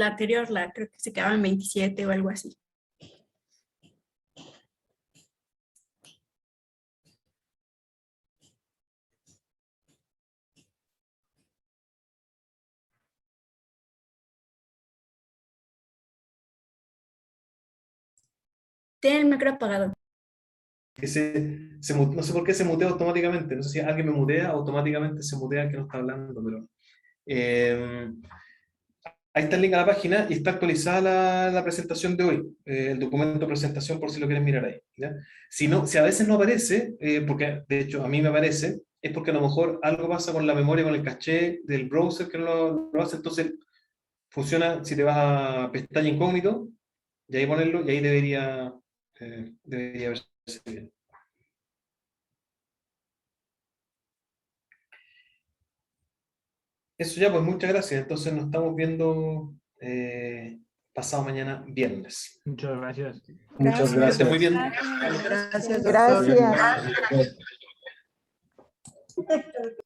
anterior, creo que se quedaba en 27 o algo así. Tiene el micro apagado. No sé por qué se mutea automáticamente, no sé si alguien me mutea, automáticamente se mutea el que no está hablando, pero ahí está el link a la página y está actualizada la presentación de hoy, el documento de presentación por si lo quieren mirar ahí, ¿ya? Si a veces no aparece, porque de hecho a mí me aparece, es porque a lo mejor algo pasa con la memoria, con el caché del browser que no lo hace, entonces funciona si te vas a pestaña incógnito y ahí ponerlo y ahí debería verse bien. Eso ya, pues muchas gracias. Entonces nos estamos viendo pasado mañana viernes. Muchas gracias. Muchas Que esté gracias. muy bien. Gracias. Gracias. Gracias.